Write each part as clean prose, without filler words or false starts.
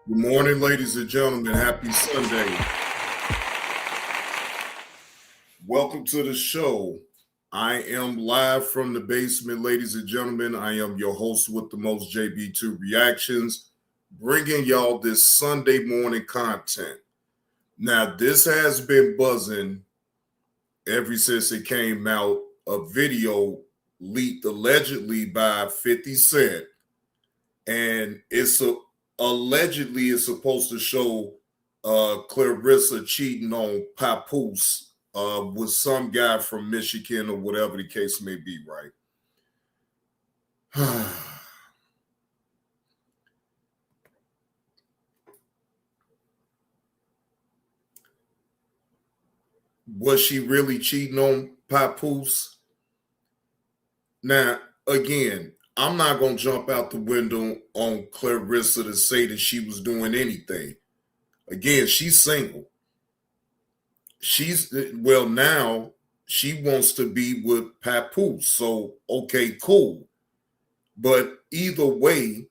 Good morning, ladies and gentlemen. Happy Sunday. Welcome to the show. I am live from the basement, ladies and gentlemen. I am your host with the most JB2 reactions, bringing y'all this Sunday morning content. Now, this has been buzzing ever since it came out. A video leaked allegedly by 50 Cent, and allegedly is supposed to show Claressa cheating on Papoose with some guy from Michigan or whatever the case may be, right? Was she really cheating on Papoose? Now, again, I'm not going to jump out the window on Claressa to say that she was doing anything. Again, she's single. Now she wants to be with Papoose. So, okay, cool. But either way,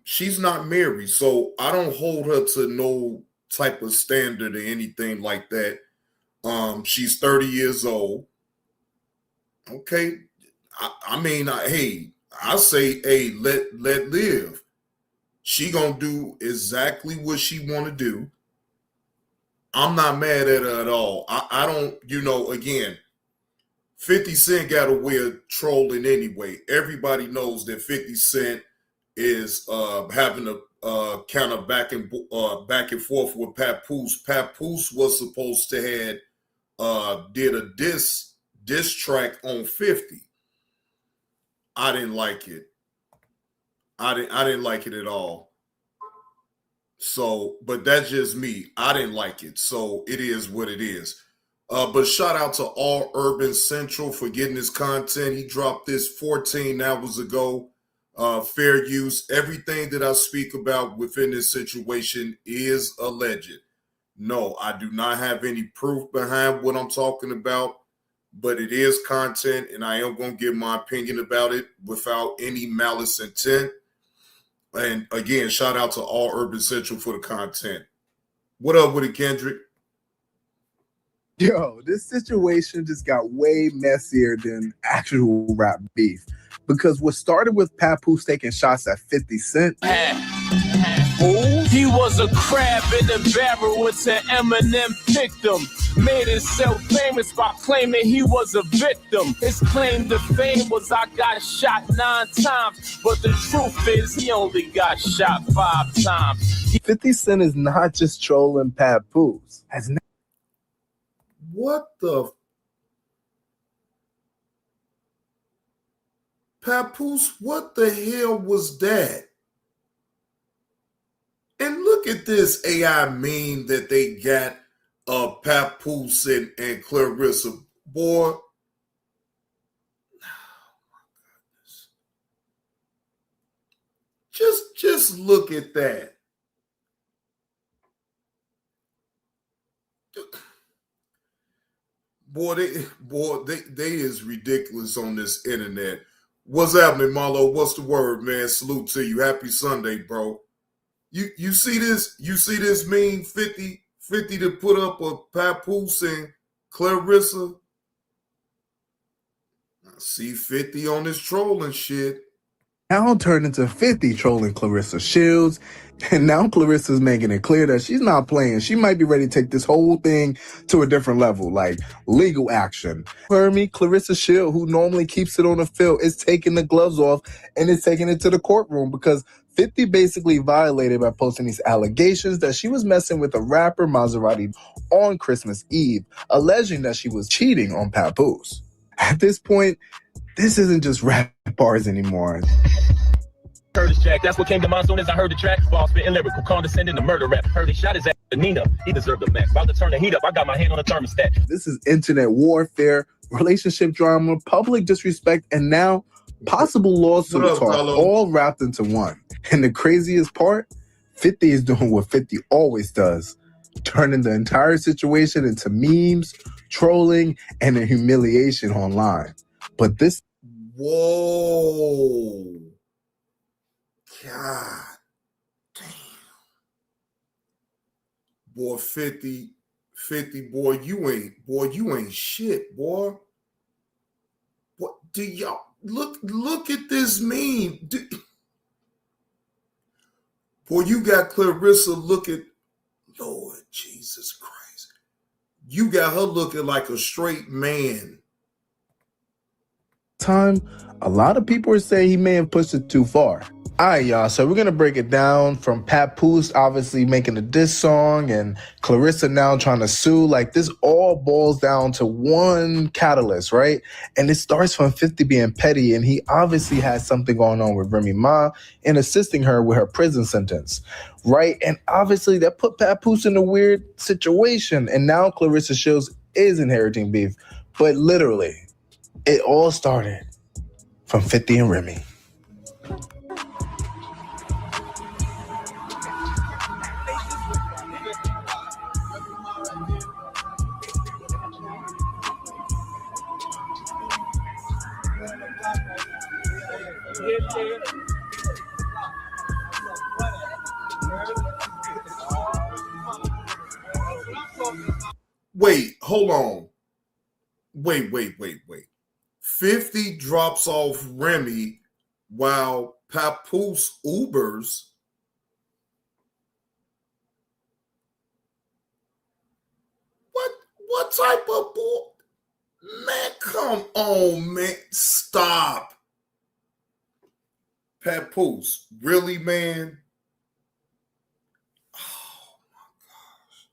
she's not married. So I don't hold her to no type of standard or anything like that. She's 30 years old. Okay. I say, hey, let live. She gonna do exactly what she want to do. I'm not mad at her at all. I don't, again, 50 Cent got a way of trolling anyway. Everybody knows that 50 Cent is having a kind of back and forth with Papoose. Papoose was supposed to had did a diss track on 50. I didn't like it. I didn't like it at all. So, but that's just me. I didn't like it. So it is what it is. But shout out to All Urban Central for getting this content. He dropped this 14 hours ago. Fair use. Everything that I speak about within this situation is alleged. No, I do not have any proof behind what I'm talking about, but it is content, and I am going to give my opinion about it without any malice intent. And again, shout out to All Urban Central for the content. What up with it, Kendrick? Yo, this situation just got way messier than actual rap beef. Because what started with Papoose taking shots at 50 Cent. He was a crab in the barrel until Eminem picked him. Made himself famous by claiming he was a victim. His claim to fame was I got shot 9 times. But the truth is he only got shot 5 times. 50 Cent is not just trolling Papoose. What the? Papoose, what the hell was that? And look at this AI meme that they got of Papoose and Claressa. Boy, oh my goodness. Just look at that. Boy, they is ridiculous on this internet. What's happening, Marlo? What's the word, man? Salute to you. Happy Sunday, bro. You see this? You see this meme 50 to put up a Papoose and Claressa? I see 50 on this trolling shit. Now turned into 50 trolling Claressa Shields. And now Claressa's making it clear that she's not playing. She might be ready to take this whole thing to a different level, like legal action. For me, Claressa Shields, who normally keeps it on the field, is taking the gloves off and is taking it to the courtroom because 50 basically violated by posting these allegations that she was messing with a rapper Maserati on Christmas Eve, alleging that she was cheating on Papoose. At this point, this isn't just rap bars anymore. Heard his track, that's what came to mind soon as I heard the track. Ball spitting lyrical, condescending to murder rap. Heard he shot his ass to Nina. He deserved the max. About to turn the heat up. I got my hand on the thermostat. This is internet warfare, relationship drama, public disrespect, and now possible lawsuit talk all wrapped into one. And the craziest part, 50 is doing what 50 always does, turning the entire situation into memes, trolling, and a humiliation online. But this... Whoa. God damn. Boy, 50, boy, you ain't shit, boy. What do y'all look at this meme? Boy, you got Claressa looking, Lord Jesus Christ. You got her looking like a straight man. Time, a lot of people are saying he may have pushed it too far. All right, y'all, so we're going to break it down from Papoose obviously making a diss song and Claressa now trying to sue. Like, this all boils down to one catalyst, right? And it starts from 50 being petty, and he obviously has something going on with Remy Ma and assisting her with her prison sentence, right? And obviously that put Papoose in a weird situation, and now Claressa Shields is inheriting beef. But literally, it all started from 50 and Remy. Wait, hold on. Wait. 50 drops off Remy while Papoose Ubers. What type of bull? Man, come on, man. Stop. Papoose, really, man? Oh my gosh.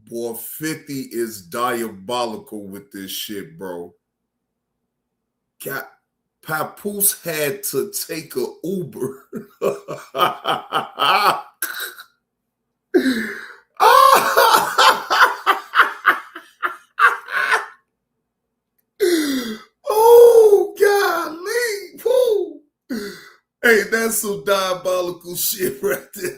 Boy, 50 is diabolical with this shit, bro. God, Papoose had to take a Uber. Oh, golly. Woo. Hey, that's some diabolical shit right there.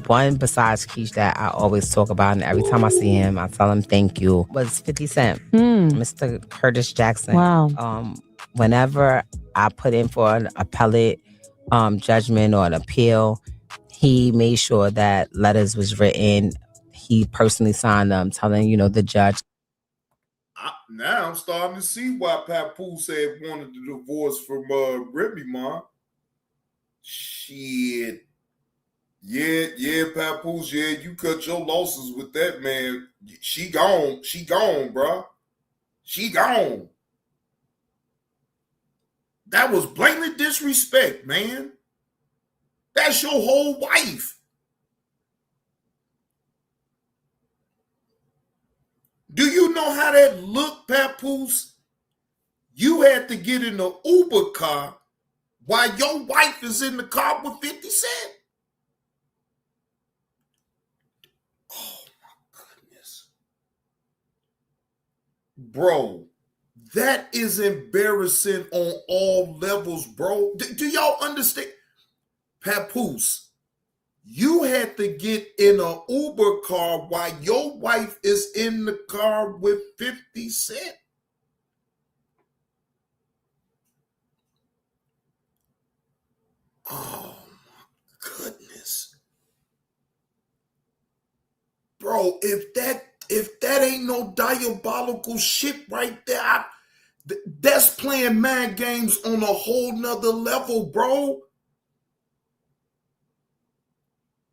One besides Keish that I always talk about, and every time I see him, I tell him thank you, was 50 Cent. Mr. Curtis Jackson. Wow. Whenever I put in for an appellate judgment or an appeal, he made sure that letters was written. He personally signed them, telling, the judge. Now I'm starting to see why Papoose had wanted the divorce from Remy Ma. Shit. Yeah, Papoose, yeah, you cut your losses with that, man. She gone, bro. She gone. That was blatant disrespect, man. That's your whole wife. Do you know how that looked, Papoose? You had to get in an Uber car while your wife is in the car with 50 Cent. Oh, my goodness. Bro, that is embarrassing on all levels, bro. Do y'all understand? Papoose, you had to get in an Uber car while your wife is in the car with 50 Cent. Oh, my goodness. Bro, if that ain't no diabolical shit right there, that's playing mind games on a whole nother level, bro.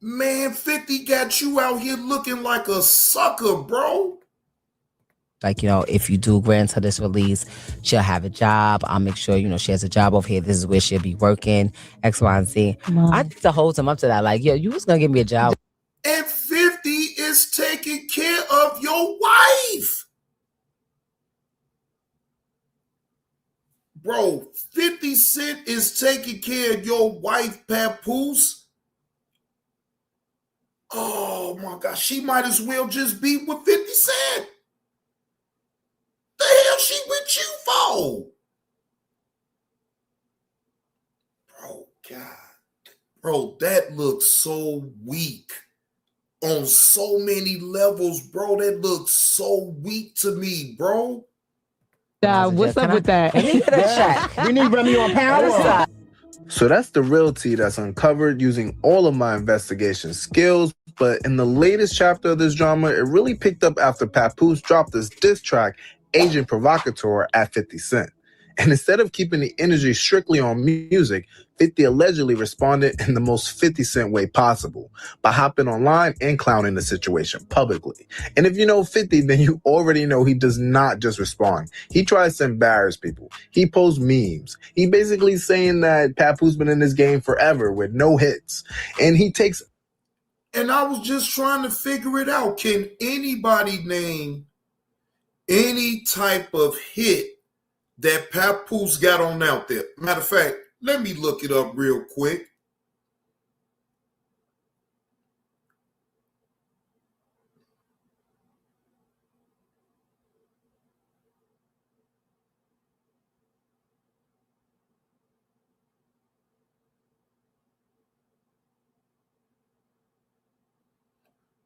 Man, 50 got you out here looking like a sucker, bro. Like, if you do grant her this release, she'll have a job. I'll make sure, she has a job over here. This is where she'll be working, X, Y, and Z. Wow. I need to hold him up to that. Like, yo, you was going to give me a job. And 50 is taking care of your wife. Bro, 50 Cent is taking care of your wife, Papoose. Oh Oh my God, she might as well just be with 50 Cent. The hell she with you for? Bro, God. Bro, that looks so weak. On so many levels, bro. That looks so weak to me, bro. What's up with that? Let me get a check. We need Remy on power. So that's the real tea that's uncovered using all of my investigation skills. But in the latest chapter of this drama, it really picked up after Papoose dropped this diss track, Agent Provocateur, at 50 Cent. And instead of keeping the energy strictly on music, 50 allegedly responded in the most 50 Cent way possible by hopping online and clowning the situation publicly. And if you know 50, then you already know he does not just respond. He tries to embarrass people. He posts memes. He basically saying that Papoose been in this game forever with no hits. And he takes... And I was just trying to figure it out. Can anybody name any type of hit that Papoose got on out there? Matter of fact, let me look it up real quick.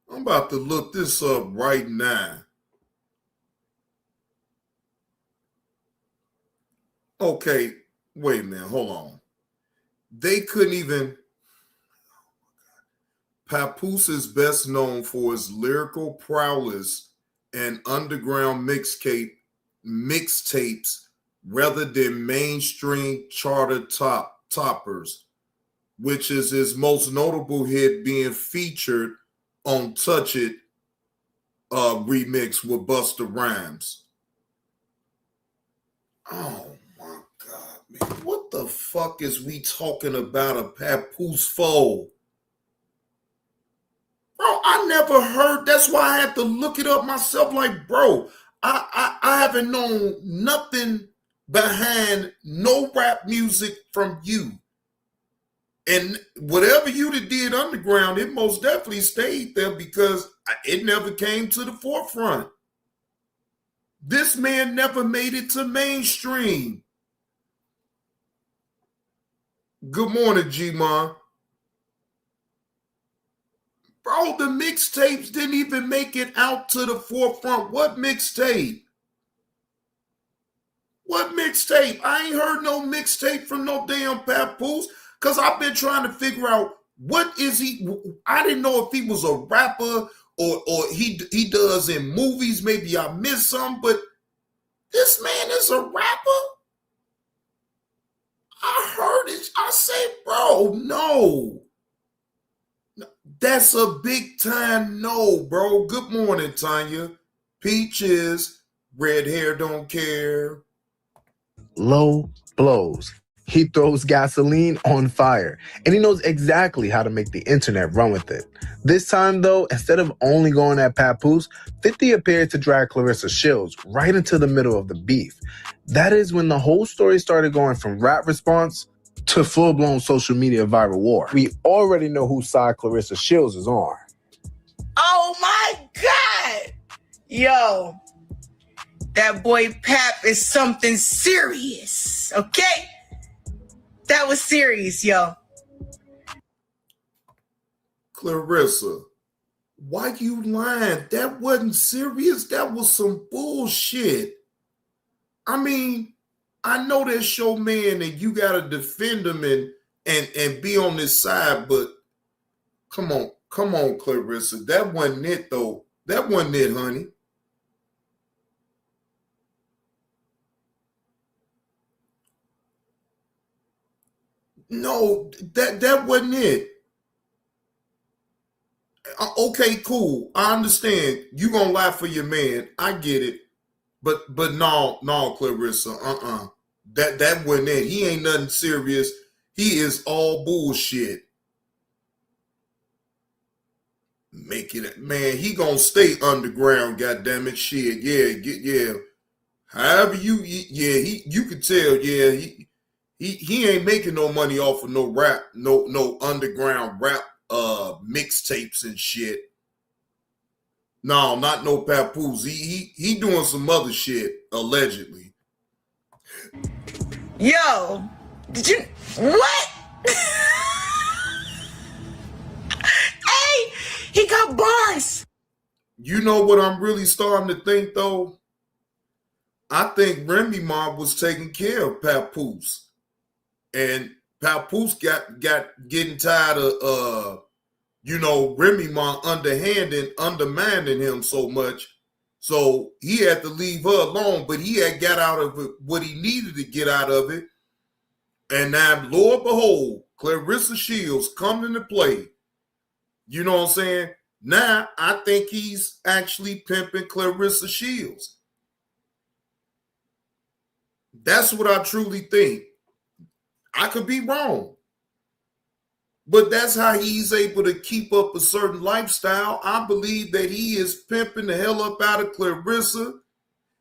I'm about to look this up right now. Okay, wait a minute, hold on. They couldn't even... Papoose is best known for his lyrical prowess and underground mixtapes rather than mainstream charter toppers, which is his most notable hit being featured on Touch It remix with Busta Rhymes. Oh my God, man. What the fuck is we talking about a Papoose for? Bro, I never heard. That's why I had to look it up myself. Like, bro, I haven't known nothing behind no rap music from you. And whatever you did underground, it most definitely stayed there because it never came to the forefront. This man never made it to mainstream. Good morning, G-Man. Bro, the mixtapes didn't even make it out to the forefront. What mixtape? What mixtape? I ain't heard no mixtape from no damn Papoose because I've been trying to figure out what is he. I didn't know if he was a rapper or he does in movies. Maybe I missed some, but this man is a rapper? I heard it. I said, bro, no. That's a big time no, bro. Good morning, Tanya. Peaches, red hair don't care. Low blows. He throws gasoline on fire, and he knows exactly how to make the internet run with it. This time, though, instead of only going at Papoose, 50 appeared to drag Claressa Shields right into the middle of the beef. That is when the whole story started going from rap response to full-blown social media viral war. We already know whose side Claressa Shields is on. Oh my God! Yo, that boy Pap is something serious, okay? That was serious, yo. Claressa, why you lying? That wasn't serious. That was some bullshit. I mean, I know that's your man and you got to defend him and be on his side, but come on, Claressa. That wasn't it, though. That wasn't it, honey. No, that wasn't it. Okay, cool. I understand. You gonna lie for your man. I get it. But no, Claressa. That wasn't it. He ain't nothing serious. He is all bullshit. Make it, man. He gonna stay underground. Goddammit, shit. Yeah. However you could tell. Yeah, he ain't making no money off of no rap, no underground rap mixtapes and shit. No, not no Papoose. He doing some other shit, allegedly. Yo, did you what? Hey, he got bars. You know what I'm really starting to think though? I think Remy Ma was taking care of Papoose. And Papoose got getting tired of Remy Ma undermining him so much. So he had to leave her alone, but he had got out of it what he needed to get out of it. And now, Lord behold, Claressa Shields come into play. You know what I'm saying? Now, I think he's actually pimping Claressa Shields. That's what I truly think. I could be wrong. But that's how he's able to keep up a certain lifestyle. I believe that he is pimping the hell up out of Claressa.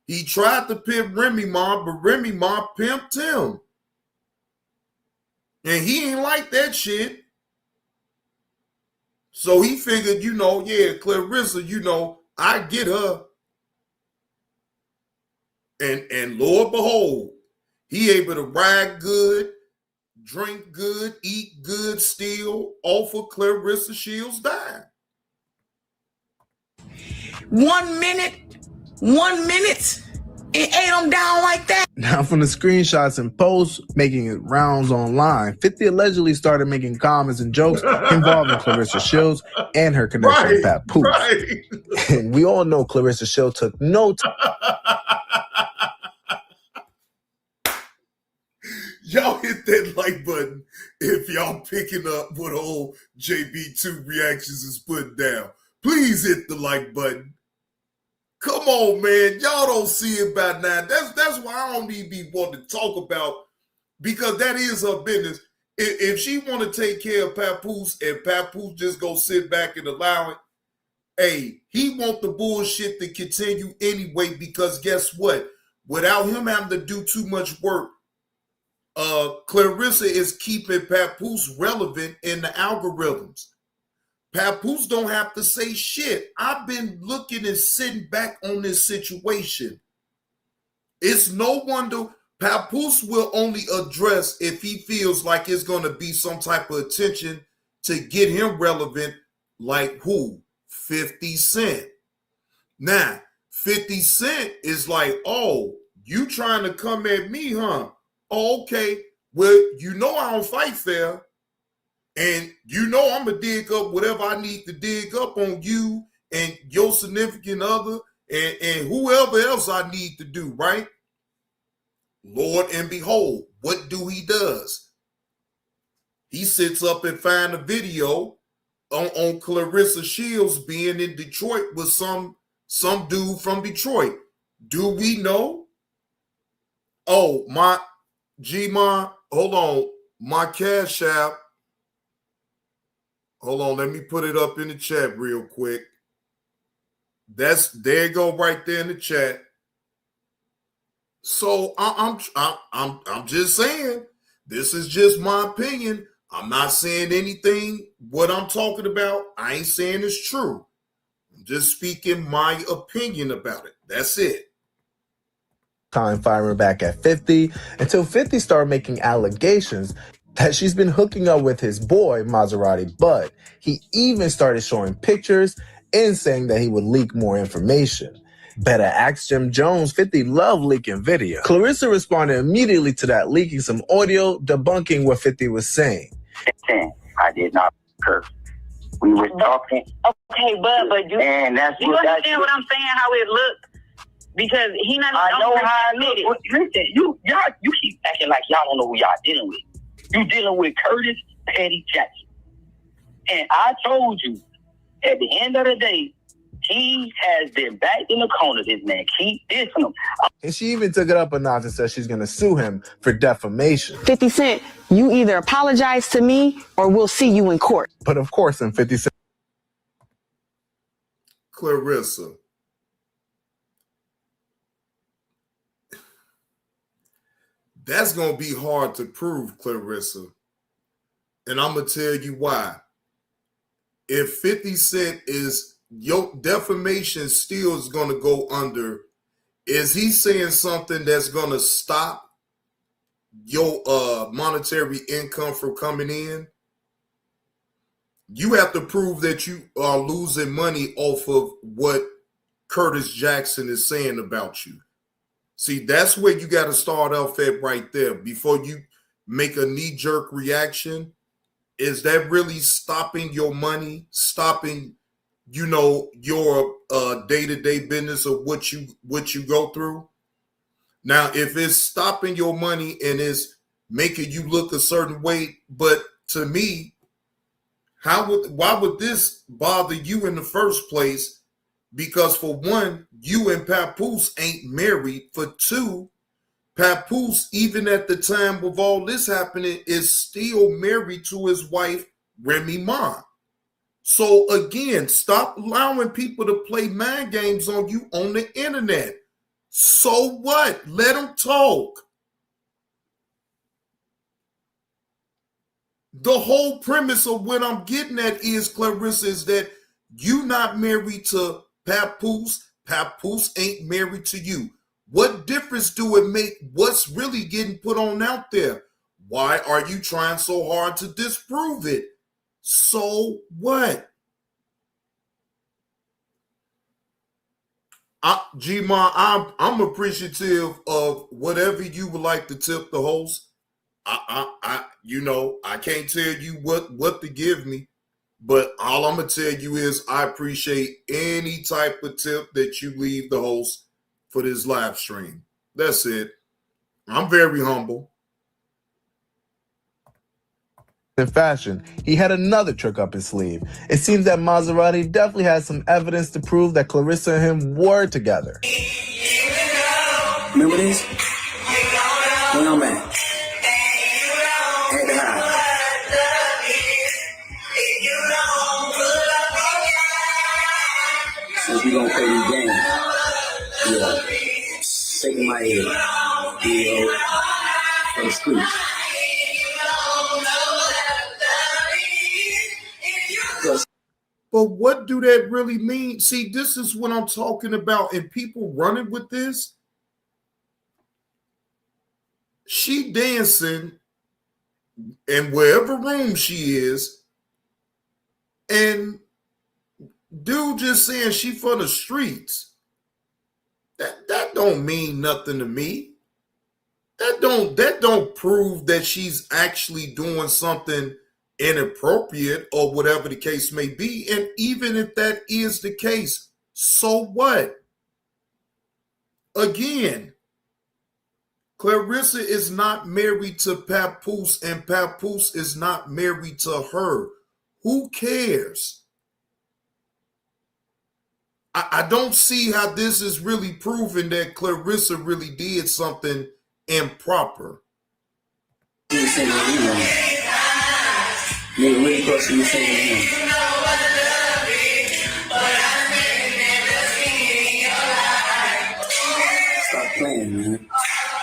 He tried to pimp Remy Ma, but Remy Ma pimped him. And he ain't like that shit. So he figured, Claressa, I get her. And Lord behold, he able to ride good, drink good, eat good still off of Claressa Shields' dime. 1 minute, it ate him down like that. Now, from the screenshots and posts making it rounds online, 50 allegedly started making comments and jokes involving Claressa Shields and her connection with Papoose. Right. And we all know Claressa Shields took no time. Y'all hit that like button if y'all picking up what old JB2 Reactions is putting down. Please hit the like button. Come on, man. Y'all don't see it by now. That's why I don't even be wanting to talk about, because that is her business. If she want to take care of Papoose and Papoose just go sit back and allow it, hey, he want the bullshit to continue anyway, because guess what? Without him having to do too much work, Claressa is keeping Papoose relevant in the algorithms. Papoose don't have to say shit. I've been looking and sitting back on this situation. It's no wonder Papoose will only address if he feels like it's going to be some type of attention to get him relevant, like who? 50 Cent. Now, 50 Cent is like, oh, you trying to come at me, huh? Oh, okay, well, I don't fight fair, and I'm going to dig up whatever I need to dig up on you and your significant other and whoever else I need to do, right? Lord and behold, what do he does? He sits up and find a video on Claressa Shields being in Detroit with some dude from Detroit. Do we know? Oh, my... G-Ma, hold on. My Cash App. Hold on, let me put it up in the chat real quick. There you go, right there in the chat. So I'm just saying, this is just my opinion. I'm not saying anything what I'm talking about. I ain't saying it's true. I'm just speaking my opinion about it. That's it. Time firing back at 50 until 50 started making allegations that she's been hooking up with his boy Maserati Bud. He even started showing pictures and saying that he would leak more information. Better ask Jim Jones. 50 loved leaking video. Claressa responded immediately to that, leaking some audio debunking what 50 was saying. I did not curse. We were talking. Okay, but you, and that's you understand what I'm saying? How it looked? Because he not. I know how it looks. Listen, you keep acting like y'all don't know who y'all dealing with. You dealing with Curtis Petty Jackson, and I told you at the end of the day, he has been back in the corner. This man keep dissing him. And she even took it up a notch and said she's going to sue him for defamation. 50 Cent, you either apologize to me or we'll see you in court. But of course, in 50 Cent. Claressa. That's going to be hard to prove, Claressa. And I'm going to tell you why. If 50 Cent is your defamation still is going to go under. Is he saying something that's going to stop your monetary income from coming in? You have to prove that you are losing money off of what Curtis Jackson is saying about you. See, that's where you got to start off at right there before you make a knee-jerk reaction. Is that really stopping your money, stopping, your day-to-day business of what you go through? Now, if it's stopping your money and it's making you look a certain way, but to me, why would this bother you in the first place? Because for one, you and Papoose ain't married. For two, Papoose, even at the time of all this happening, is still married to his wife, Remy Ma. So again, stop allowing people to play mind games on you on the internet. So what? Let them talk. The whole premise of what I'm getting at is, Claressa, is that you not married to Papoose. Papoose ain't married to you. What difference do it make? What's really getting put on out there? Why are you trying so hard to disprove it? So what? G-Ma, I'm appreciative of whatever you would like to tip the host. I can't tell you what to give me, but all I'm gonna tell you is I appreciate any type of tip that you leave the host for this live stream. That's it. I'm very humble. In fashion, he had another trick up his sleeve. It seems that Maserati definitely has some evidence to prove that Claressa and him were together. Remember this? When I'm at the house. Since we gonna play these games, shaking my head, for the streets. But what do that really mean? See, this is what I'm talking about, and people running with this. She dancing in wherever room she is, and dude just saying she for the streets. That don't mean nothing to me. That don't prove that she's actually doing something inappropriate or whatever the case may be. And even if that is the case, so what? Again, Claressa is not married to Papoose, and Papoose is not married to her. Who cares? I don't see how this is really proving that Claressa really did something improper. Really close to you saying stop playing, man.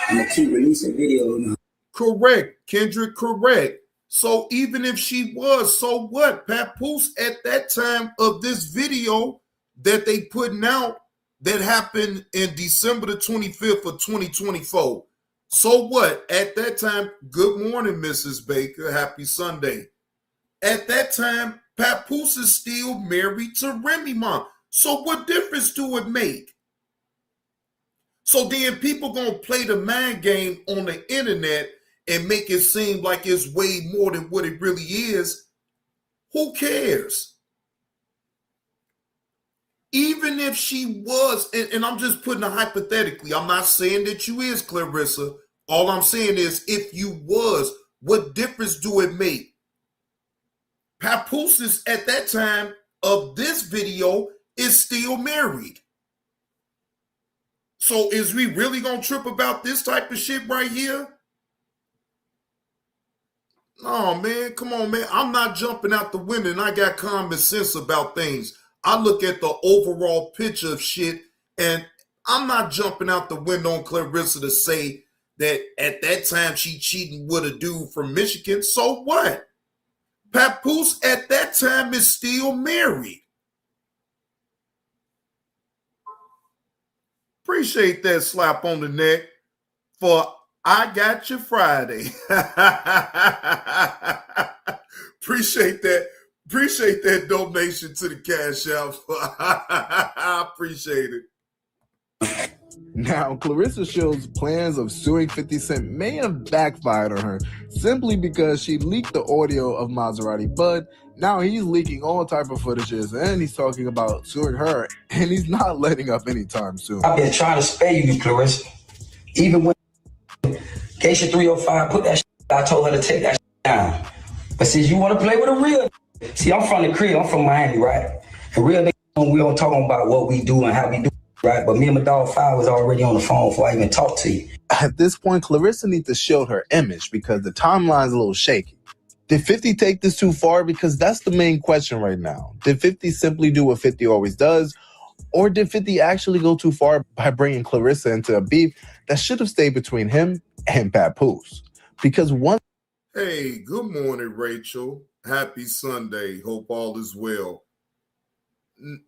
I'm gonna keep releasing videos now. Correct, Kendrick, correct. So even if she was, so what? Papoose at that time of this video that they putting out that happened in December the 25th of 2024. So what? At that time, good morning, Mrs. Baker. Happy Sunday. At that time, Papoose is still married to Remy Ma. So what difference do it make? So then people gonna play the mind game on the internet and make it seem like it's way more than what it really is. Who cares? Even if she was, and I'm just putting it hypothetically, I'm not saying that you is, Claressa. All I'm saying is if you was, what difference do it make? Papoose is at that time of this video is still married. So is we really gonna trip about this type of shit right here? No, man, come on, man. I'm not jumping out the window, and I got common sense about things. I look at the overall picture of shit, and I'm not jumping out the window on Claressa to say that at that time she cheating with a dude from Michigan. So what? Papoose at that time is still married. Appreciate that slap on the neck for I Got You Friday. Appreciate that. Appreciate that donation to the Cash App. I appreciate it. Now, Claressa Shields' plans of suing 50 Cent may have backfired on her simply because she leaked the audio of Maserati Bud. Now he's leaking all type of footages and he's talking about suing her, and he's not letting up anytime soon. I've been trying to spare you, Claressa. Even when Geisha 305 put that shit, I told her to take that shit down. But since you want to play with a real, see, I'm from the crib, I'm from Miami, right? And real niggas, we don't talk about what we do and how we do, right? But me and my dog Five was already on the phone before I even talked to you. At this point, Claressa needs to shield her image because the timeline's a little shaky. Did 50 take this too far? Because that's the main question right now. Did 50 simply do what 50 always does? Or did 50 actually go too far by bringing Claressa into a beef that should have stayed between him and Papoose? Because one... Hey, good morning, Rachel. Happy Sunday. Hope all is well.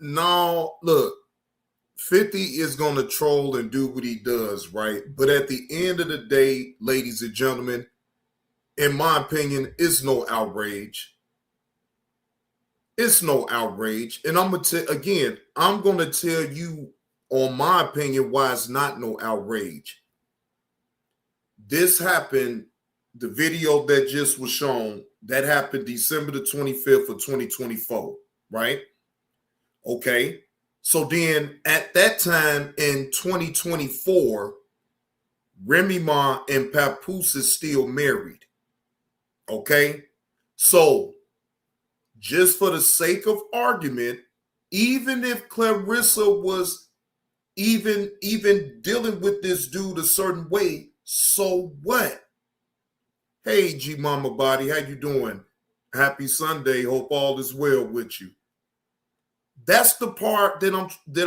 No, look, 50 is going to troll and do what he does, right? But at the end of the day, ladies and gentlemen, in my opinion, it's no outrage. It's no outrage. And I'm going to tell you, on my opinion, why it's not no outrage. This happened, the video that just was shown, that happened December the 25th of 2024, right? Okay. So then at that time in 2024, Remy Ma and Papoose is still married. Okay. So just for the sake of argument, even if Claressa was even dealing with this dude a certain way, so what? Hey, G Mama Body, how you doing? Happy Sunday. Hope all is well with you. That's the part that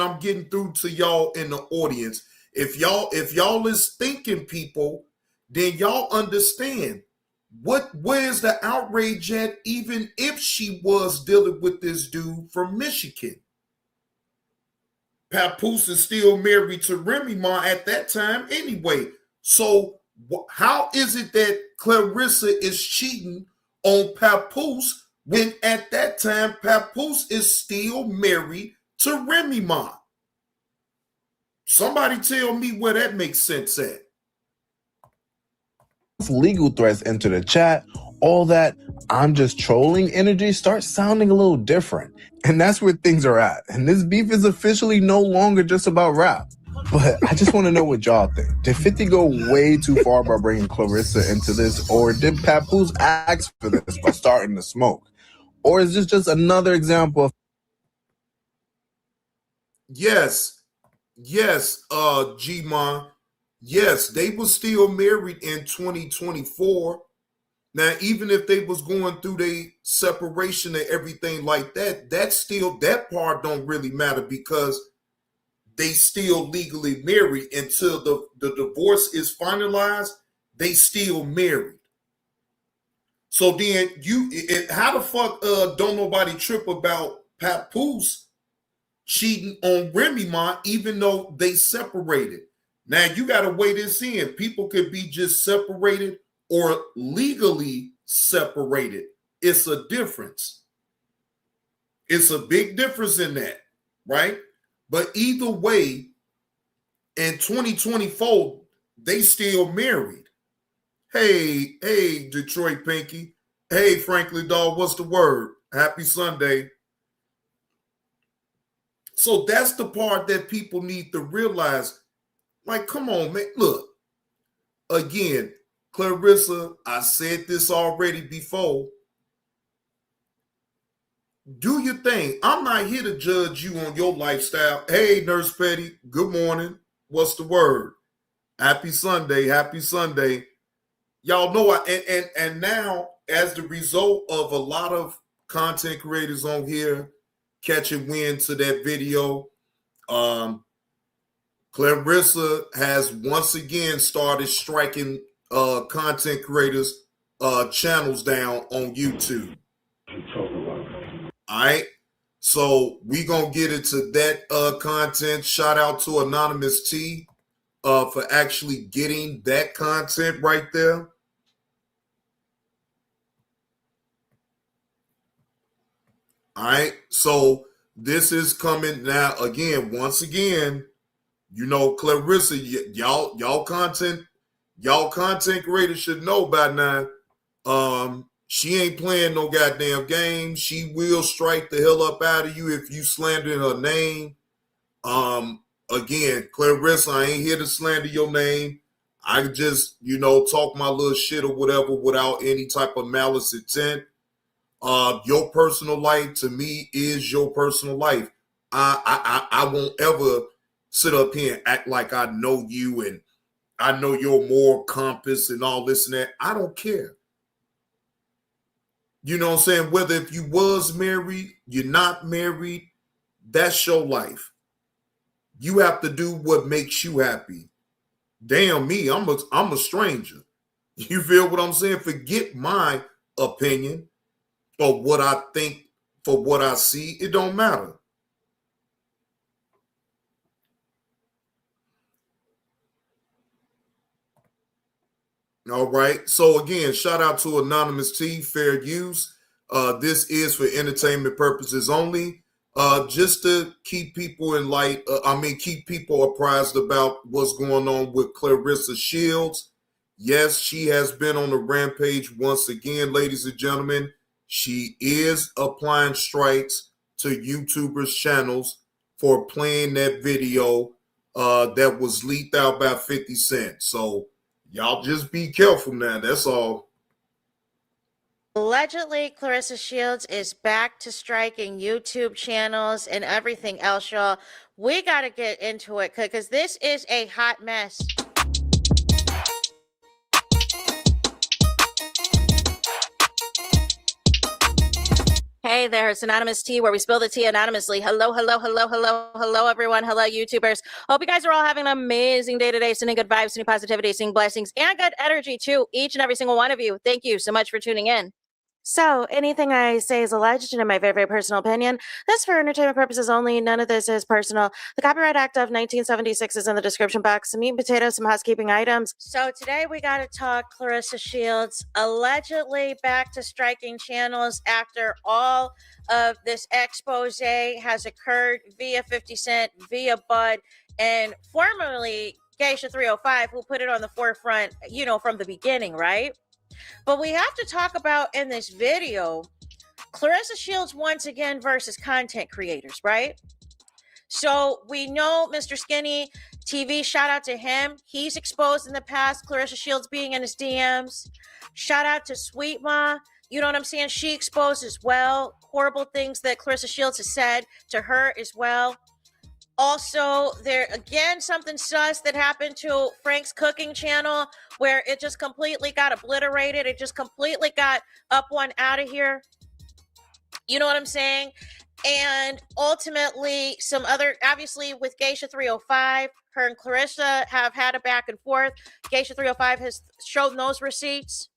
I'm getting through to y'all in the audience. If y'all is thinking people, then y'all understand where's the outrage at, even if she was dealing with this dude from Michigan. Papoose is still married to Remy Ma at that time anyway. So how is it that Claressa is cheating on Papoose when at that time Papoose is still married to Remy Ma? Somebody tell me where that makes sense at. Legal threats enter the chat, all that I'm just trolling energy starts sounding a little different. And that's where things are at. And this beef is officially no longer just about rap. But I just want to know what y'all think. Did 50 go way too far by bringing Claressa into this? Or did Papoose ask for this by starting the smoke? Or is this just another example of... Yes, G-Ma. Yes, they were still married in 2024. Now, even if they was going through their separation and everything like that, that part don't really matter because they still legally married until the divorce is finalized. They still married. So then how the fuck don't nobody trip about Papoose cheating on Remy Ma even though they separated? Now you got to weigh this in. People could be just separated or legally separated. It's a difference. It's a big difference in that, right? But either way, in 2024, they still married. Hey, Detroit Pinky. Hey, Franklin Dog, what's the word? Happy Sunday. So that's the part that people need to realize. Like, come on, man. Look, again, Claressa, I said this already before. Do your thing. I'm not here to judge you on your lifestyle. Hey, Nurse Petty, good morning. What's the word? Happy Sunday. Happy Sunday. Y'all know and now, as the result of a lot of content creators on here catching wind to that video, Claressa has once again started striking content creators channels down on YouTube. All right. So we gonna get into that content. Shout out to Anonymous T for actually getting that content right there. All right, so this is coming now again. Once again, you know, Claressa, y'all content creators should know by now. She ain't playing no goddamn game. She will strike the hell up out of you if you slander her name. Again, Claressa, I ain't here to slander your name. I just, you know, talk my little shit or whatever without any type of malice intent. Your personal life to me is your personal life. I won't ever sit up here and act like I know you and I know your moral compass and all this and that. I don't care. You know what I'm saying? Whether if you was married, you're not married, that's your life. You have to do what makes you happy. Damn me, I'm a stranger. You feel what I'm saying? Forget my opinion or what I think for what I see. It don't matter. All right. So again, shout out to Anonymous T, fair use. This is for entertainment purposes only. Just to keep people keep people apprised about what's going on with Claressa Shields. Yes, she has been on a rampage once again, ladies and gentlemen. She is applying strikes to YouTubers' channels for playing that video that was leaked out by 50 Cent. So y'all just be careful now. That's all. Allegedly, Claressa Shields is back to striking YouTube channels and everything else, y'all. We got to get into it because this is a hot mess. Hey there, it's Anonymous Tea, where we spill the tea anonymously. Hello, everyone. Hello, YouTubers. Hope you guys are all having an amazing day today, sending good vibes, sending positivity, sending blessings, and good energy to each and every single one of you. Thank you so much for tuning in. So, anything I say is alleged and in my very, very personal opinion. That's for entertainment purposes only. None of this is personal. The Copyright Act of 1976 is in the description box. Some meat and potatoes, some housekeeping items. So today we got to talk Claressa Shields, allegedly back to striking channels after all of this expose has occurred via 50 Cent, via Bud, and formerly Geisha 305, who put it on the forefront, you know, from the beginning, right? But we have to talk about in this video, Claressa Shields once again versus content creators, right? So we know Mr. Skinny TV, shout out to him. He's exposed in the past Claressa Shields being in his DMs. Shout out to Sweet Ma. You know what I'm saying? She exposed as well. Horrible things that Claressa Shields has said to her as well. Also, there again, something sus that happened to Frank's cooking channel where it just completely got obliterated. It just completely got up one out of here. You know what I'm saying? And ultimately, some other, obviously with Geisha 305, her and Claressa have had a back and forth. Geisha 305 has shown those receipts.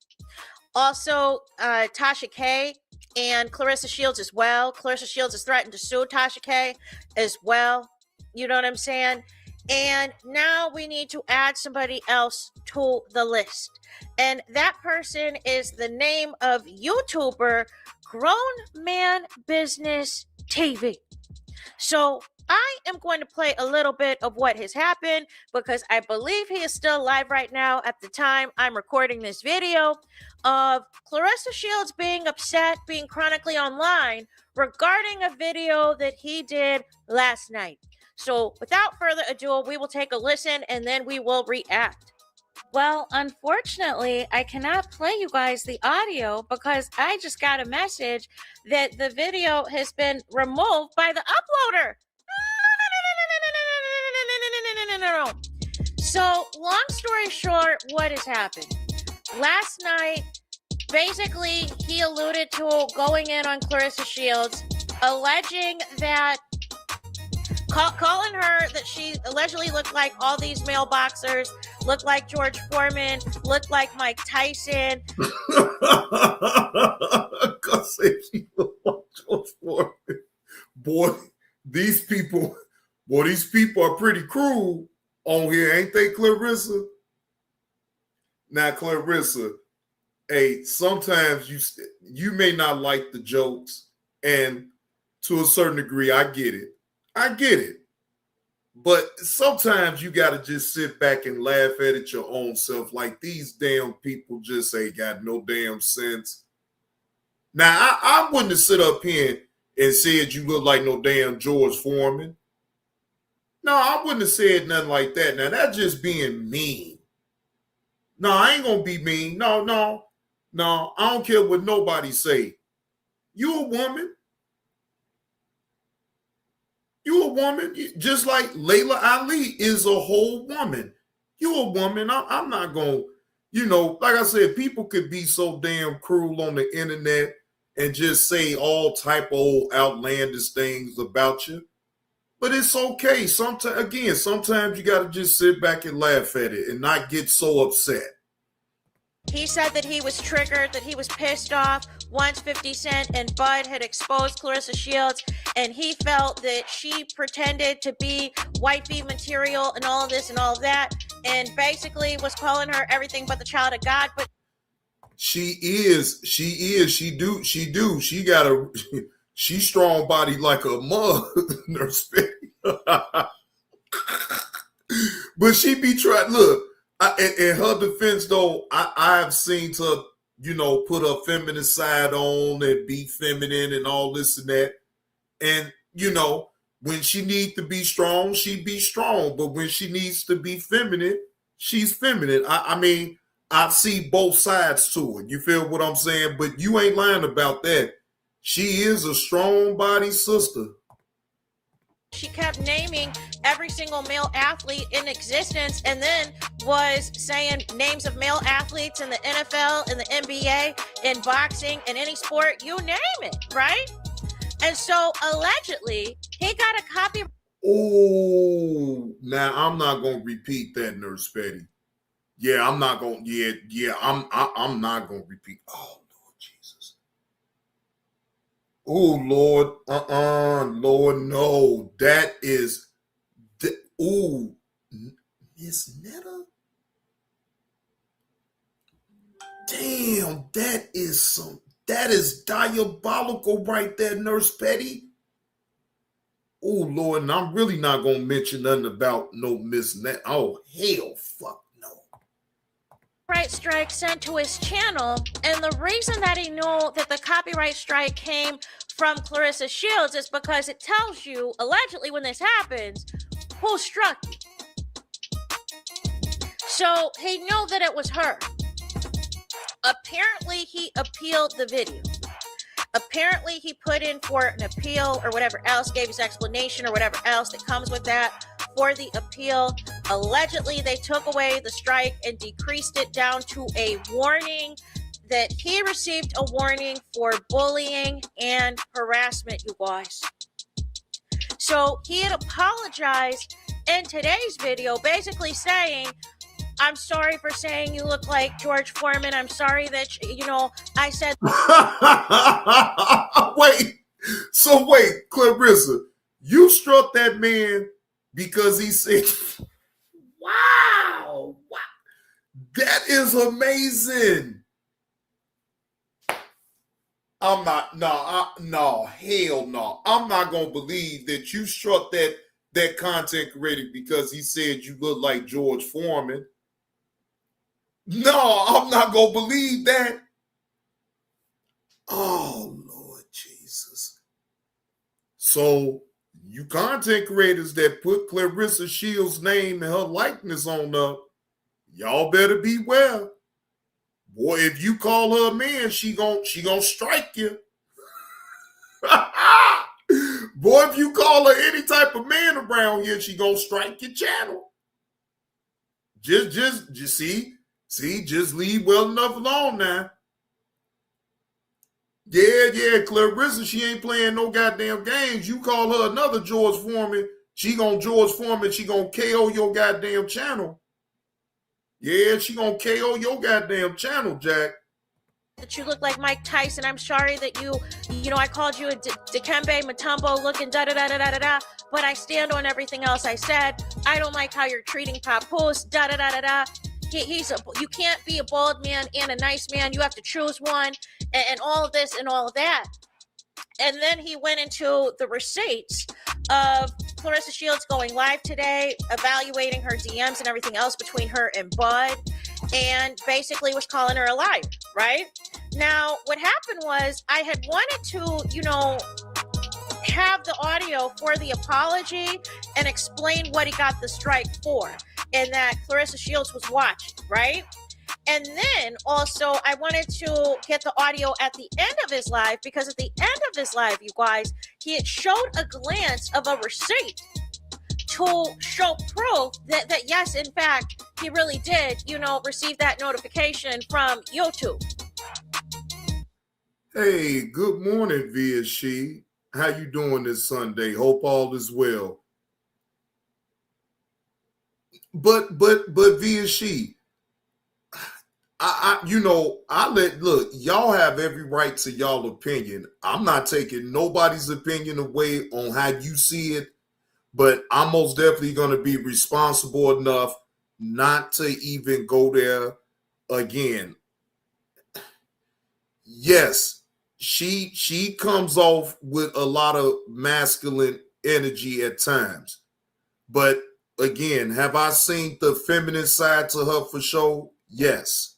Also, Tasha K and Claressa Shields as well. Claressa Shields has threatened to sue Tasha K as well. You know what I'm saying? And now we need to add somebody else to the list. And that person is the name of YouTuber Grown Man Business TV. So I am going to play a little bit of what has happened because I believe he is still live right now at the time I'm recording this video of Claressa Shields being upset, being chronically online regarding a video that he did last night. So without further ado, we will take a listen and then we will react. Well, unfortunately, I cannot play you guys the audio because I just got a message that the video has been removed by the uploader. No. So, long story short, what has happened? Last night, basically, he alluded to going in on Claressa Shields, alleging that calling her that she allegedly looked like all these male boxers, looked like George Foreman, looked like Mike Tyson. Because she looked like George Foreman. boy, these people are pretty cruel on here, ain't they, Claressa? Now, Claressa, hey, sometimes you may not like the jokes, and to a certain degree, I get it. But sometimes you got to just sit back and laugh at it your own self. Like, these damn people just ain't got no damn sense. Now, I wouldn't have sit up here and said you look like no damn George Foreman. No, I wouldn't have said nothing like that. Now, that's just being mean. No, I ain't going to be mean. No, I don't care what nobody say. You a woman. You a woman. Just like Layla Ali is a whole woman. You a woman. I'm not going to, like I said, people could be so damn cruel on the internet and just say all type of old outlandish things about you. But it's okay. Sometimes you got to just sit back and laugh at it and not get so upset. He said that he was triggered, that he was pissed off once 50 Cent and Bud had exposed Claressa Shields, and he felt that she pretended to be white bee material and all of this and all of that, and basically was calling her everything but the child of God. But she got she's strong body like a mug, nurse Betty. But she be trying, look, in her defense, though, I have seen her, put her feminine side on and be feminine and all this and that. And, when she needs to be strong, she be strong. But when she needs to be feminine, she's feminine. I mean, I see both sides to it. You feel what I'm saying? But you ain't lying about that. She is a strong body sister. she kept naming every single male athlete in existence, and then was saying names of male athletes in the NFL, in the NBA, in boxing, in any sport, you name it, right? And so allegedly, he got a copy. Oh, now I'm not gonna repeat that, Nurse Betty. Yeah, I'm not gonna. I'm not gonna repeat. Oh Lord Jesus. Oh Lord, Lord, no. That is. Ooh, Miss Netta. Damn, that is diabolical right there, Nurse Betty. Oh, Lord, and I'm really not going to mention nothing about no Miss Net. Oh, hell, fuck no. Copyright strike sent to his channel, and the reason that he knew that the copyright strike came from Claressa Shields is because it tells you, allegedly, when this happens, who struck you. So he knew that it was her. Apparently, he appealed the video. Apparently, he put in for an appeal or whatever else, gave his explanation or whatever else that comes with that for the appeal. Allegedly, they took away the strike and decreased it down to a warning, that he received a warning for bullying and harassment, you guys. So he had apologized in today's video, basically saying, I'm sorry for saying you look like George Foreman. I'm sorry that, I said. Wait, Claressa, you struck that man because he said, wow, that is amazing. I'm not, no, hell no. I'm not going to believe that you struck that content creator because he said you look like George Foreman. No, I'm not going to believe that. Oh, Lord Jesus. So, you content creators that put Claressa Shields' name and her likeness on up, y'all better beware. Boy, if you call her a man, she gon' strike you. Boy, if you call her any type of man around here, she gonna strike your channel. Just see, just leave well enough alone now. Yeah, Claressa, she ain't playing no goddamn games. You call her another George Foreman, she gonna KO your goddamn channel. Yeah, she gonna KO your goddamn channel, Jack. that you look like Mike Tyson. I'm sorry that you know, I called you a Dikembe Mutombo looking da-da-da-da-da-da-da, but I stand on everything else I said. I don't like how you're treating Papoose, da-da-da-da-da. You can't be a bald man and a nice man. You have to choose one, and all of this and all of that. And then he went into the receipts of Claressa Shields going live today, evaluating her DMs and everything else between her and Bud, and basically was calling her a liar, right? Now, what happened was I had wanted to, you know, have the audio for the apology and explain what he got the strike for, and that Claressa Shields was watching, right? And then also I wanted to get the audio at the end of his live, because at the end of his live, you guys, he had showed a glance of a receipt to show proof that yes, in fact, he really did, you know, receive that notification from YouTube. Hey, good morning, Via She. How you doing this Sunday? Hope all is well. But Via She, look, y'all have every right to y'all opinion. I'm not taking nobody's opinion away on how you see it, but I'm most definitely going to be responsible enough not to even go there again. Yes, she comes off with a lot of masculine energy at times, but again, have I seen the feminine side to her for sure? Yes.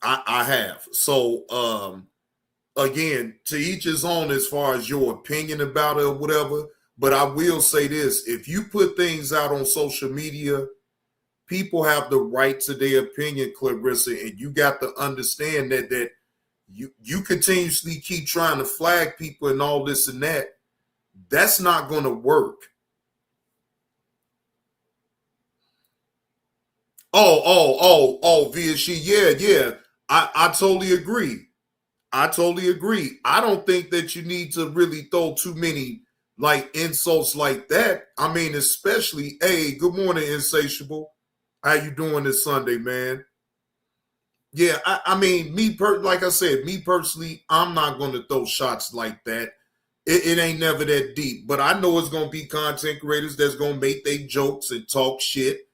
I have. So, again, to each his own as far as your opinion about it or whatever. But I will say this. If you put things out on social media, people have the right to their opinion, Claressa, and you got to understand that you continuously keep trying to flag people and all this and that. That's not going to work. Oh, Via She, yeah. I totally agree. I don't think that you need to really throw too many like insults like that. I mean, especially, hey, good morning, Insatiable. How you doing this Sunday, man? Yeah, I mean, like I said, me personally, I'm not going to throw shots like that. It ain't never that deep. But I know it's going to be content creators that's going to make their jokes and talk shit.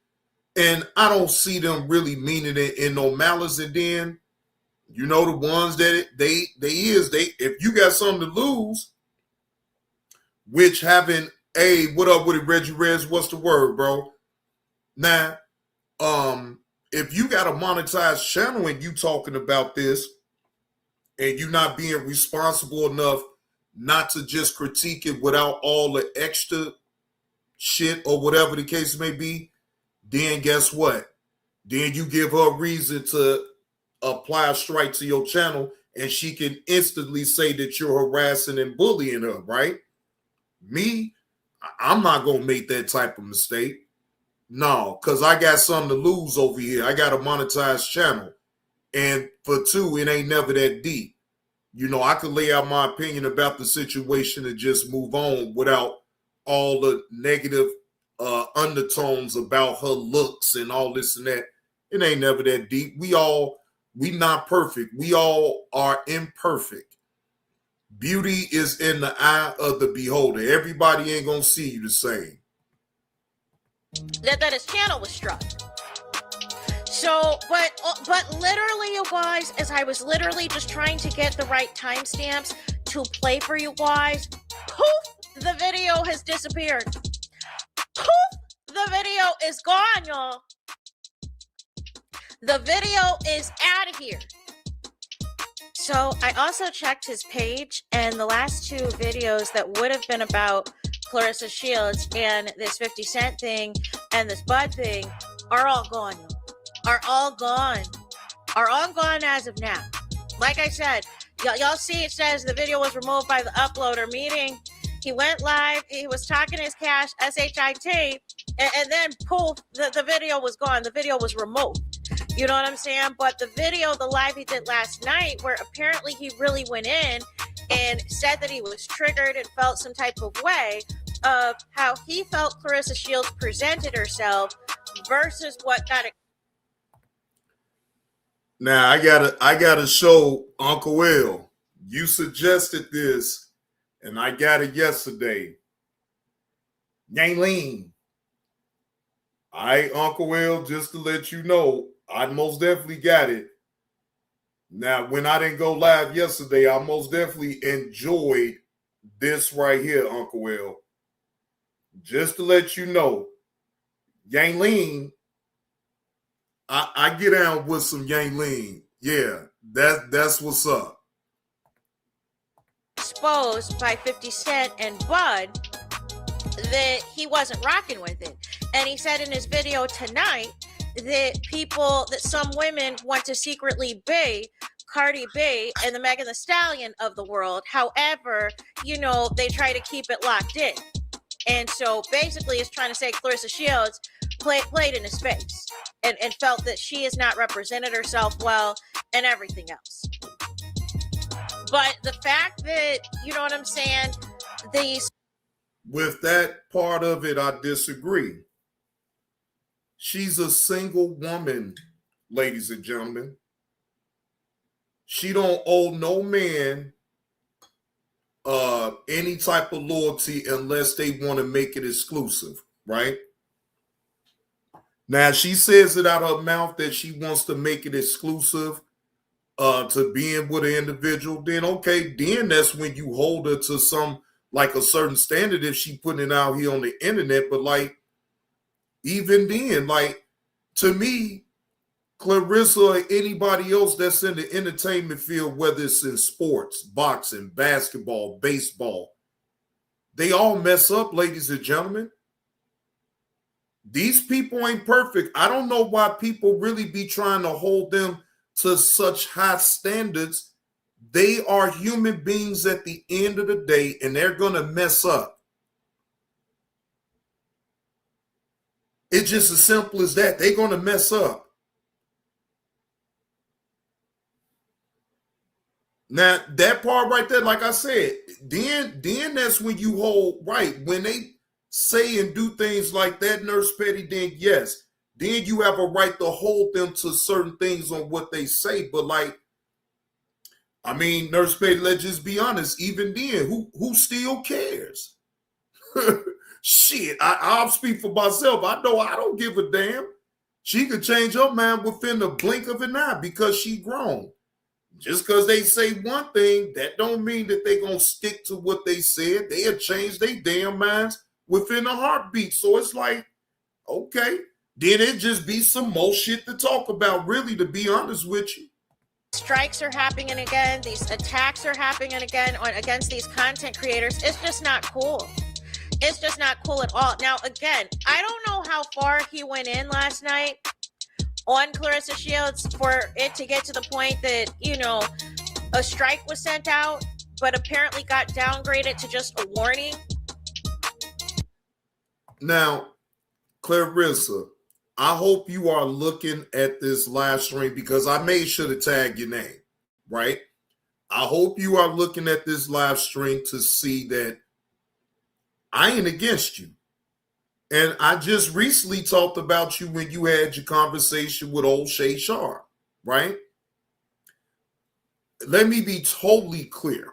And I don't see them really meaning it in no malice. And then, you know, the ones that if you got something to lose, which having, hey, what up with it, Reggie Rez? What's the word, bro? Now, if you got a monetized channel and you talking about this and you not being responsible enough not to just critique it without all the extra shit or whatever the case may be, then guess what? Then you give her a reason to apply a strike to your channel, and she can instantly say that you're harassing and bullying her, right? Me, I'm not going to make that type of mistake. No, because I got something to lose over here. I got a monetized channel. And for two, it ain't never that deep. You know, I could lay out my opinion about the situation and just move on without all the negative undertones about her looks and all this and that. It ain't never that deep. We not perfect. We all are imperfect. Beauty is in the eye of the beholder. Everybody ain't gonna see you the same. That his channel was struck. So, but literally, you guys, as I was literally just trying to get the right timestamps to play for you guys, poof, the video has disappeared. Poof, the video is gone, y'all. The video is out of here. So I also checked his page, and the last two videos that would have been about Claressa Shields and this 50 Cent thing and this Bud thing are all gone. Are all gone as of now. Like I said, y'all see it says the video was removed by the uploader, meaning he went live, he was talking his cash, SHIT, and then poof, the video was gone. The video was removed. You know what I'm saying? But the video, the live he did last night, where apparently he really went in and said that he was triggered and felt some type of way of how he felt Claressa Shields presented herself versus what got it. Now I gotta show Uncle Will. You suggested this, and I got it yesterday. Yaylene. All right, Uncle Will, just to let you know, I most definitely got it. Now, when I didn't go live yesterday, I most definitely enjoyed this right here, Uncle Will. Just to let you know, Yaylene, I get down with some Yaylene. Yeah, that's what's up. Exposed by 50 Cent and Bud that he wasn't rocking with it. And he said in his video tonight that some women want to secretly be Cardi B and the Megan Thee Stallion of the world. However, they try to keep it locked in. And so basically it's trying to say Claressa Shields played in his face and felt that she has not represented herself well and everything else. But the fact that, you know what I'm saying, with that part of it, I disagree. She's a single woman, ladies and gentlemen. She don't owe no man any type of loyalty unless they want to make it exclusive, right? Now, she says it out of her mouth that she wants to make it exclusive to being with an individual. Then, okay, then that's when you hold her to some, like a certain standard if she putting it out here on the internet. But like, even then, like, to me, Claressa or anybody else that's in the entertainment field, whether it's in sports, boxing, basketball, baseball, they all mess up, ladies and gentlemen. These people ain't perfect. I don't know why people really be trying to hold them to such high standards. They are human beings at the end of the day, and they're going to mess up. It's just as simple as that. They're going to mess up. Now, that part right there, like I said, then that's when you hold right. When they say and do things like that, Nurse Petty, then yes, then you have a right to hold them to certain things on what they say. But like, I mean, Nurse Petty, let's just be honest, even then, who still cares? Shit, I'll speak for myself. I know I don't give a damn. She could change her mind within the blink of an eye because she grown. Just because they say one thing, that don't mean that they're going to stick to what they said. They'll change their damn minds within a heartbeat. So it's like, okay, then it just be some more shit to talk about, really, to be honest with you. Strikes are happening again. These attacks are happening again against these content creators. It's just not cool. It's just not cool at all. Now, again, I don't know how far he went in last night on Claressa Shields for it to get to the point that, a strike was sent out, but apparently got downgraded to just a warning. Now, Claressa, I hope you are looking at this live stream because I made sure to tag your name, right? I hope you are looking at this live stream to see that I ain't against you. And I just recently talked about you when you had your conversation with old Shay Sharp, right? Let me be totally clear.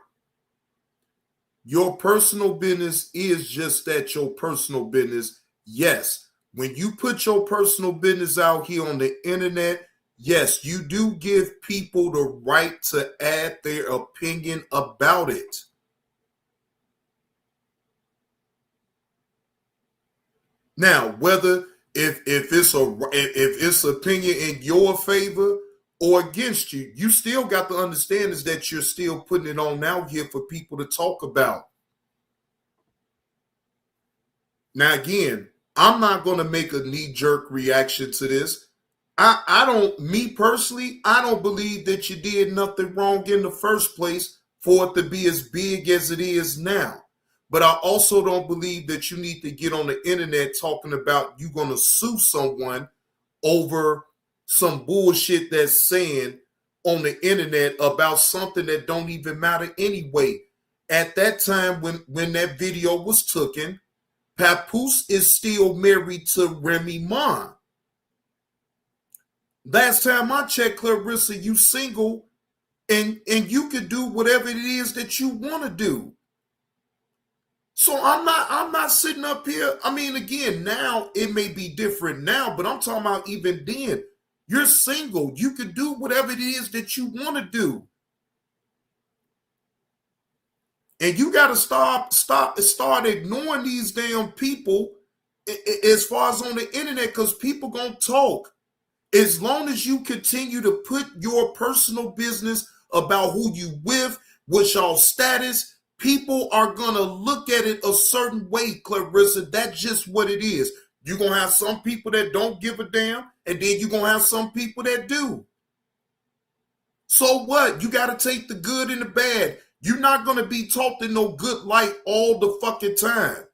Your personal business is just that, your personal business. Yes, when you put your personal business out here on the internet, yes, you do give people the right to add their opinion about it. Now, whether if it's opinion in your favor or against you, you still got to understand is that you're still putting it on out here for people to talk about. Now, again, I'm not going to make a knee-jerk reaction to this. Me personally, I don't believe that you did nothing wrong in the first place for it to be as big as it is now. But I also don't believe that you need to get on the internet talking about you going to sue someone over some bullshit that's saying on the internet about something that don't even matter anyway. At that time when that video was taken, Papoose is still married to Remy Ma. Last time I checked, Claressa, you single and you can do whatever it is that you want to do. So I'm not sitting up here. I mean, again, now it may be different now, but I'm talking about even then. You're single. You can do whatever it is that you want to do. And you got to start ignoring these damn people as far as on the internet, because people gonna talk. As long as you continue to put your personal business about who you with, what's your status, people are gonna look at it a certain way, Claressa. That's just what it is. You're gonna have some people that don't give a damn, and then you're gonna have some people that do. So what? You gotta take the good and the bad. You're not gonna be taught in no good light all the fucking time.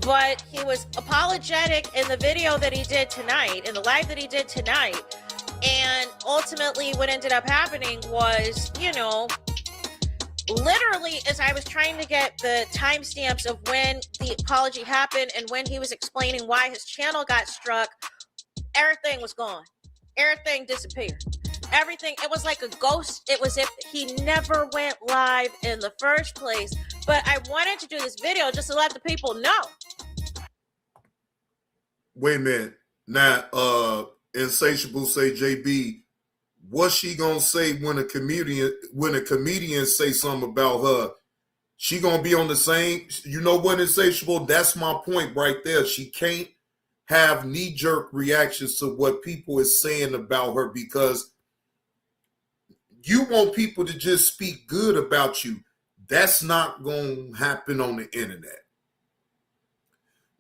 But he was apologetic in the video that he did tonight, in the live that he did tonight. And ultimately what ended up happening was, you know, literally as I was trying to get the timestamps of when the apology happened and when he was explaining why his channel got struck, everything was gone. Everything disappeared. Everything, it was like a ghost. It was if he never went live in the first place. But I wanted to do this video just to let the people know. Wait a minute. Now, Insatiable say, JB, what's she gonna say when a comedian say something about her? She gonna be on the same, you know what, Insatiable? That's my point right there. She can't have knee-jerk reactions to what people is saying about her, because you want people to just speak good about you. That's not gonna happen on the internet.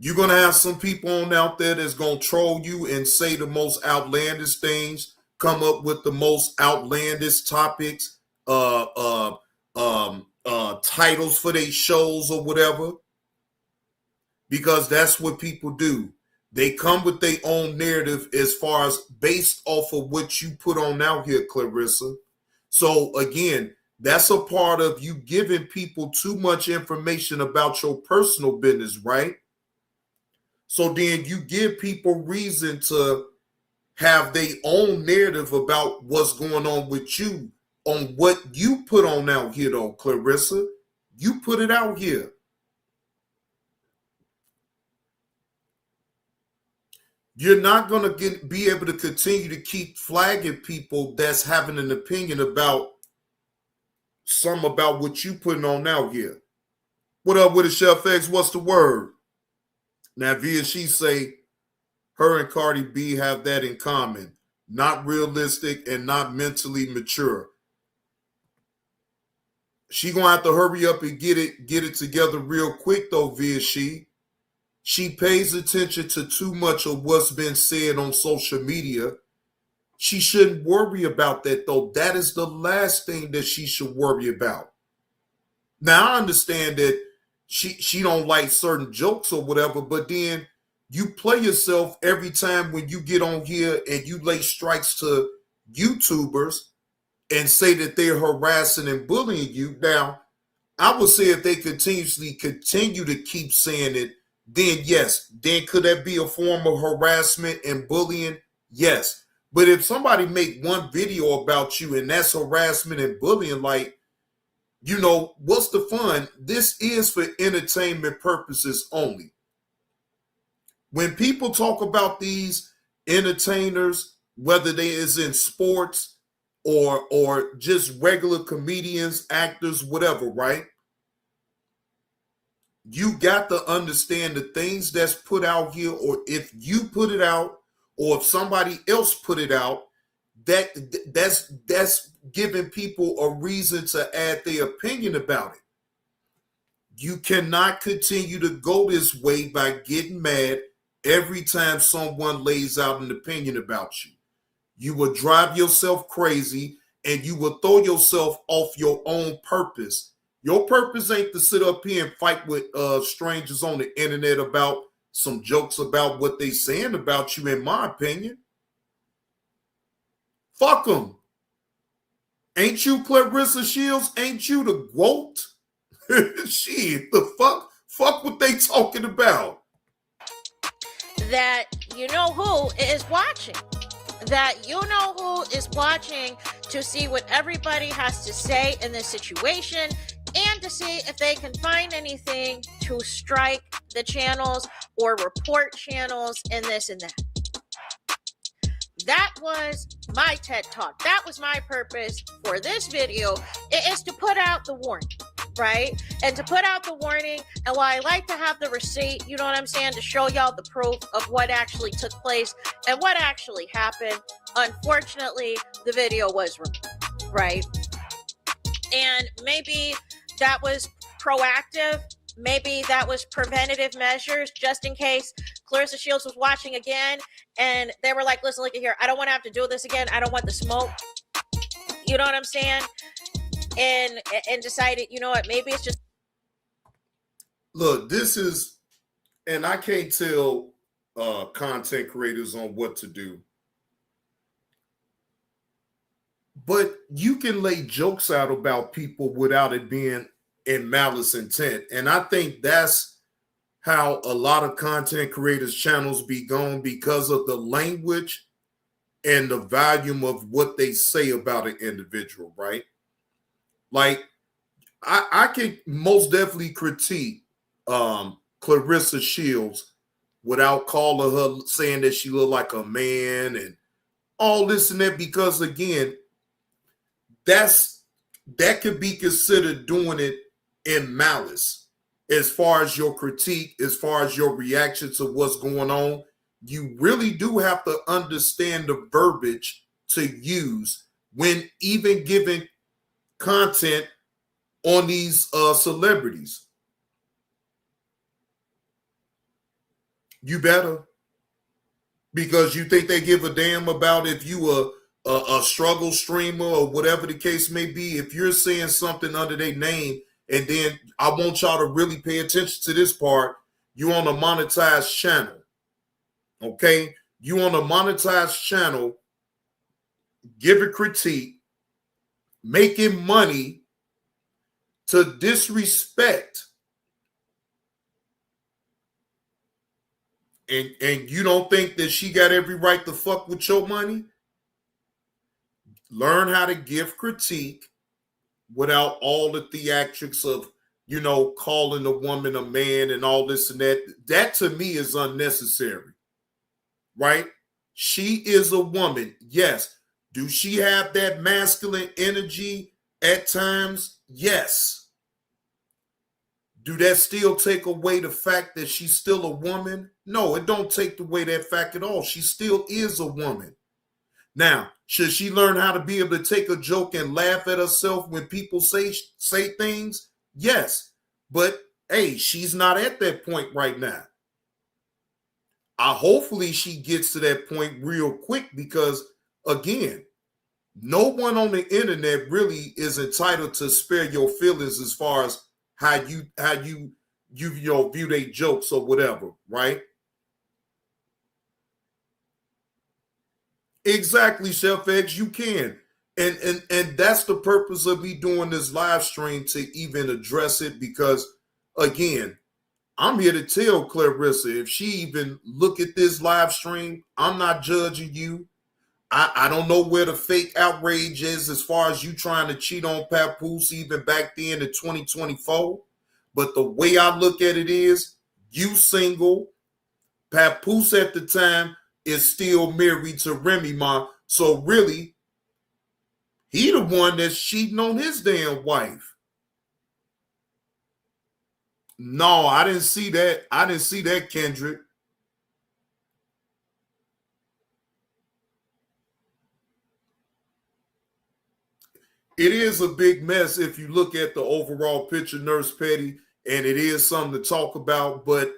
You're going to have some people on out there that's going to troll you and say the most outlandish things, come up with the most outlandish topics, titles for their shows or whatever, because that's what people do. They come with their own narrative as far as based off of what you put on out here, Claressa. So again, that's a part of you giving people too much information about your personal business, right? So then you give people reason to have their own narrative about what's going on with you, on what you put on out here, though, Claressa. You put it out here. You're not going to be able to continue to keep flagging people that's having an opinion about something about what you putting on out here. What up with it, Chef X? What's the word? Now, via she say, her and Cardi B have that in common. Not realistic and not mentally mature. She gonna have to hurry up and get it together real quick, though, via she. She pays attention to too much of what's been said on social media. She shouldn't worry about that, though. That is the last thing that she should worry about. Now, I understand that she don't like certain jokes or whatever, but then you play yourself every time when you get on here and you lay strikes to YouTubers and say that they're harassing and bullying you. Now, I would say if they continue to keep saying it, then yes. Then could that be a form of harassment and bullying? Yes. But if somebody make one video about you and that's harassment and bullying, like, you know, what's the fun? This is for entertainment purposes only. When people talk about these entertainers, whether they is in sports or just regular comedians, actors, whatever, right? You got to understand the things that's put out here, or if you put it out, or if somebody else put it out, that's giving people a reason to add their opinion about it. You cannot continue to go this way by getting mad every time someone lays out an opinion about you. You will drive yourself crazy and you will throw yourself off your own purpose. Your purpose ain't to sit up here and fight with strangers on the internet about some jokes about what they saying about you, in my opinion. Fuck them. Ain't you Claressa Shields? Ain't you the GOAT? Shit, the fuck? Fuck what they talking about. That you know who is watching. That you know who is watching to see what everybody has to say in this situation and to see if they can find anything to strike the channels or report channels and this and that. That was my TED Talk. That was my purpose for this video. It is to put out the warning, right? And to put out the warning, and while I like to have the receipt, you know what I'm saying, to show y'all the proof of what actually took place and what actually happened, unfortunately, the video was removed, right? And maybe that was proactive. Maybe that was preventative measures just in case Claressa Shields was watching again and they were like, listen, look at here. I don't want to have to do this again. I don't want the smoke. You know what I'm saying? And decided, you know what, maybe it's just. Look, this is, and I can't tell content creators on what to do. But you can lay jokes out about people without it being in malice intent. And I think that's how a lot of content creators' channels be gone, because of the language and the volume of what they say about an individual, right? Like, I can most definitely critique Claressa Shields without calling her, saying that she looked like a man and all this and that, because again, that could be considered doing it in malice. As far as your critique, as far as your reaction to what's going on, you really do have to understand the verbiage to use when even giving content on these celebrities. You better, because you think they give a damn about if you a struggle streamer or whatever the case may be. If you're saying something under their name, and then I want y'all to really pay attention to this part, you on a monetized channel, okay? You on a monetized channel, give a critique, making money to disrespect, and you don't think that she got every right to fuck with your money? Learn how to give critique without all the theatrics of, you know, calling a woman a man and all this and that. That to me is unnecessary, right? She is a woman. Yes. Do she have that masculine energy at times? Yes. Do that still take away the fact that she's still a woman? No, it don't take away that fact at all. She still is a woman. Now, should she learn how to be able to take a joke and laugh at herself when people say things? Yes. But, hey, she's not at that point right now. Hopefully she gets to that point real quick, because, again, no one on the internet really is entitled to spare your feelings as far as how you view their jokes or whatever, right? Exactly, Chef X, you can. And that's the purpose of me doing this live stream, to even address it, because, again, I'm here to tell Claressa, if she even look at this live stream, I'm not judging you. I don't know where the fake outrage is as far as you trying to cheat on Papoose even back then in 2024. But the way I look at it is, you single, Papoose at the time is still married to Remy Ma. So really, he the one that's cheating on his damn wife. No, I didn't see that. I didn't see that, Kendrick. It is a big mess if you look at the overall picture, Nurse Petty, and it is something to talk about. But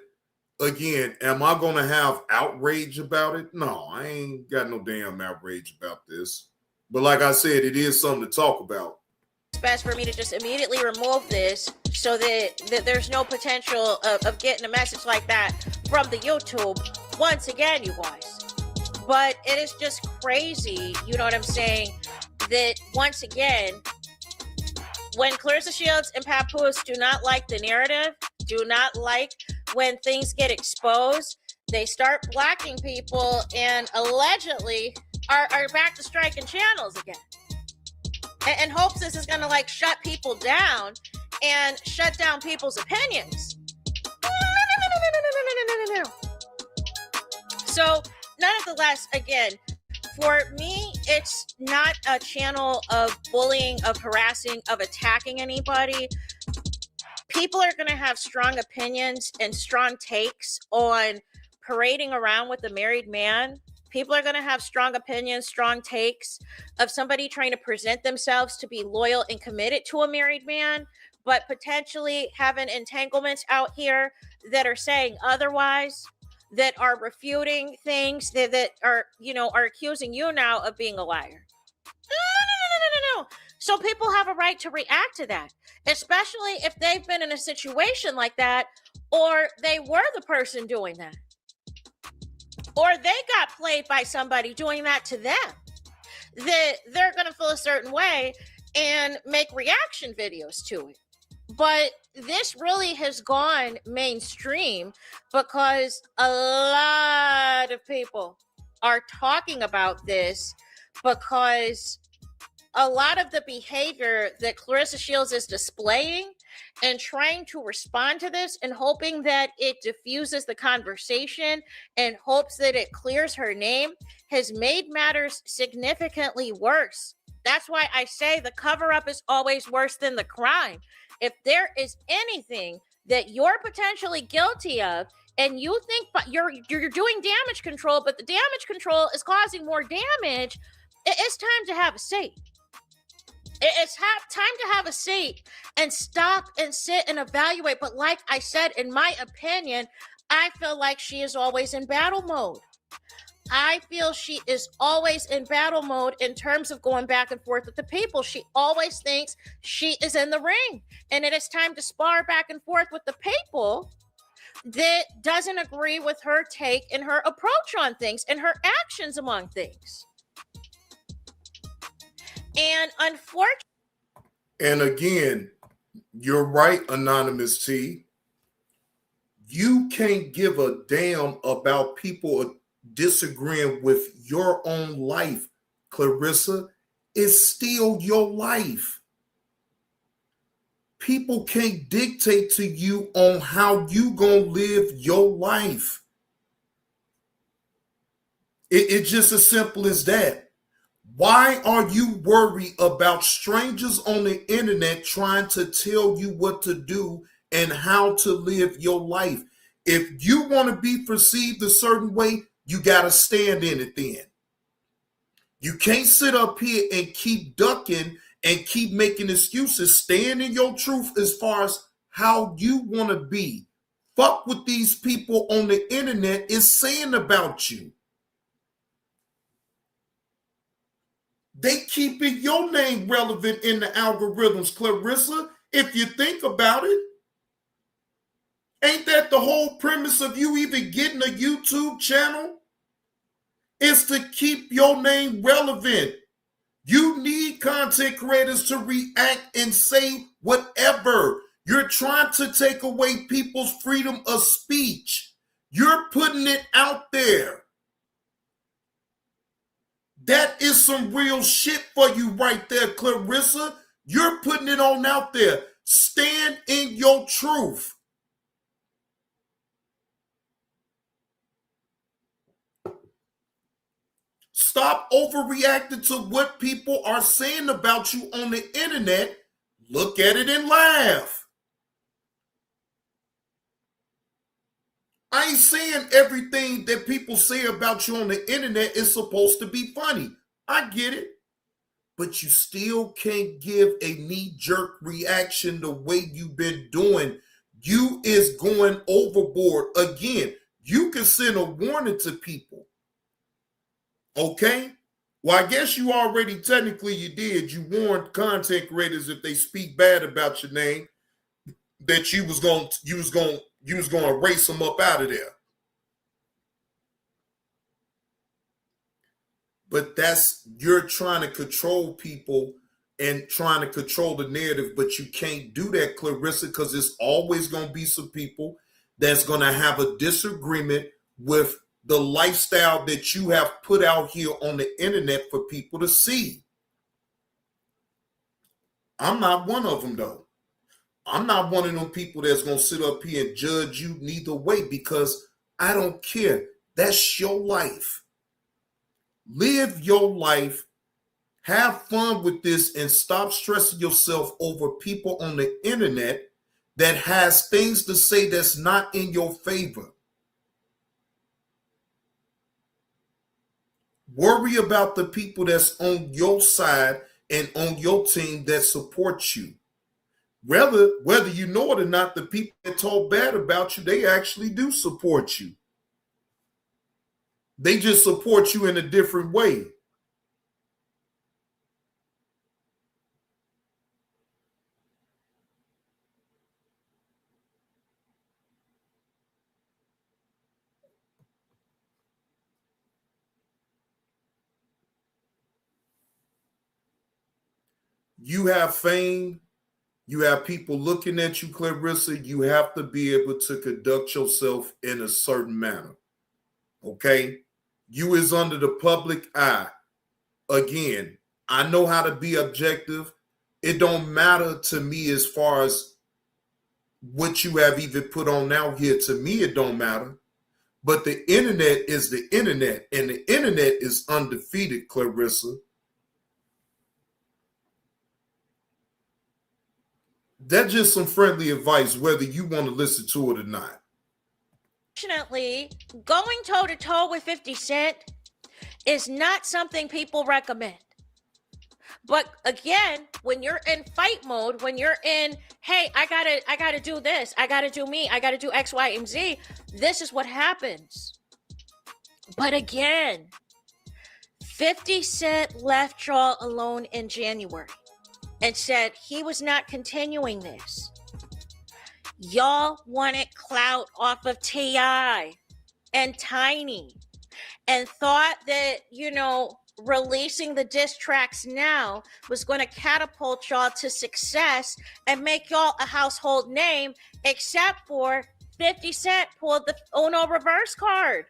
again, am I going to have outrage about it? No, I ain't got no damn outrage about this. But like I said, it is something to talk about. It's best for me to just immediately remove this so that there's no potential of getting a message like that from the YouTube once again, you guys. But it is just crazy, you know what I'm saying, that once again, when Claressa Shields and Papoose do not like the narrative, do not like when things get exposed, They start blocking people and allegedly are back to striking channels again. And hopes this is going to like shut people down and shut down people's opinions. No. So, nonetheless, again, for me, it's not a channel of bullying, of harassing, of attacking anybody. People are going to have strong opinions and strong takes on parading around with a married man. People are going to have strong opinions, strong takes of somebody trying to present themselves to be loyal and committed to a married man, but potentially having entanglements out here that are saying otherwise, that are refuting things, that are, are accusing you now of being a liar. No. So people have a right to react to that, especially if they've been in a situation like that, or they were the person doing that, or they got played by somebody doing that to them, that they're going to feel a certain way and make reaction videos to it. But this really has gone mainstream because a lot of people are talking about this, because a lot of the behavior that Claressa Shields is displaying and trying to respond to this and hoping that it diffuses the conversation and hopes that it clears her name has made matters significantly worse. That's why I say the cover-up is always worse than the crime. If there is anything that you're potentially guilty of and you think you're doing damage control, but the damage control is causing more damage, it's time to have a seat. It's time to have a seat and stop and sit and evaluate. But like I said, in my opinion, I feel like she is always in battle mode. I feel she is always in battle mode in terms of going back and forth with the people. She always thinks she is in the ring. And it is time to spar back and forth with the people that doesn't agree with her take and her approach on things and her actions among things. And unfortunately, and again, you're right, Anonymous T. You can't give a damn about people disagreeing with your own life, Claressa. It's still your life. People can't dictate to you on how you gonna live your life. It's just as simple as that. Why are you worried about strangers on the internet trying to tell you what to do and how to live your life? If you want to be perceived a certain way, you got to stand in it then. You can't sit up here and keep ducking and keep making excuses. Stand in your truth as far as how you want to be. Fuck what these people on the internet is saying about you. They keeping your name relevant in the algorithms, Claressa, if you think about it. Ain't that the whole premise of you even getting a YouTube channel? Is to keep your name relevant. You need content creators to react and say whatever. You're trying to take away people's freedom of speech. You're putting it out there. That is some real shit for you right there, Claressa. You're putting it on out there. Stand in your truth. Stop overreacting to what people are saying about you on the internet. Look at it and laugh. I ain't saying everything that people say about you on the internet is supposed to be funny. I get it. But you still can't give a knee-jerk reaction the way you've been doing. You is going overboard. Again, you can send a warning to people. Okay? Well, I guess you already, technically you did. You warned content creators if they speak bad about your name that you was going to erase them up out of there. But you're trying to control people and trying to control the narrative, but you can't do that, Claressa, because there's always going to be some people that's going to have a disagreement with the lifestyle that you have put out here on the internet for people to see. I'm not one of them, though. I'm not one of them people that's going to sit up here and judge you neither way, because I don't care. That's your life. Live your life. Have fun with this and stop stressing yourself over people on the internet that has things to say that's not in your favor. Worry about the people that's on your side and on your team that support you. Whether you know it or not, the people that talk bad about you, they actually do support you. They just support you in a different way. You have fame. You have people looking at you, Claressa. You have to be able to conduct yourself in a certain manner. Okay? You is under the public eye. Again, I know how to be objective. It don't matter to me as far as what you have even put on out here. To me, it don't matter. But the internet is the internet, and the internet is undefeated, Claressa. That's just some friendly advice, whether you want to listen to it or not. Unfortunately, going toe to toe with 50 Cent is not something people recommend. But again, when you're in fight mode, when you're in, hey, I gotta do this, I gotta do me, I gotta do X, Y, and Z, this is what happens. But again, 50 Cent left y'all alone in January and said he was not continuing this. Y'all wanted clout off of T.I. and Tiny and thought that, releasing the diss tracks now was going to catapult y'all to success and make y'all a household name, except for 50 Cent pulled the Uno reverse card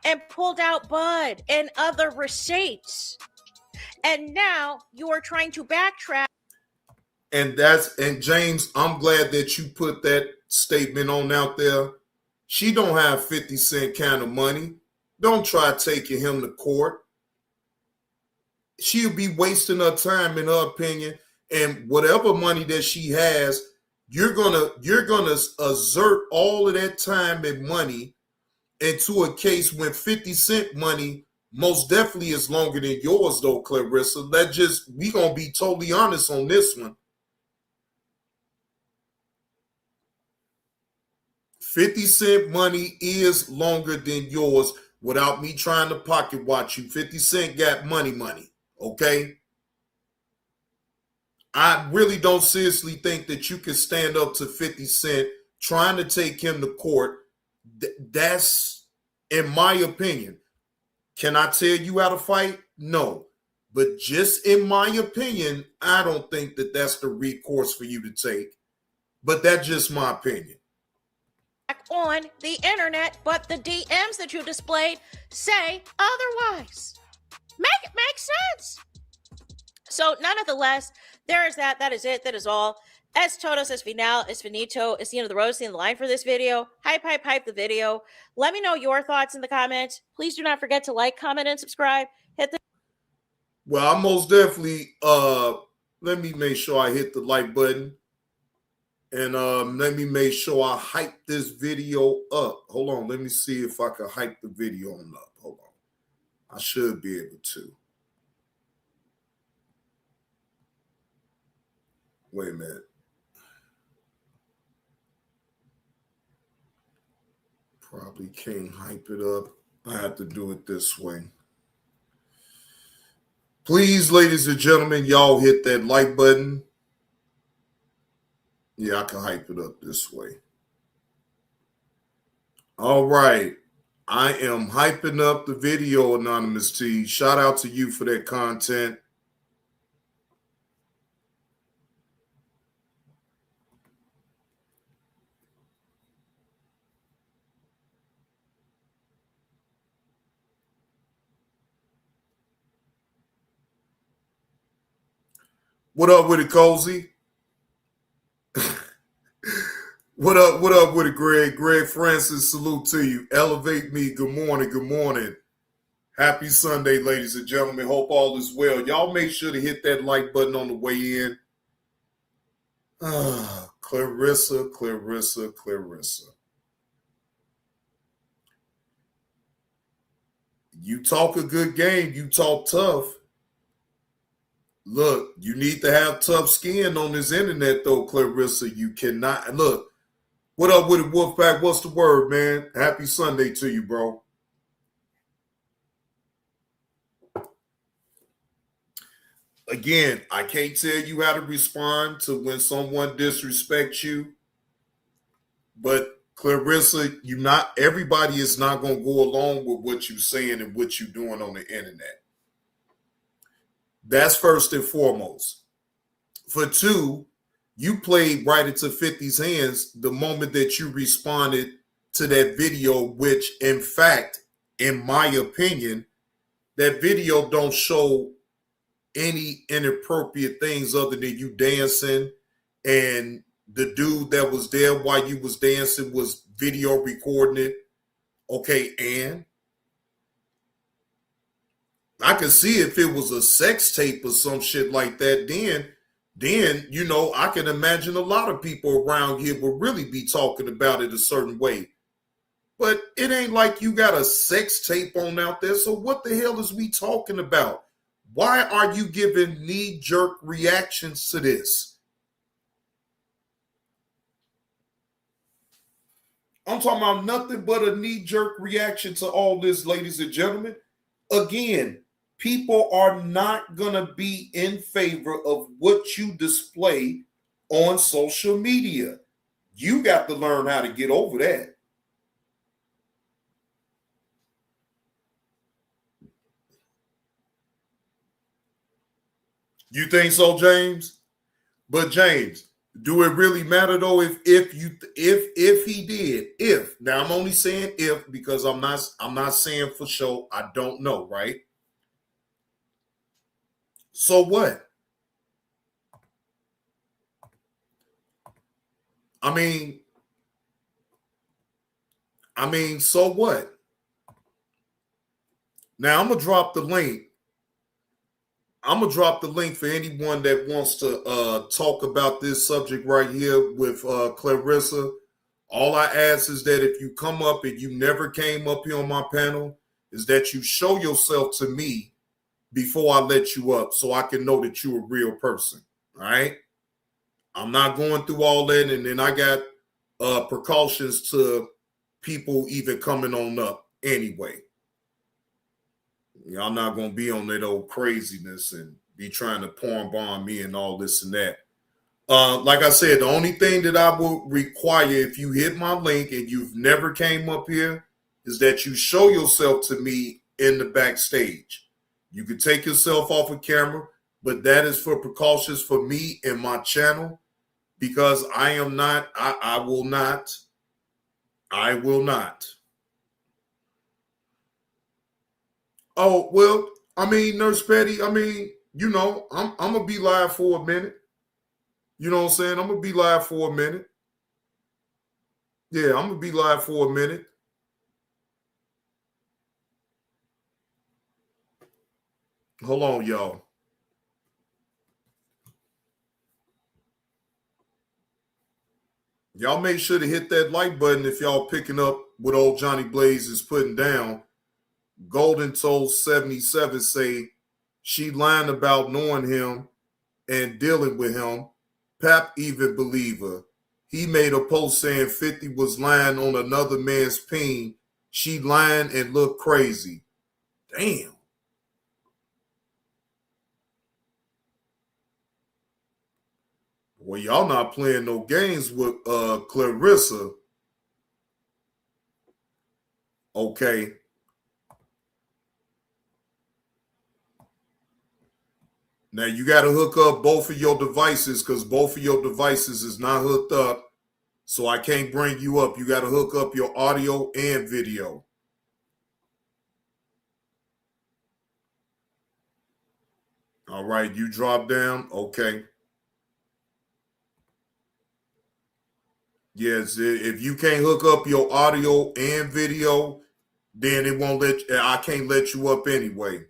and pulled out Bud and other receipts. And now you are trying to backtrack. And James, I'm glad that you put that statement on out there. She don't have 50 Cent kind of money. Don't try taking him to court. She'll be wasting her time, in her opinion, and whatever money that she has, you're gonna exert all of that time and money into a case when 50 Cent money most definitely is longer than yours, though, Claressa. We gonna be totally honest on this one. 50 Cent money is longer than yours. Without me trying to pocket watch you, 50 Cent got money, okay? I really don't seriously think that you can stand up to 50 Cent trying to take him to court. That's, in my opinion. Can I tell you how to fight? No. But just in my opinion, I don't think that that's the recourse for you to take. But that's just my opinion. On the internet, but the DMs that you displayed say otherwise. Make it make sense. So nonetheless, there is that. That is it. That is all. Es todos, es final, es finito. It's the end of the road. It's the end of the line for this video. Hype the video. Let me know your thoughts in the comments. Please do not forget to like, comment, and subscribe. Hit the... Well, I most definitely, let me make sure I hit the like button. And let me make sure I hype this video up. Hold on. Let me see if I can hype the video on up. Hold on. I should be able to. Wait a minute. Probably can't hype it up. I have to do it this way. Please, ladies and gentlemen, y'all hit that like button. Yeah, I can hype it up this way. All right. I am hyping up the video, Anonymous T. Shout out to you for that content. What up with it, Cozy? What up with it, Greg? Greg Francis, salute to you. Elevate me. Good morning, good morning. Happy Sunday, ladies and gentlemen. Hope all is well. Y'all make sure to hit that like button on the way in. Claressa. You talk a good game. You talk tough. Look, you need to have tough skin on this internet, though, Claressa. You cannot. Look, what up with it, Wolfpack? What's the word, man? Happy Sunday to you, bro. Again, I can't tell you how to respond to when someone disrespects you, but Claressa, everybody is not going to go along with what you're saying and what you're doing on the internet. That's first and foremost. For two, you played right into 50's hands the moment that you responded to that video, which, in fact, in my opinion, that video don't show any inappropriate things other than you dancing, and the dude that was there while you was dancing was video recording it. Okay, and I could see if it was a sex tape or some shit like that, then I can imagine a lot of people around here will really be talking about it a certain way. But it ain't like you got a sex tape on out there, so what the hell is we talking about? Why are you giving knee-jerk reactions to this? I'm talking about nothing but a knee-jerk reaction to all this, ladies and gentlemen. Again, people are not going to be in favor of what you display on social media. You got to learn how to get over that. You think so, James? But James, do it really matter though if he did? Now I'm only saying if, because I'm not saying for sure. I don't know, right? So what? I mean, so what? Now I'm gonna drop the link. I'm going to drop the link for anyone that wants to talk about this subject right here with Claressa. All I ask is that if you come up and you never came up here on my panel, is that you show yourself to me before I let you up so I can know that you're a real person. All right? I'm not going through all that, and then I got precautions to people even coming on up anyway. Y'all not going to be on that old craziness and be trying to porn bomb me and all this and that. Like I said, the only thing that I will require if you hit my link and you've never came up here is that you show yourself to me in the backstage. You can take yourself off of camera, but that is for precautions for me and my channel, because I will not. Oh, well, I mean, Nurse Petty, I'm going to be live for a minute. You know what I'm saying? I'm going to be live for a minute. Yeah, I'm going to be live for a minute. Hold on, y'all. Y'all make sure to hit that like button if y'all picking up what old Johnny Blaze is putting down. Golden told 77 say she lying about knowing him and dealing with him. Pap even believe her. He made a post saying 50 was lying on another man's peen. She lying and look crazy. Damn. Well, y'all not playing no games with Claressa. Okay. Now, you got to hook up both of your devices because both of your devices is not hooked up. So I can't bring you up. You got to hook up your audio and video. All right, you drop down. Okay. Yes, if you can't hook up your audio and video, then it won't let you, I can't let you up anyway.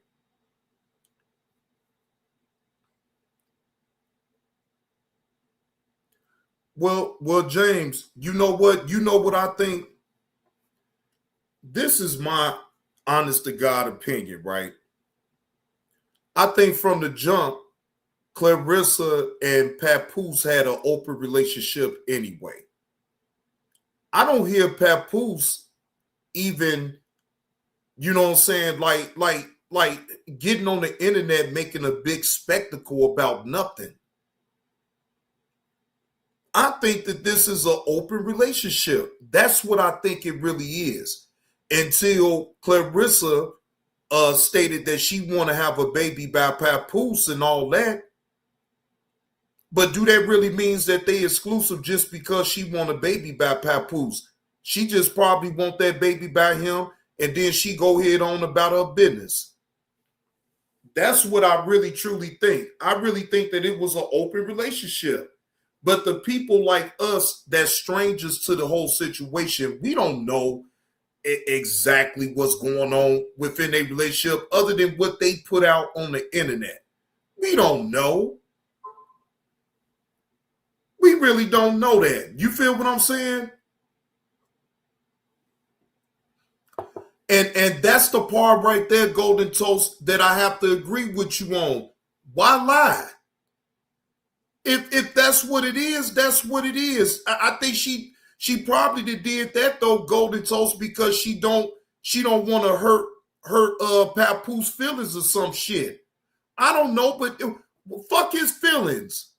Well, James, you know what? You know what I think? This is my honest to God opinion, right? I think from the jump, Claressa and Papoose had an open relationship anyway. I don't hear Papoose even, you know what I'm saying, like getting on the internet making a big spectacle about nothing. I think that this is an open relationship. That's what I think it really is. Until Claressa stated that she want to have a baby by Papoose and all that. But do that really means that they exclusive just because she want a baby by Papoose? She just probably want that baby by him, and then she go ahead on about her business. That's what I really truly think. I really think that it was an open relationship. But the people like us that's strangers to the whole situation, we don't know exactly what's going on within a relationship other than what they put out on the internet. We don't know. We really don't know that. You feel what I'm saying? And that's the part right there, Golden Toast, that I have to agree with you on. Why lie? If that's what it is, that's what it is. I think she probably did that though, Golden Toast, because she don't want to hurt Papoose feelings or some shit. I don't know, but fuck his feelings.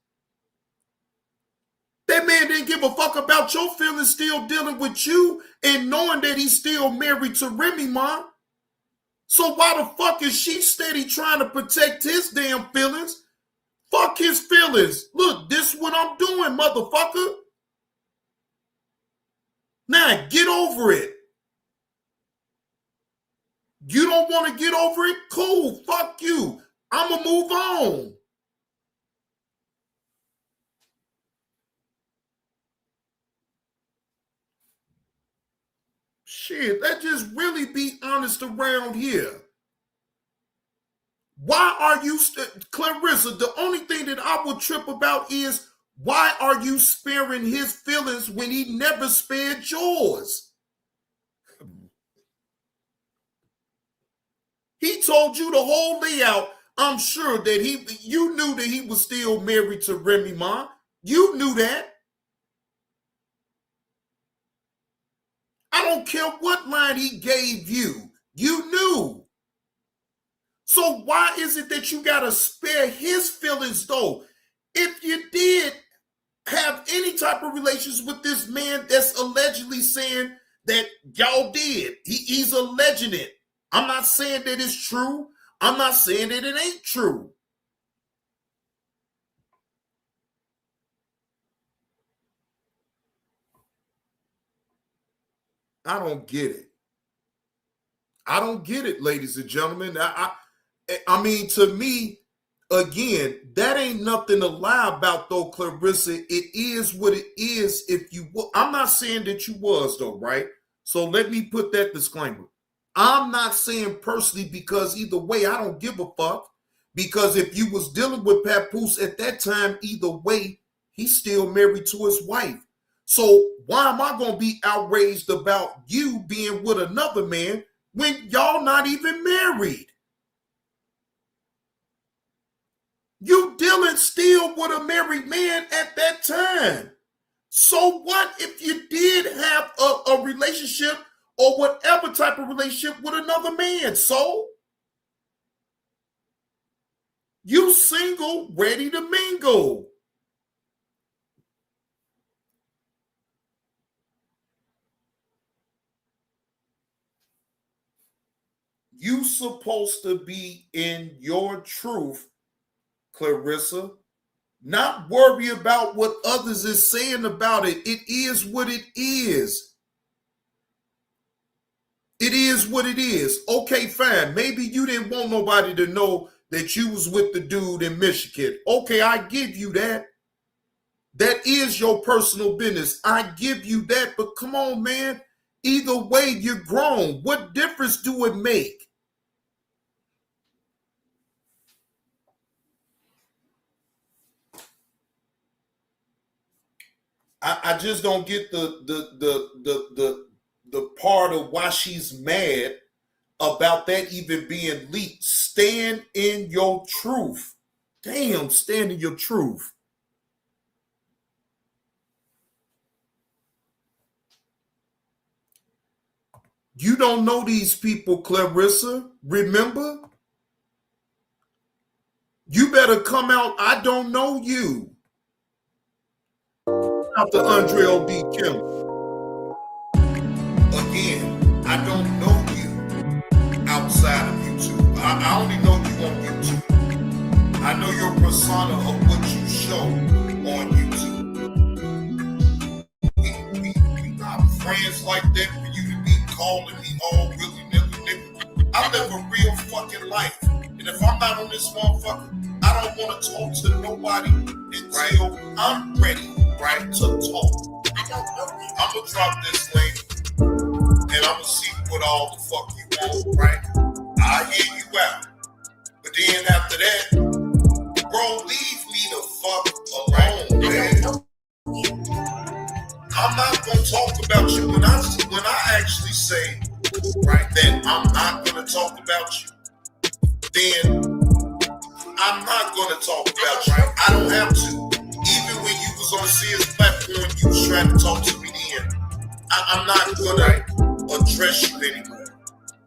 That man didn't give a fuck about your feelings, still dealing with you and knowing that he's still married to Remy Ma. So why the fuck is she steady trying to protect his damn feelings? Fuck his feelings. Look, this is what I'm doing, motherfucker. Now, get over it. You don't want to get over it? Cool. Fuck you. I'ma move on. Shit, let's just really be honest around here. Why are you, Claressa, the only thing that I would trip about is why are you sparing his feelings when he never spared yours? He told you the whole layout. I'm sure that you knew that he was still married to Remy Ma. You knew that. I don't care what line he gave you. You knew. So why is it that you got to spare his feelings though? If you did have any type of relations with this man that's allegedly saying that y'all did, he's alleging it. I'm not saying that it's true. I'm not saying that it ain't true. I don't get it. I don't get it, ladies and gentlemen. I mean, to me, again, that ain't nothing to lie about, though, Claressa. It is what it is. I'm not saying that you was, though, right? So let me put that disclaimer. I'm not saying personally, because either way, I don't give a fuck. Because if you was dealing with Papoose at that time, either way, he's still married to his wife. So why am I going to be outraged about you being with another man when y'all not even married? You dealing still with a married man at that time. So what if you did have a relationship or whatever type of relationship with another man? So you single, ready to mingle. You supposed to be in your truth, Claressa. Not worry about what others is saying about it. It is what it is. It is what it is. Okay, fine. Maybe you didn't want nobody to know that you was with the dude in Michigan. Okay, I give you that. That is your personal business. I give you that, but come on, man. Either way, you're grown. What difference do it make? I just don't get the part of why she's mad about that even being leaked. Stand in your truth. Damn, stand in your truth. You don't know these people, Claressa. Remember? You better come out. I don't know you. After Andre O.D. Kim. Again, I don't know you outside of YouTube. I only know you on YouTube. I know your persona of what you show on YouTube. We not friends like that for you to be calling me all willy-nilly. I live a real fucking life. And if I'm not on this motherfucker, I don't want to talk to nobody until I'm ready, right, to talk. I'm going to drop this link and I'm going to see what all the fuck you want, right? I'll hear you out. But then after that, bro, leave me the fuck alone, man. I'm not going to talk about you when I actually say, right, that I'm not going to talk about you. Then I'm not going to talk about you. I don't have to. Even when you was on Sears platform, you was trying to talk to me then. I'm not going to address you anymore.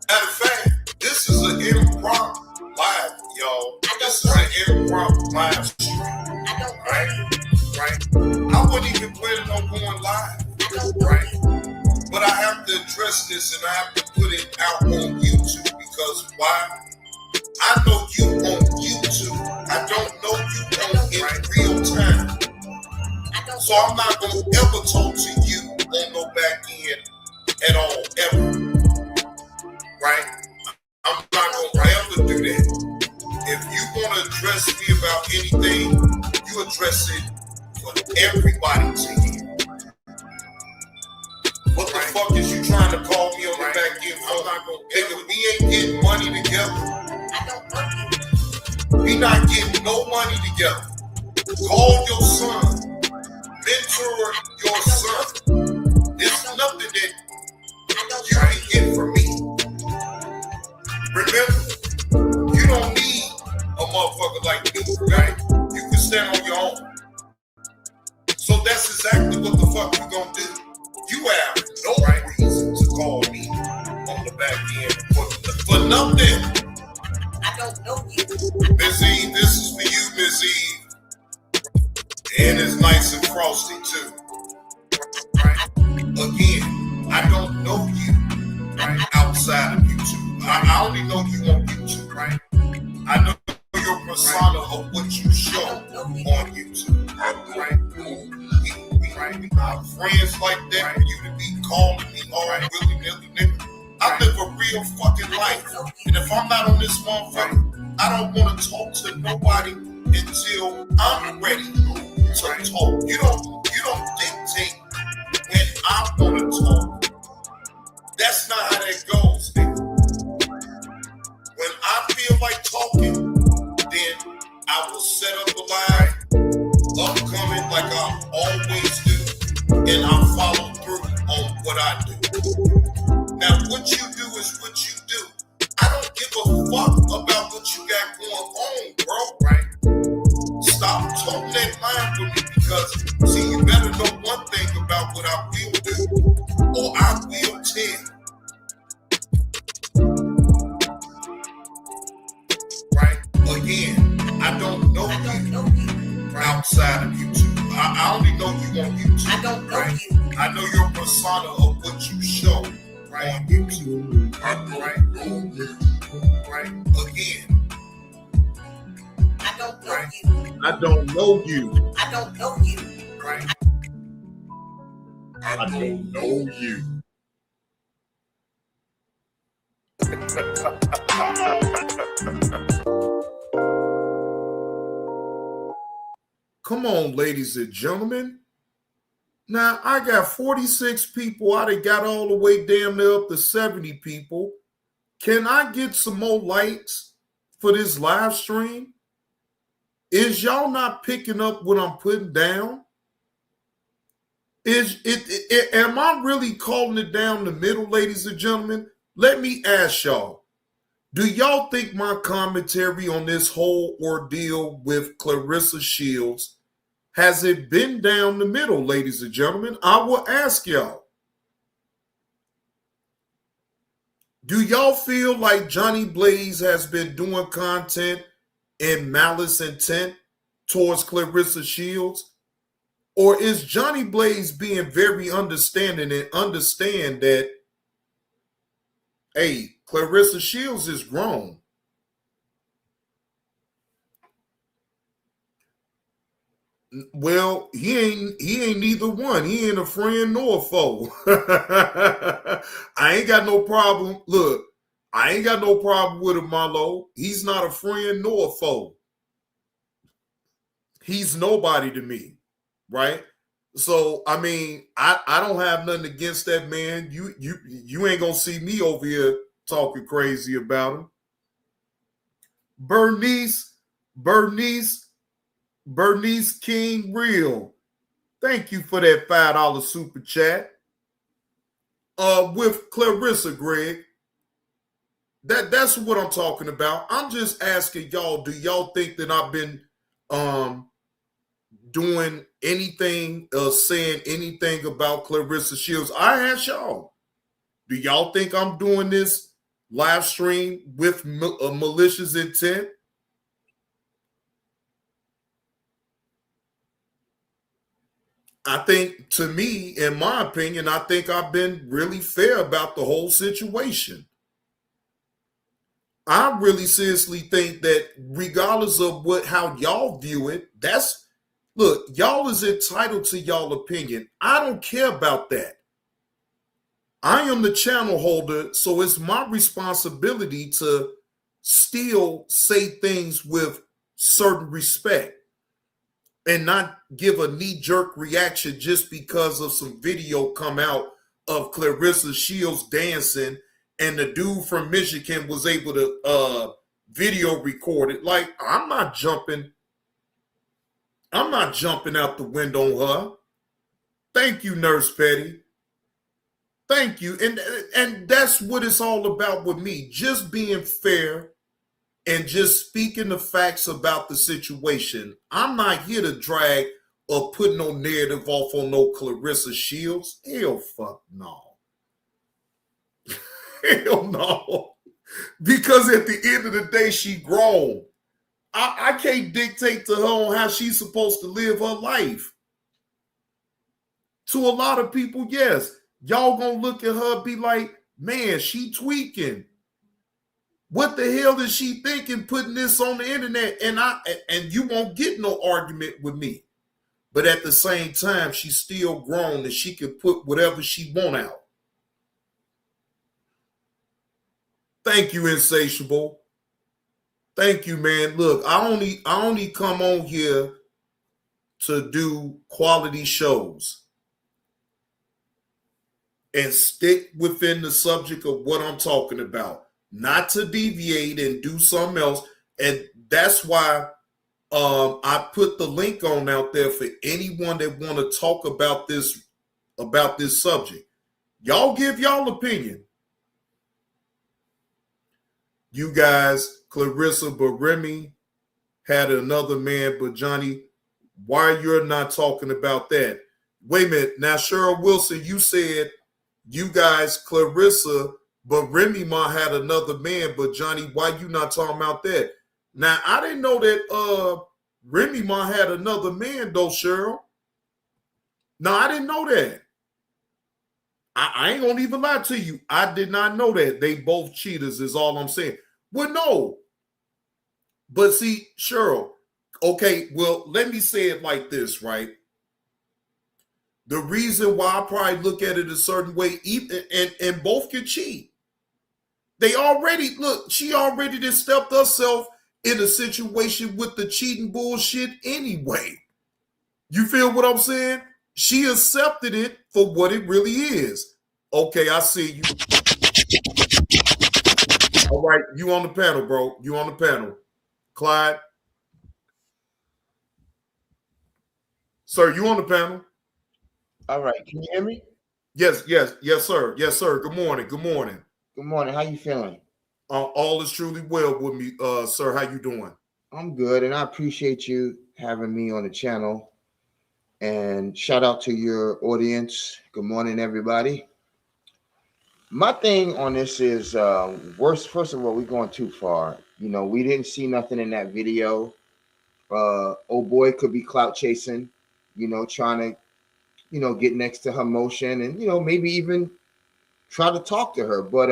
Matter of fact, this is an improv live, y'all. This is an improv live stream. Right? I wasn't even planning on going live. Right? But I have to address this and I have to put it out on YouTube because why? I know you on YouTube. I don't know you on in real time. So I'm not going to ever talk to you on no back end at all, ever. Right? I'm not going to ever do that. If you want to address me about anything, you address it for everybody to hear. What the fuck is you trying to call me on the back end? I'm not going to. Nigga, we ain't getting money together. We not getting no money together. Call your son. Mentor your son. There's nothing that you can get from me. Remember, you don't need a motherfucker like me, right? You can stand on your own. So that's exactly what the fuck you gonna do. You have no right reason to call me on the back end for nothing. I don't know you. Miss Eve, this is for you, Miss Eve. And it's nice and frosty too. Right? Again, I don't know you, right? Outside of YouTube. I only know you on YouTube, right? I know your persona of what you show on YouTube, right? We not friends like that for you to be calling me all right, willy-nilly, nigga. I live a real fucking life. And if I'm not on this motherfucker, I don't want to talk to nobody until I'm ready to talk. You don't dictate when I want to talk. That's not how that goes, nigga. When I feel like talking, then I will set up a line, upcoming like I always do, and I'll follow through on what I do. Now, what you do is what you do. I don't give a fuck about what you got going on, bro, right? Stop talking that line with me because, see, you better know one thing about what I will do, or I will tell. Right? Again, I don't know you outside of YouTube. I only know you on YouTube. I don't know you. I know your persona of what you show on YouTube. Right? Right? Again. I don't know you. I don't know you. I don't know you. Right? I don't know you. Come on, ladies and gentlemen. Now, I got 46 people. I done got all the way damn near up to 70 people. Can I get some more likes for this live stream? Is y'all not picking up what I'm putting down? Am I really calling it down the middle, ladies and gentlemen? Let me ask y'all. Do y'all think my commentary on this whole ordeal with Claressa Shields, has it been down the middle, ladies and gentlemen? I will ask y'all. Do y'all feel like Johnny Blaze has been doing content in malice intent towards Claressa Shields? Or is Johnny Blaze being very understanding and understand that, hey, Claressa Shields is grown? Well, he ain't neither one. He ain't a friend nor a foe. I ain't got no problem. Look, I ain't got no problem with him, Marlo. He's not a friend nor a foe. He's nobody to me, right? So, I mean, I don't have nothing against that man. You ain't gonna see me over here talking crazy about him. Bernice King Real, thank you for that $5 super chat. With Claressa, Greg, that's what I'm talking about. I'm just asking y'all, do y'all think that I've been doing anything, saying anything about Claressa Shields? I ask y'all, do y'all think I'm doing this live stream with malicious intent? I think, to me, in my opinion, I think I've been really fair about the whole situation. I really seriously think that regardless of how y'all view it, look, y'all is entitled to y'all opinion. I don't care about that. I am the channel holder, so it's my responsibility to still say things with certain respect and not give a knee-jerk reaction just because of some video come out of Claressa Shields dancing and the dude from Michigan was able to video record it. Like, I'm not jumping out the window on her. Thank you, Nurse Petty. Thank you. And that's what it's all about with me. Just being fair and just speaking the facts about the situation. I'm not here to drag or put no narrative off on no Claressa Shields. Hell fuck no. Hell no. Because at the end of the day, she grown. I can't dictate to her on how she's supposed to live her life. To a lot of people, yes. Y'all gonna look at her and be like, man, she tweaking. What the hell is she thinking putting this on the internet? And you won't get no argument with me. But at the same time, she's still grown and she can put whatever she want out. Thank you, Insatiable. Thank you, man. Look, I only come on here to do quality shows and stick within the subject of what I'm talking about. Not to deviate and do something else. And that's why I put the link on out there for anyone that want to talk about this subject. Y'all give y'all opinion. You guys, Claressa, but Remy had another man, but Johnny, why you're not talking about that? Wait a minute. Now, Cheryl Wilson, you said you guys, Claressa, but Remy Ma had another man, but Johnny, why you not talking about that? Now, I didn't know that Remy Ma had another man, though, Cheryl. No, I didn't know that. I ain't gonna even lie to you. I did not know that. They both cheaters is all I'm saying. Well, no. But see, Cheryl, okay, well, let me say it like this, right? The reason why I probably look at it a certain way, and both can cheat. They already, look, she already just stepped herself in a situation with the cheating bullshit anyway. You feel what I'm saying? She accepted it for what it really is. Okay, I see you. All right, you on the panel, bro. You on the panel. Clyde. Sir, you on the panel? All right. Can you hear me? Yes, sir. Yes, sir. Good morning. Good morning. Good morning. How you feeling? All is truly well with me, sir. How you doing? I'm good, and I appreciate you having me on the channel. And shout out to your audience. Good morning, everybody. My thing on this is first of all, we're going too far. You know, we didn't see nothing in that video. Old boy could be clout chasing, you know, trying to, you know, get next to her motion and, you know, maybe even try to talk to her. But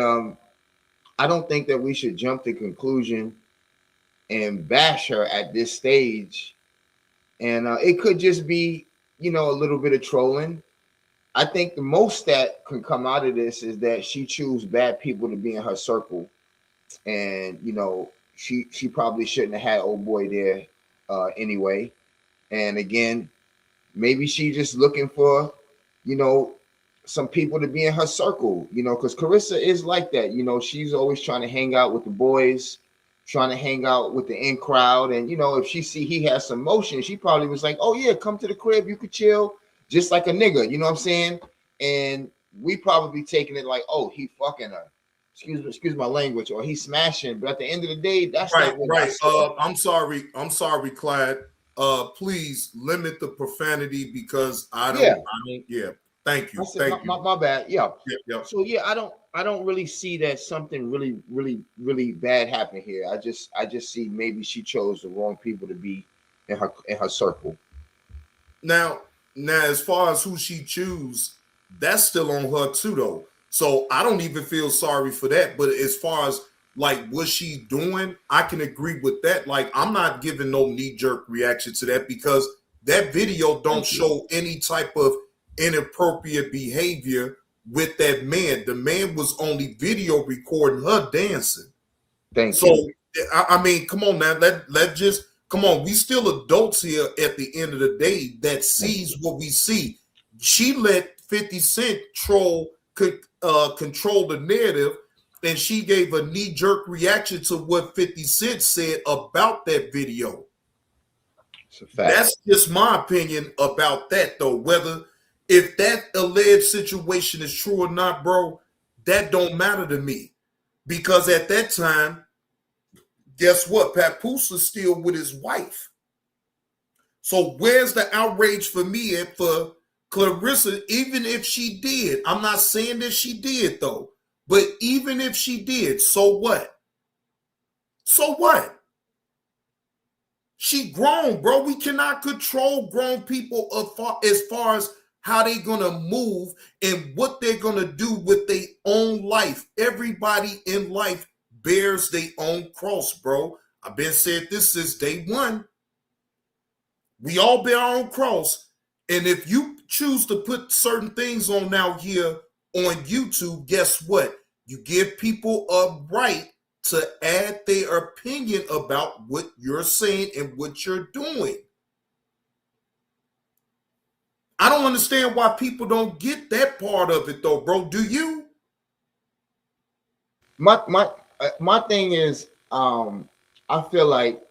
I don't think that we should jump to conclusion and bash her at this stage. And it could just be, you know, a little bit of trolling. I think the most that can come out of this is that she choose bad people to be in her circle. And, you know, she probably shouldn't have had old boy there anyway. And again, maybe she just looking for, you know, some people to be in her circle, you know, because Claressa is like that. You know, she's always trying to hang out with the boys, trying to hang out with the in crowd. And, you know, if she see he has some motion, she probably was like, oh, yeah, come to the crib. You could chill just like a nigga. You know what I'm saying? And we probably taking it like, oh, he fucking her. Excuse my language, or he's smashing. But at the end of the day, that's not what I saw. I'm sorry, Clyde. Please limit the profanity because I don't. Thank you. Thank you. My bad. Yeah. Yeah. So yeah, I don't really see that something really bad happened here. I just see maybe she chose the wrong people to be in her circle. Now, as far as who she choose, that's still on her too, though. So I don't even feel sorry for that. But as far as like what she's doing, I can agree with that. Like, I'm not giving no knee-jerk reaction to that because that video don't show any type of inappropriate behavior with that man. The man was only video recording her dancing. Thank you. I mean, come on now. Let just come on. We still adults here at the end of the day that sees what we see. She let 50 Cent control the narrative, and she gave a knee-jerk reaction to what 50 Cent said about that video. It's a fact. That's just my opinion about that, though. Whether if that alleged situation is true or not, bro, that don't matter to me. Because at that time, guess what? Papoose is still with his wife. So where's the outrage for me and for Claressa, even if she did? I'm not saying that she did, though. But even if she did, so what? So what? She grown, bro. We cannot control grown people as far as how they're going to move and what they're going to do with their own life. Everybody in life bears their own cross, bro. I've been said this since day one. We all bear our own cross. And if you choose to put certain things on out here on YouTube, guess what? You give people a right to add their opinion about what you're saying and what you're doing. I don't understand why people don't get that part of it, though, bro. Do you? My thing is, I feel like,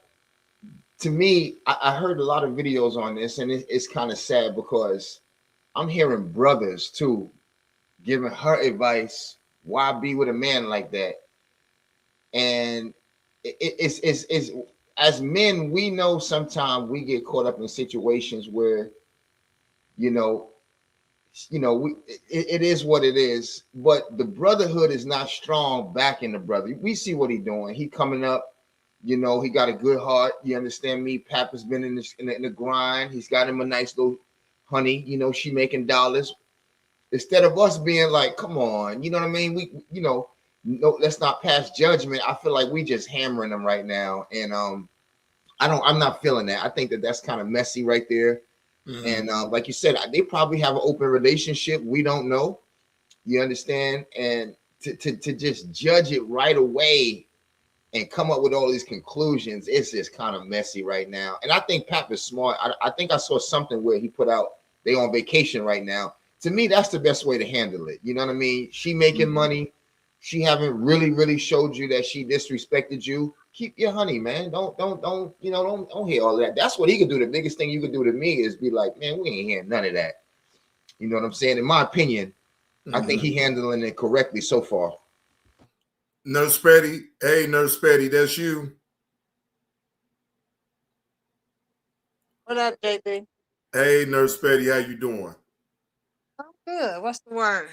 to me, I heard a lot of videos on this, and it's kind of sad because I'm hearing brothers too giving her advice. Why be with a man like that? And it's as men, we know sometimes we get caught up in situations where, it is what it is. But the brotherhood is not strong backing the brother. We see what he's doing. He coming up. He got a good heart. You understand me? Papa's been in the grind. He's got him a nice little honey. She making dollars. Instead of us being like, come on, you know what I mean? No, let's not pass judgment. I feel like we just hammering them right now. And I'm not feeling that. I think that's kind of messy right there. Mm-hmm. And like you said, they probably have an open relationship. We don't know. You understand? And to just judge it right away and come up with all these conclusions, it's just kind of messy right now. And I think Pap is smart. I think I saw something where he put out they on vacation right now. To me, that's the best way to handle it. You know what I mean? She making money. She haven't really showed you that she disrespected you. Keep your honey, man. Don't hear all of that. That's what he could do. The biggest thing you could do to me is be like, man, we ain't hearing none of that. You know what I'm saying? In my opinion, I think he handling it correctly so far. Nurse Petty. Hey, Nurse Petty, that's you. What up, JB? Hey, Nurse Petty, how you doing? I'm good. What's the word?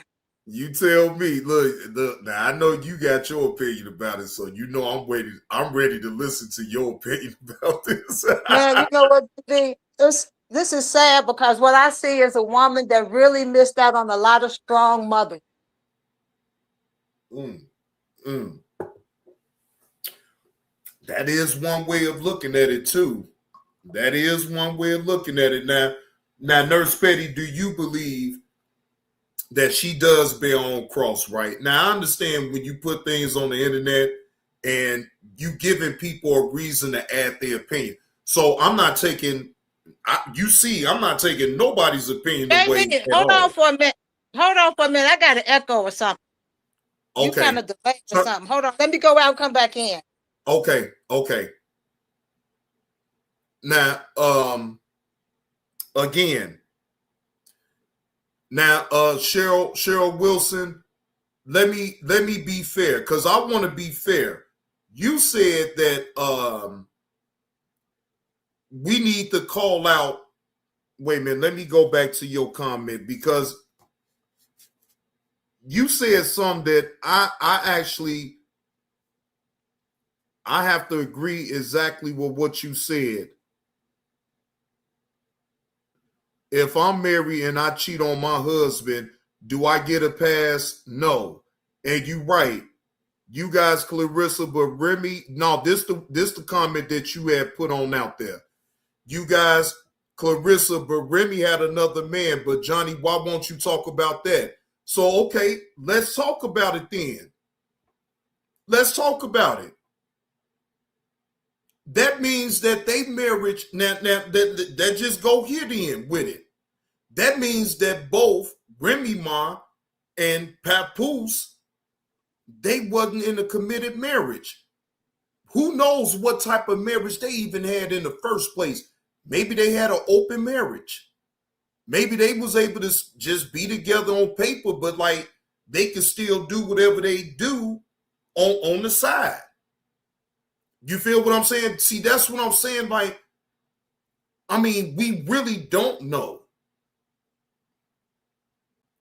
You tell me. Look, now I know you got your opinion about it, so you know I'm ready to listen to your opinion about this. Man, you know what, JB? This is sad because what I see is a woman that really missed out on a lot of strong mothers. That is one way of looking at it too. That is one way of looking at it. Now, Nurse Petty, do you believe that she does bear on cross, right? Now, I understand when you put things on the internet and you giving people a reason to add their opinion. So I'm not taking nobody's opinion away. Hold on for a minute. I got an echo or something. Okay. You kind of delayed or something. Hold on. Let me go out and come back in. Okay. Now, again. Now, Cheryl Wilson, let me be fair, because I want to be fair. You said that we need to call out. Wait a minute, let me go back to your comment, because you said something that I have to agree exactly with what you said. If I'm married and I cheat on my husband, do I get a pass? No. And you right. You guys, Claressa, but Remy, no, this the comment that you had put on out there. You guys, Claressa, but Remy had another man. But Johnny, why won't you talk about that? So, okay, let's talk about it then. Let's talk about it. That means that they marriage, now that just go here then with it. That means that both Remy Ma and Papoose, they wasn't in a committed marriage. Who knows what type of marriage they even had in the first place? Maybe they had an open marriage. Maybe they was able to just be together on paper, but like they could still do whatever they do on the side. You feel what I'm saying? See, that's what I'm saying. Like, I mean, we really don't know.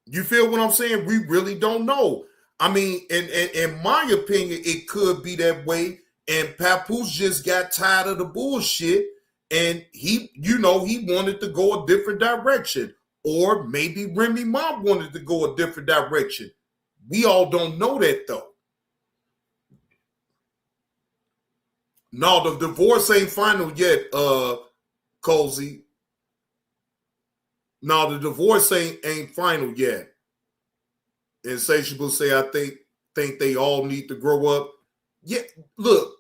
You feel what I'm saying? We really don't know. I mean, in my opinion, it could be that way. And Papoose just got tired of the bullshit. And he wanted to go a different direction. Or maybe Remy Ma wanted to go a different direction. We all don't know that, though. No, the divorce ain't final yet, Cozy. No, the divorce ain't final yet. Insatiable say, I think they all need to grow up. Yeah, look,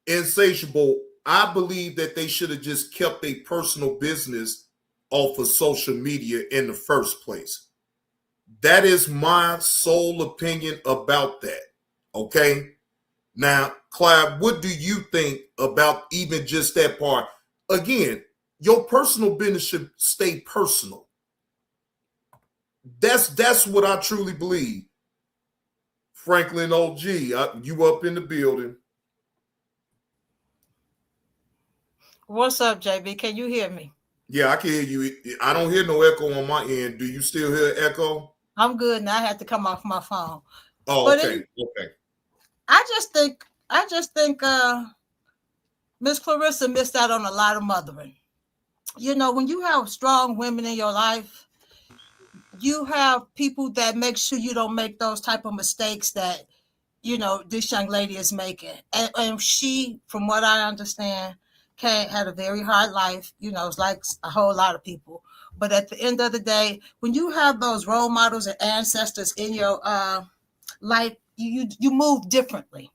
Insatiable, I believe that they should have just kept their personal business off of social media in the first place. That is my sole opinion about that. Okay? Now, Clive, what do you think about even just that part? Again, your personal business should stay personal. That's what I truly believe. Franklin OG, you up in the building. What's up, JB? Can you hear me? Yeah, I can hear you. I don't hear no echo on my end. Do you still hear echo? I'm good now. I had to come off my phone. Oh, okay. Okay. I just think Miss Claressa missed out on a lot of mothering. You know, when you have strong women in your life, you have people that make sure you don't make those type of mistakes that, you know, this young lady is making. And she, from what I understand, had a very hard life. You know, it's like a whole lot of people. But at the end of the day, when you have those role models and ancestors in your life, you move differently.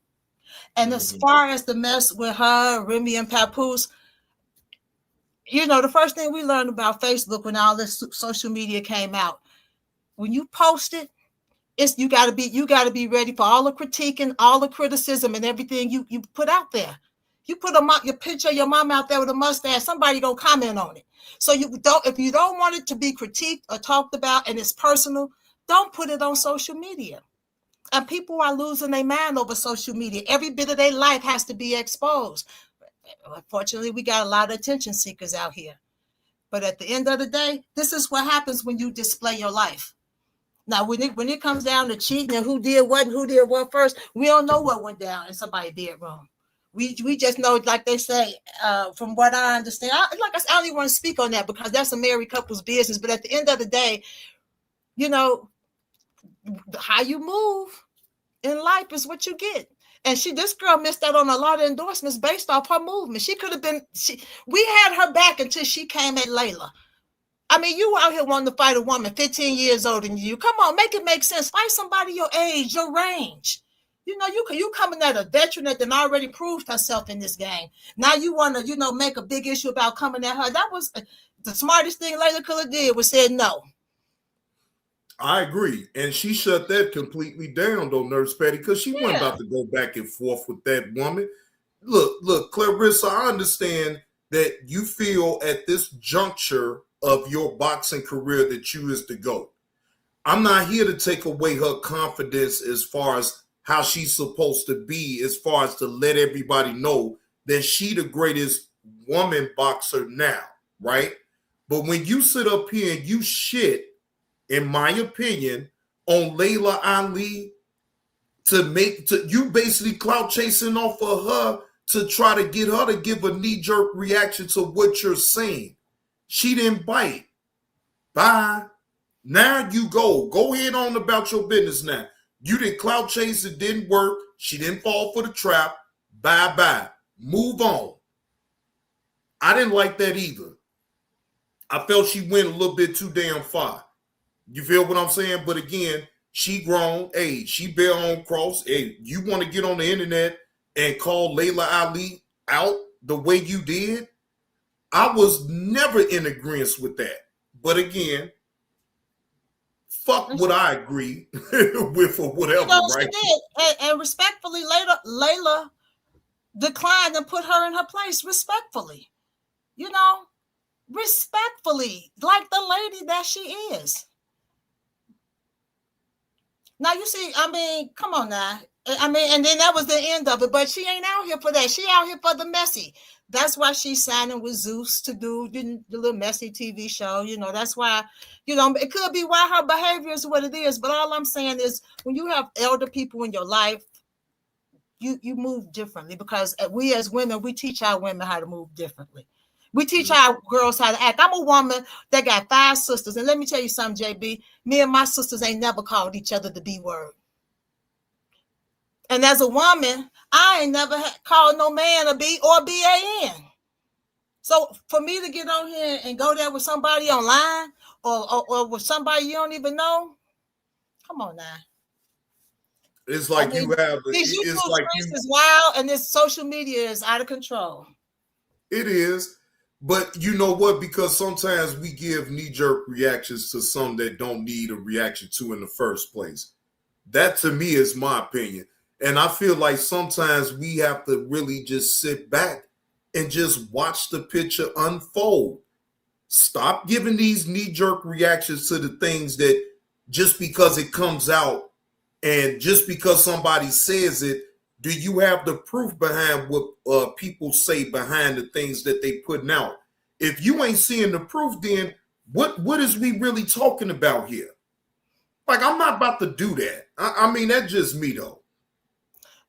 And as far as the mess with her, Remy and Papoose, you know, the first thing we learned about Facebook when all this social media came out, when you post it, you gotta be ready for all the critique and all the criticism and everything you put out there. You put your picture of your mom out there with a mustache, somebody gonna comment on it. So if you don't want it to be critiqued or talked about and it's personal, don't put it on social media. And people are losing their mind over social media. Every bit of their life has to be exposed. Unfortunately, we got a lot of attention seekers out here. But at the end of the day, this is what happens when you display your life. Now, when it comes down to cheating and who did what and who did what first, we don't know what went down in somebody's bedroom. We just know, like they say, from what I understand, I don't even want to speak on that because that's a married couple's business. But at the end of the day, you know, how you move in life is what you get. And this girl missed out on a lot of endorsements based off her movement. She could have been, we had her back until she came at Layla. I mean, you out here wanting to fight a woman 15 years older than you. Come on, make it make sense. Fight somebody your age, your range. You know, you coming at a veteran that then already proved herself in this game. Now you want to, you know, make a big issue about coming at her. That was the smartest thing Layla could have did was said no. I agree. And she shut that completely down, though, Nurse Patty, because she wasn't about to go back and forth with that woman. Look, Claressa, I understand that you feel at this juncture of your boxing career that you is the GOAT. I'm not here to take away her confidence as far as how she's supposed to be, as far as to let everybody know that she the greatest woman boxer now, right? But when you sit up here and you shit, in my opinion, on Layla Ali you basically clout chasing off of her to try to get her to give a knee-jerk reaction to what you're saying. She didn't bite. Bye. Now you go. Go ahead on about your business now. You didn't clout chase, it didn't work. She didn't fall for the trap. Bye-bye. Move on. I didn't like that either. I felt she went a little bit too damn far. You feel what I'm saying? But again, she grown. Hey, she bear on cross. Hey, you want to get on the internet and call Layla Ali out the way you did? I was never in agreement with that. But again, fuck what I agree with or whatever, right? She did. And respectfully, Layla declined and put her in her place respectfully. You know, respectfully, like the lady that she is. Now, you see, I mean, come on now. I mean, and then that was the end of it. But she ain't out here for that. She out here for the messy. That's why she's signing with Zeus to do the little messy TV show. You know, that's why, you know, it could be why her behavior is what it is. But all I'm saying is when you have elder people in your life, you move differently because we as women, we teach our women how to move differently. We teach our girls how to act. I'm a woman that got 5 sisters. And let me tell you something, JB. Me and my sisters ain't never called each other the B word. And as a woman, I ain't never called no man a B or BAN. So for me to get on here and go there with somebody online or with somebody you don't even know, come on now. It's like you have. It's like is wild, and this social media is out of control. It is. But you know what? Because sometimes we give knee-jerk reactions to some that don't need a reaction to in the first place. That to me is my opinion. And I feel like sometimes we have to really just sit back and just watch the picture unfold. Stop giving these knee-jerk reactions to the things that just because it comes out and just because somebody says it, do you have the proof behind what people say behind the things that they putting out? If you ain't seeing the proof, then what is we really talking about here? Like, I'm not about to do that. I mean, that's just me, though.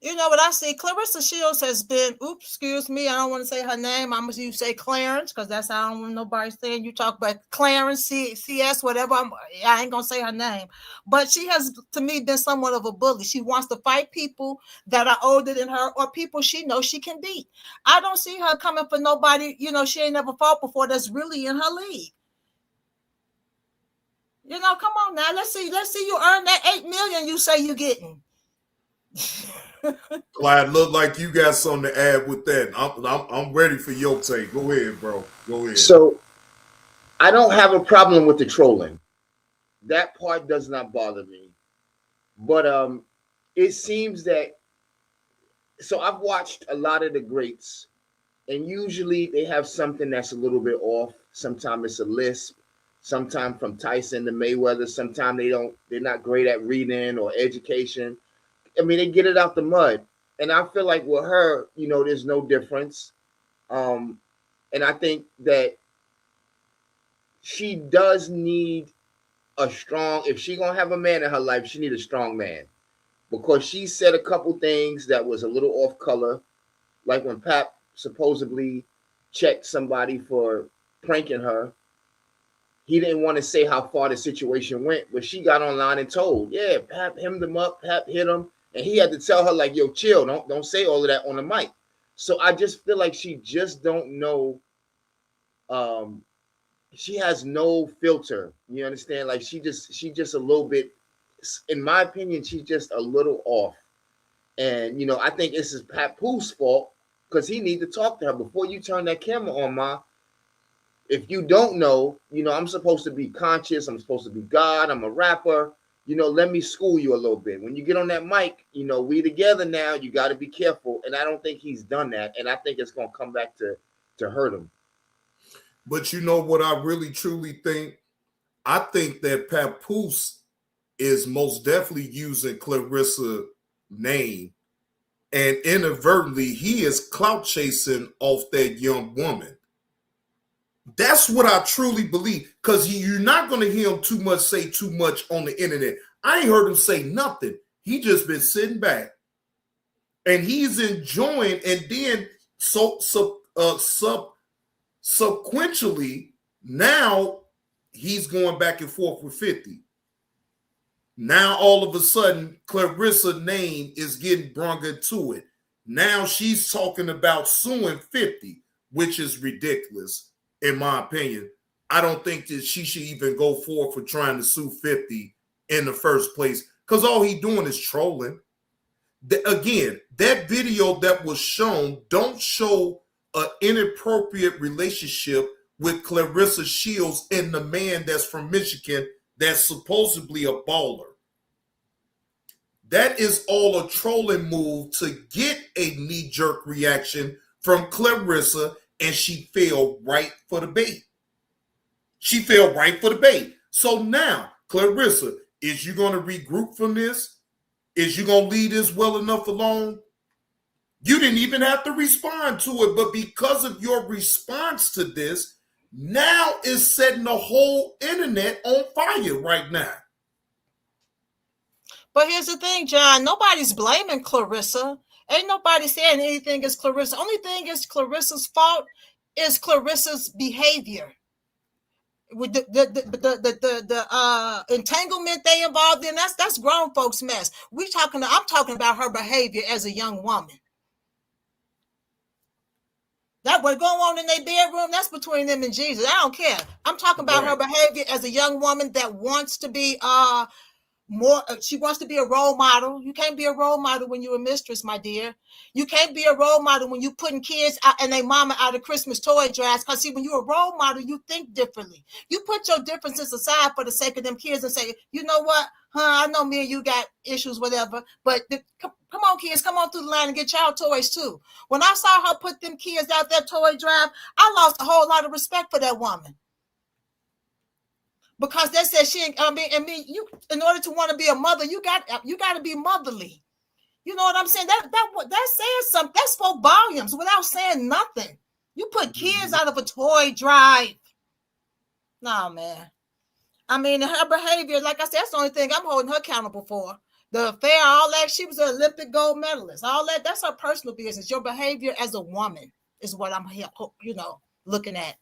You know what I see? Claressa Shields has been, excuse me, I don't want to say her name. I'm going to say Clarence, because that's how I don't want nobody saying you talk about Clarence, CS, whatever. I ain't going to say her name. But she has, to me, been somewhat of a bully. She wants to fight people that are older than her or people she knows she can beat. I don't see her coming for nobody, you know, she ain't never fought before that's really in her league. You know, come on now. Let's see you earn that $8 million you say you're getting. Clyde, look like you got something to add with that. I'm ready for your take. Go ahead, bro. Go ahead. So I don't have a problem with the trolling. That part does not bother me. But it seems that, so I've watched a lot of the greats, and usually they have something that's a little bit off. Sometimes it's a lisp. Sometimes from Tyson to Mayweather. Sometimes they're not great at reading or education. I mean, they get it out the mud. And I feel like with her, there's no difference. And I think that she does need a strong, if she gonna have a man in her life, she need a strong man. Because she said a couple things that was a little off color, like when Pap supposedly checked somebody for pranking her. He didn't want to say how far the situation went, but she got online and told, yeah, Pap hemmed him up, Pap hit him, and he had to tell her like, yo, chill, don't say all of that on the mic. So I just feel like she just don't know. She has no filter. You understand? Like she just a little bit, in my opinion, she's just a little off. And I think this is Papoose's fault because he need to talk to her before you turn that camera on, Ma. If you don't know, I'm supposed to be conscious. I'm supposed to be God. I'm a rapper. Let me school you a little bit. When you get on that mic, we together now. You got to be careful. And I don't think he's done that. And I think it's going to come back to hurt him. But you know what I really truly think? I think that Papoose is most definitely using Clarissa's name, and inadvertently he is clout chasing off that young woman. That's what I truly believe, because you're not going to hear him say too much on the internet. I ain't heard him say nothing. He just been sitting back and he's enjoying, and then subsequently now he's going back and forth with 50. Now all of a sudden Clarissa's name is getting brung into it. Now she's talking about suing 50, which is ridiculous in my opinion. I don't think that she should even go forward for trying to sue 50 in the first place, because all he doing is trolling. Again, that video that was shown don't show an inappropriate relationship with Claressa Shields and the man that's from Michigan that's supposedly a baller. That is all a trolling move to get a knee-jerk reaction from Claressa, and she fell right for the bait. She fell right for the bait. So now, Claressa, is you going to regroup from this? Is you going to leave this well enough alone? You didn't even have to respond to it, but because of your response to this, now it's setting the whole internet on fire right now. But here's the thing, John. Nobody's blaming Claressa. Ain't nobody saying anything is Claressa. Only thing is Clarissa's fault is Clarissa's behavior. With the entanglement they involved in, that's grown folks' mess. I'm talking about her behavior as a young woman. That what going on in their bedroom, that's between them and Jesus. I don't care. I'm talking about her behavior as a young woman that wants to be she wants to be a role model. You can't be a role model when you're a mistress, my dear. You can't be a role model when you're putting kids out and their mama out of Christmas toy drives. Because see, when you're a role model, you think differently. You put your differences aside for the sake of them kids and say, you know what, I know me and you got issues, whatever, but come on, kids, come on through the line and get y'all toys too. When I saw her put them kids out that toy drive, I lost a whole lot of respect for that woman. Because they said you, in order to want to be a mother, you got to be motherly. You know what I'm saying? That says something. That spoke volumes without saying nothing. You put kids out of a toy drive. No, man. I mean, her behavior, like I said, that's the only thing I'm holding her accountable for. The affair, all that. She was an Olympic gold medalist. All that. That's her personal business. Your behavior as a woman is what I'm here, looking at.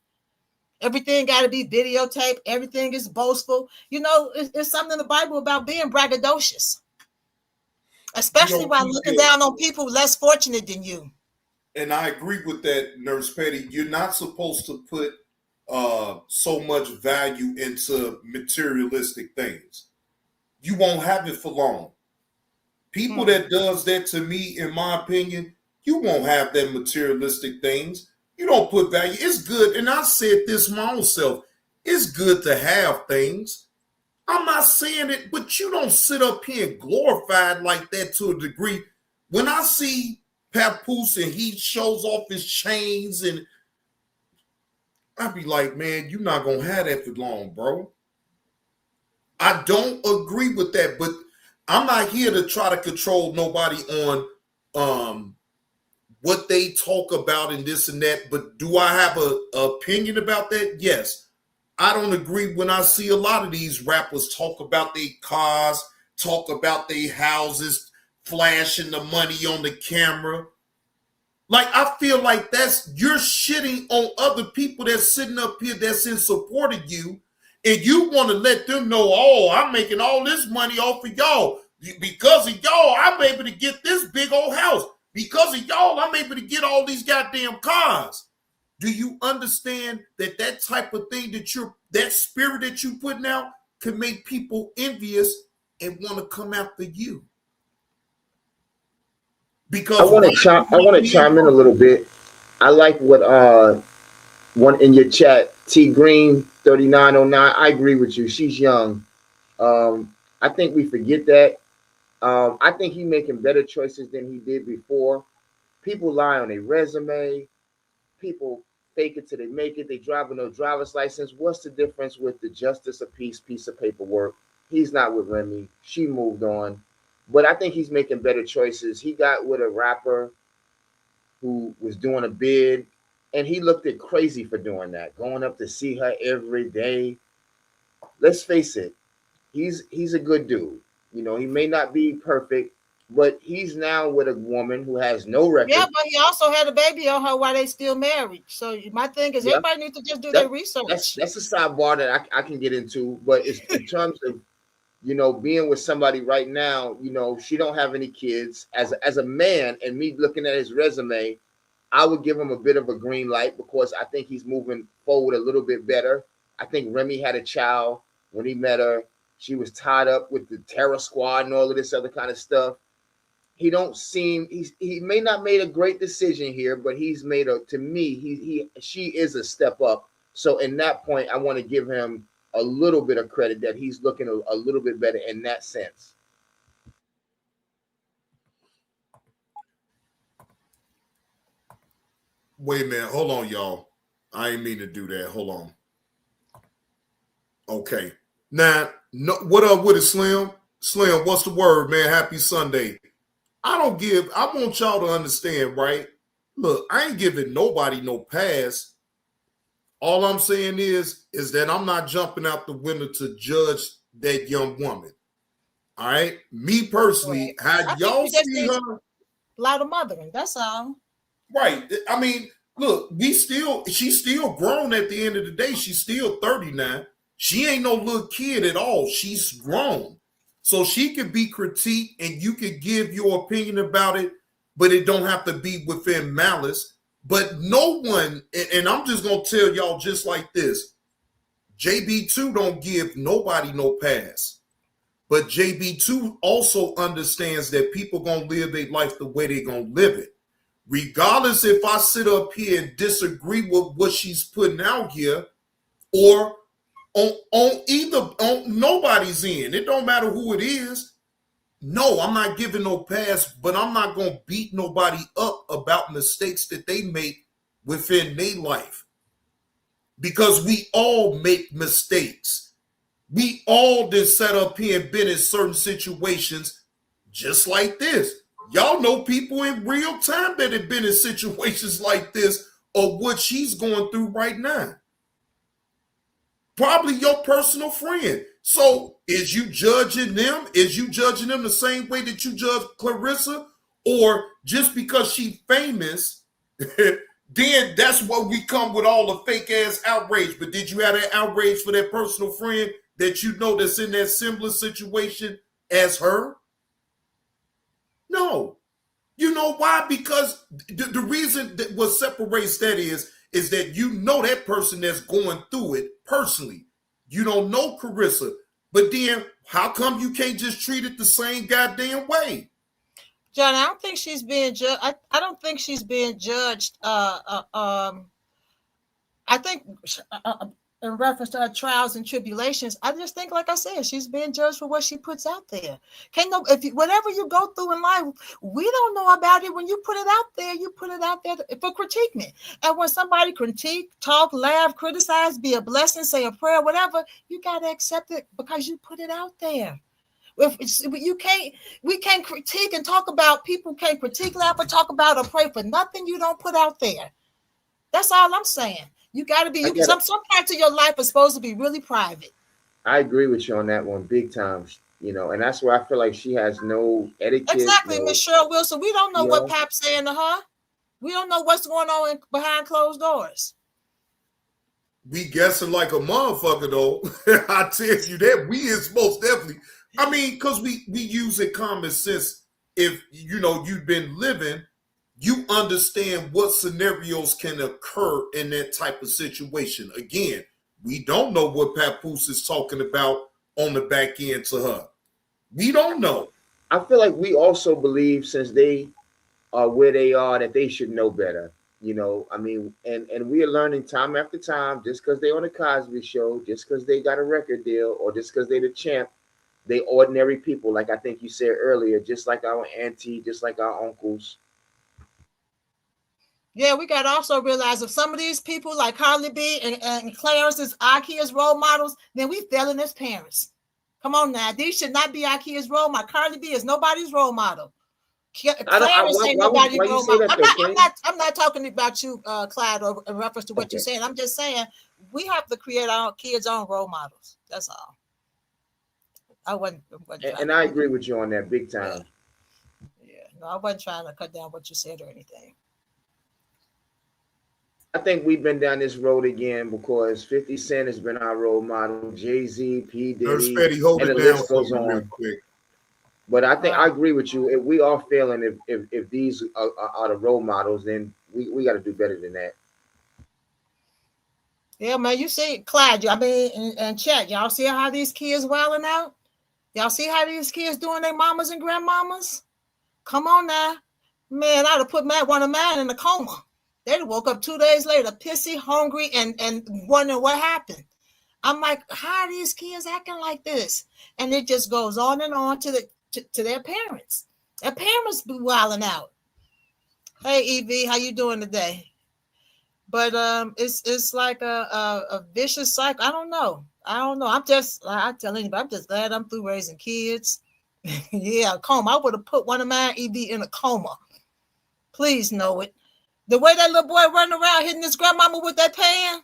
Everything got to be videotaped. Everything is boastful. It's something in the Bible about being braggadocious, especially while looking down on people less fortunate than you. And I agree with that, Nurse Petty. You're not supposed to put so much value into materialistic things. You won't have it for long. People that does that to me, in my opinion, you won't have that materialistic things. You don't put value. It's good, and I said this my own self. It's good to have things. I'm not saying it, but you don't sit up here and glorify it like that to a degree. When I see Papoose and he shows off his chains, and I be like, man, you're not gonna have that for long, bro. I don't agree with that, but I'm not here to try to control nobody on what they talk about and this and that. But do I have a opinion about that? Yes. I don't agree when I see a lot of these rappers talk about their cars, talk about their houses, flashing the money on the camera. Like, I feel like you're shitting on other people that's sitting up here that's in support of you, and you want to let them know, oh, I'm making all this money off of y'all. Because of y'all, I'm able to get this big old house. Because of y'all, I'm able to get all these goddamn cars. Do you understand that type of thing that spirit that you putting out can make people envious and want to come after you? Because I want to chime in a little bit. I like what one in your chat, T Green 3909. I agree with you. She's young. I think we forget that. I think he's making better choices than he did before. People lie on a resume. People fake it till they make it. They drive with no driver's license. What's the difference with the justice of peace piece of paperwork? He's not with Remy. She moved on. But I think he's making better choices. He got with a rapper who was doing a bid, and he looked at crazy for doing that, going up to see her every day. Let's face it, he's a good dude. You know, he may not be perfect, but he's now with a woman who has no record. Yeah, but he also had a baby on her while they still married. So my thing is, everybody needs to just do their research. That's a sidebar that I can get into, but it's in terms of, you know, being with somebody right now. You know, she don't have any kids. As a man, and me looking at his resume, I would give him a bit of a green light because I think he's moving forward a little bit better. I think Remy had a child when he met her. She was tied up with the terror squad and all of this other kind of stuff. He may not made a great decision here, but he's made she is a step up. So in that point, I want to give him a little bit of credit that he's looking a little bit better in that sense. Wait a minute. Hold on, y'all. I ain't mean to do that. Hold on. Okay. Now, what up with it, Slim? Slim, what's the word, man? Happy Sunday. I want y'all to understand, right? Look, I ain't giving nobody no pass. All I'm saying is that I'm not jumping out the window to judge that young woman. All right? Me personally, how y'all see her? A lot of mothering, that's all. Right. I mean, look, she's still grown at the end of the day. She's still 39. She ain't no little kid at all. She's grown. So she can be critiqued and you can give your opinion about it, but it don't have to be within malice. But no one, and I'm just going to tell y'all just like this, JB2 don't give nobody no pass. But JB2 also understands that people going to live their life the way they going to live it. Regardless if I sit up here and disagree with what she's putting out here, or on nobody's end. It don't matter who it is. No, I'm not giving no pass, but I'm not going to beat nobody up about mistakes that they make within their life. Because we all make mistakes. We all just sat up here and been in certain situations just like this. Y'all know people in real time that have been in situations like this or what she's going through right now. Probably your personal friend. So is you judging them? Is you judging them the same way that you judge Claressa? Or just because she's famous, then that's what we come with all the fake ass outrage. But did you have that outrage for that personal friend that you know that's in that similar situation as her? No. You know why? Because the reason that what separates that is that you know that person that's going through it personally. You don't know Claressa. But then how come you can't just treat it the same goddamn way? John, I don't think she's being judged. I don't think she's being judged. I think in reference to her trials and tribulations, I just think, like I said, she's being judged for what she puts out there. Can't no, if you, whatever you go through in life, we don't know about it. When you put it out there, you put it out there for critiquement. And when somebody critique, talk, laugh, criticize, be a blessing, say a prayer, whatever, you got to accept it because you put it out there. We can't critique and talk about, people can't critique, laugh, or talk about or pray for nothing you don't put out there. That's all I'm saying. You got to be, some parts of your life are supposed to be really private. I agree with you on that one, big time. You know, and that's where I feel like she has no etiquette. Exactly, Miss Cheryl Wilson. We don't know what Pap's saying to her. We don't know what's going on behind closed doors. We guessing like a motherfucker, though. I tell you that we is most definitely. I mean, because we use it common sense. If you know you've been living, you understand what scenarios can occur in that type of situation. Again, we don't know what Papoose is talking about on the back end to her. We don't know. I feel like we also believe, since they are where they are, that they should know better. You know, I mean, and we are learning time after time, just because they're on the Cosby Show, just because they got a record deal, or just because they're the champ, they ordinary people. Like I think you said earlier, just like our auntie, just like our uncles. Yeah, we got to also realize if some of these people like Carly B and Clarence is our kids' role models, then we failing as parents. Come on now. These should not be our kids' role model. Carly B is nobody's role model. Clarence ain't nobody's role model. I'm not talking about you, Clyde, or in reference to what you're saying. I'm just saying we have to create our kids' own role models. That's all. I wasn't and I agree with you on that big time. Yeah. No, I wasn't trying to cut down what you said or anything. I think we've been down this road again because 50 Cent has been our role model, Jay-Z, P. Diddy, and the list goes on. But I think I agree with you. If we are failing, if these are the role models, then we got to do better than that. Yeah, man, you see, Clyde, I mean, and Chet, y'all see how these kids wilding out? Y'all see how these kids doing their mamas and grandmamas? Come on now. Man, I'd have put one of mine in a coma. They woke up 2 days later, pissy, hungry, and wondering what happened. I'm like, how are these kids acting like this? And it just goes on and on to their parents. Their parents be wilding out. Hey, Evie, how you doing today? But it's like a vicious cycle. I don't know. I tell anybody, I'm just glad I'm through raising kids. Yeah, a coma. I would have put one of mine, Evie, in a coma. Please know it. The way that little boy running around hitting his grandmama with that pan.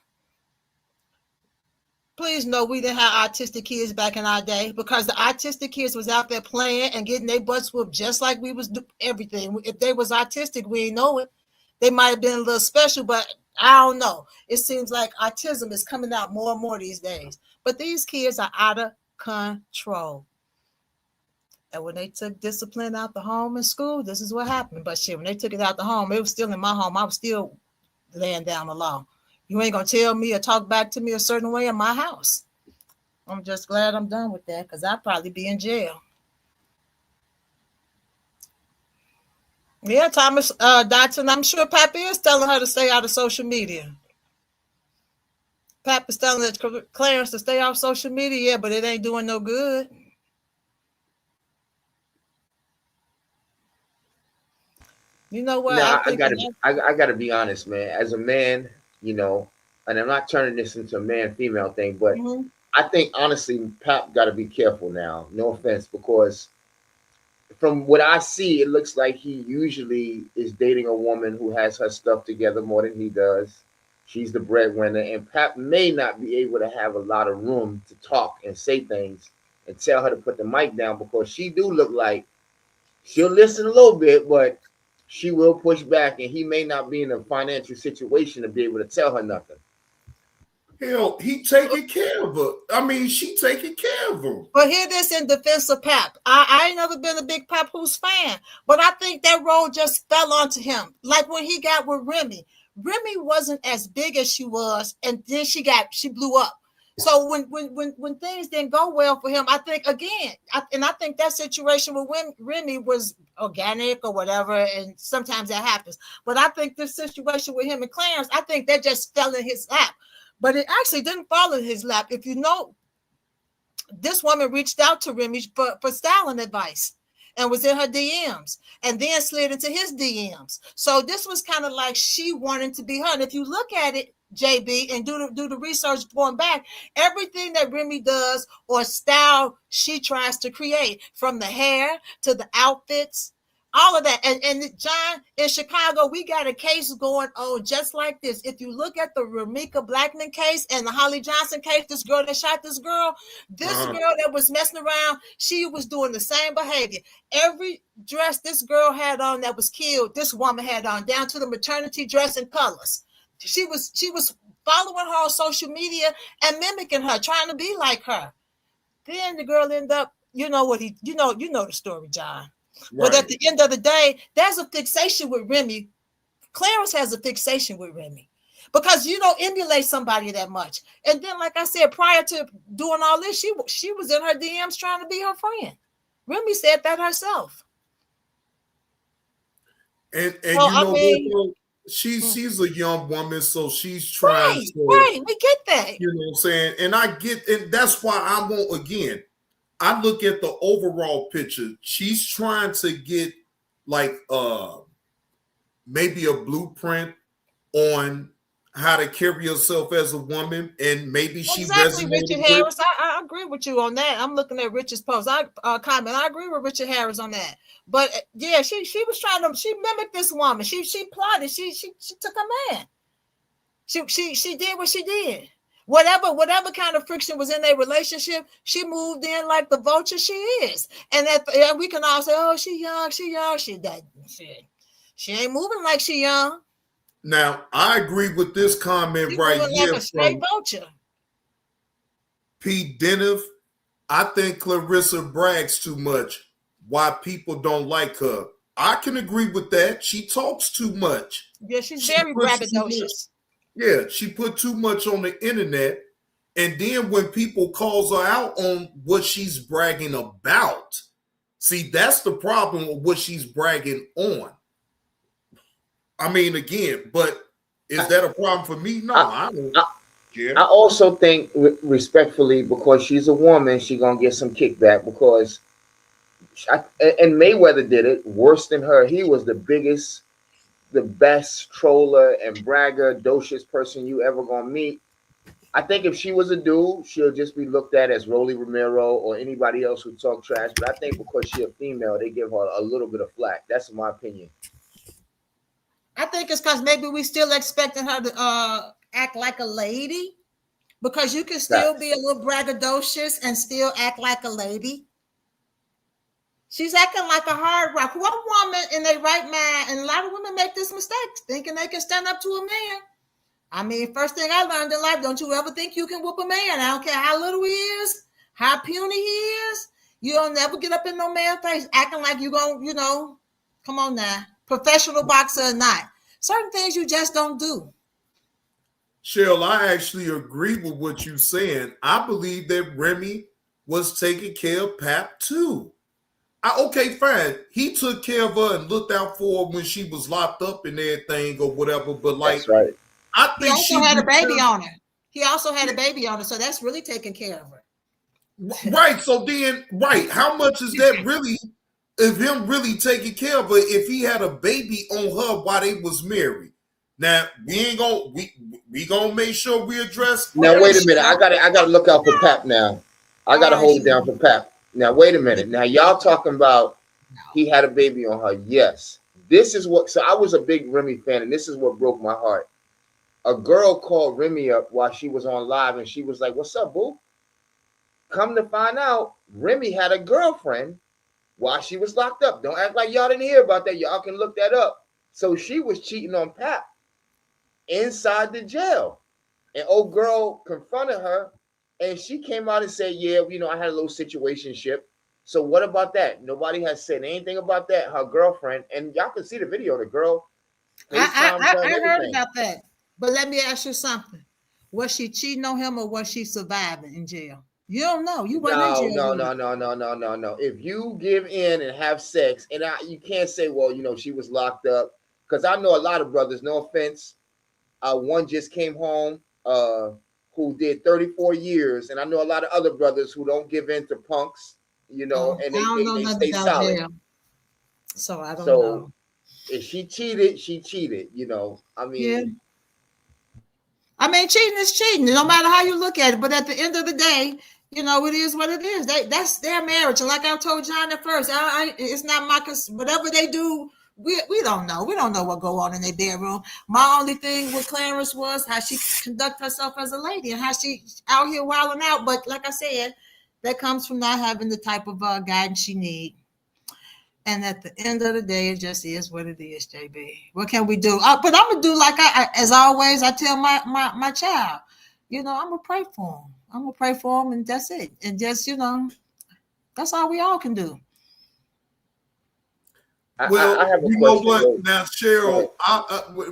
Please know we didn't have autistic kids back in our day, because the autistic kids was out there playing and getting their butts whooped just like we was everything. If they was autistic, we didn't know it. They might have been a little special, but I don't know. It seems like autism is coming out more and more these days. But these kids are out of control. And when they took discipline out the home and school, this is what happened. But shit, when they took it out the home, it was still in my home. I was still laying down the law. You ain't going to tell me or talk back to me a certain way in my house. I'm just glad I'm done with that, because I'd probably be in jail. Yeah, Thomas Dotson, I'm sure Pap is telling her to stay out of social media. Pap is telling Clarence to stay off social media, yeah, but it ain't doing no good. You know what? No, I gotta be honest, man. As a man, you know, and I'm not turning this into a man-female thing, but I think honestly, Pap got to be careful now. No offense, because from what I see, it looks like he usually is dating a woman who has her stuff together more than he does. She's the breadwinner, and Pap may not be able to have a lot of room to talk and say things and tell her to put the mic down, because she do look like she'll listen a little bit, but she will push back, and he may not be in a financial situation to be able to tell her nothing. Hell, he taking care of her. I mean, she taking care of him. But hear this in defense of Pap. I ain't never been a big Papoose fan, but I think that role just fell onto him. Like when he got with Remy. Remy wasn't as big as she was, and then she blew up. So when things didn't go well for him, I think again, I think that situation with Remy was organic or whatever, and sometimes that happens. But I think this situation with him and Clarence, I think that just fell in his lap. But it actually didn't fall in his lap. If you know, this woman reached out to Remy for styling advice and was in her DMs and then slid into his DMs. So this was kind of like she wanted to be her. And if you look at it, JB, and do the research going back, everything that Remy does or style she tries to create, from the hair to the outfits, all of that. And John, in Chicago, we got a case going on just like this. If you look at the Ramika Blackman case and the Holly Johnson case, this girl that shot this girl that was messing around, she was doing the same behavior. Every dress this girl had on that was killed, this woman had on, down to the maternity dress and colors. She was following her on social media and mimicking her, trying to be like her. Then the girl ended up, you know the story, John. Right. But at the end of the day, there's a fixation with Remy. Clarence has a fixation with Remy because you don't emulate somebody that much. And then, like I said, prior to doing all this, she was in her DMs trying to be her friend. Remy said that herself. And so, she's a young woman, so she's trying to. Right, we get that. You know what I'm saying? And that's why I won't, again, I look at the overall picture. She's trying to get like maybe a blueprint on how to carry herself as a woman, and maybe she resonated Richard Harris. I agree with you on that. I'm looking at Richard's post. Comment. I agree with Richard Harris on that. But yeah, she was trying to. She mimicked this woman. She plotted. She took a man. She did what she did. Whatever kind of friction was in their relationship, she moved in like the vulture she is. And we can all say, "Oh, she young. She ain't moving like she young." Now, I agree with this comment right here like a straight vulture. Pete Denif. I think Claressa brags too much. Why people don't like her. I can agree with that. She talks too much. Yeah, she's very braggadocious. Yeah, she put too much on the internet. And then when people calls her out on what she's bragging about, see, that's the problem with what she's bragging on. I mean, again, but is that a problem for me? No, I don't care. I also think, respectfully, because she's a woman, she's going to get some kickback because, and Mayweather did it worse than her. He was the biggest, the best troller and braggadocious person you ever going to meet. I think if she was a dude, she'll just be looked at as Rolly Romero or anybody else who talk trash. But I think because she's a female, they give her a little bit of flack. That's my opinion. I think it's because maybe we still expecting her to act like a lady, because you can still be a little braggadocious and still act like a lady. She's acting like a hard rock. What woman in their right mind, and a lot of women make this mistake, thinking they can stand up to a man. I mean, first thing I learned in life, don't you ever think you can whoop a man. I don't care how little he is, how puny he is. You'll never get up in no man's face acting like you're going to, come on now. Professional boxer or not. Certain things you just don't do. Cheryl, I actually agree with what you're saying. I believe that Remy was taking care of Pap too. Okay, fine. He took care of her and looked out for her when she was locked up and everything or whatever. But like, that's right. I think he also had a baby on her. He also had a baby on her, so that's really taking care of her. Right. So then, right. How much is that really? If him really taking care of her, if he had a baby on her while they was married. Now we gonna make sure we address. Now wait a minute, I gotta look out for Pap now. I gotta hold it down for Pap. Now wait a minute. Now y'all talking about he had a baby on her. Yes, this is what. So I was a big Remy fan, and this is what broke my heart. A girl called Remy up while she was on live, and she was like, "What's up, boo?" Come to find out, Remy had a girlfriend while she was locked up. Don't act like y'all didn't hear about that. Y'all can look that up. So she was cheating on Pap inside the jail. And old girl confronted her, and she came out and said, "Yeah, I had a little situationship." So what about that? Nobody has said anything about that. Her girlfriend, and y'all can see the video. The girl. I heard about that. But let me ask you something. Was she cheating on him or was she surviving in jail? You don't know. You wasn't in jail. No. If you give in and have sex, and you can't say, well, she was locked up, because I know a lot of brothers. No offense, one just came home who did 34 years, and I know a lot of other brothers who don't give in to punks, and they stay solid. Jail. So I don't know. If she cheated, she cheated. I mean. Yeah. I mean, cheating is cheating, no matter how you look at it. But at the end of the day, it is what it is. That's their marriage. And like I told John at first, it's not my, whatever they do, we don't know. We don't know what go on in their bedroom. My only thing with Clarence was how she conduct herself as a lady and how she out here wilding out. But like I said, that comes from not having the type of guidance she need. And at the end of the day, it just is what it is, JB. What can we do? But I'm gonna do like as always. I tell my child, I'm gonna pray for him. I'm gonna pray for him, and that's it. And just that's all we all can do. Well, I have a you question. know what? Now, Cheryl,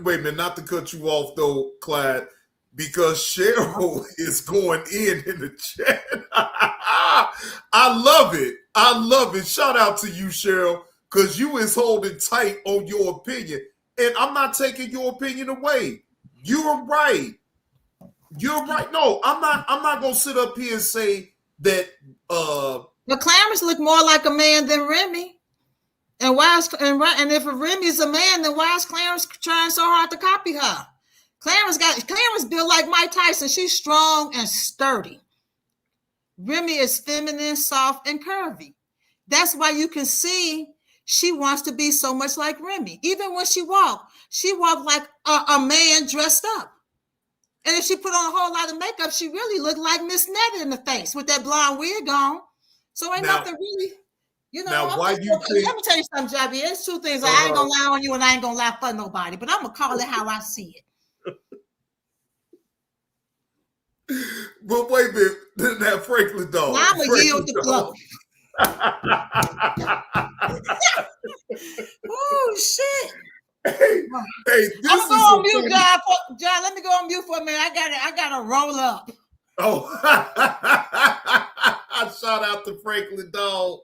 wait a minute, not to cut you off though, Clyde, because Cheryl is going in the chat. I love it. I love it. Shout out to you, Cheryl, because you is holding tight on your opinion. And I'm not taking your opinion away. You're right. You're right. No, I'm not gonna sit up here and say that But Clarence looked more like a man than Remy. And if Remy is a man, then why is Clarence trying so hard to copy her? Clarence built like Mike Tyson. She's strong and sturdy. Remy is feminine, soft, and curvy. That's why you can see she wants to be so much like Remy. Even when she walked like a man dressed up. And if she put on a whole lot of makeup, she really looked like Miss Netta in the face with that blonde wig on. So ain't nothing really, Now, let me tell you something, Jabby. There's two things. I ain't gonna lie on you and I ain't gonna lie for nobody, but I'm gonna call it how I see it. But wait a minute, that Franklin dog. Now I'm gonna yield the flow. Oh shit! Hey, I'm gonna go on mute, John. Let me go on mute for a minute. I gotta roll up. Oh, shout out to Franklin dog.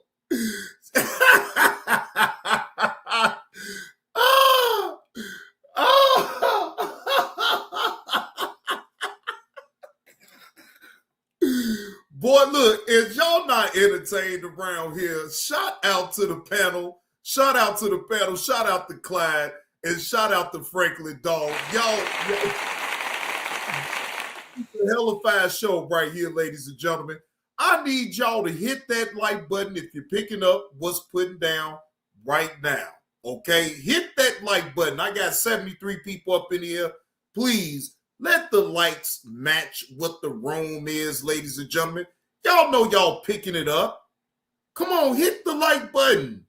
Boy, look, if y'all not entertained around here, shout out to the panel. Shout out to the panel. Shout out to Clyde. And shout out to Franklin Dog. Y'all, it's a hella fast show right here, ladies and gentlemen. I need y'all to hit that like button if you're picking up what's putting down right now. Okay? Hit that like button. I got 73 people up in here. Please let the likes match what the room is, ladies and gentlemen. Y'all know y'all picking it up. Come on, hit the like button.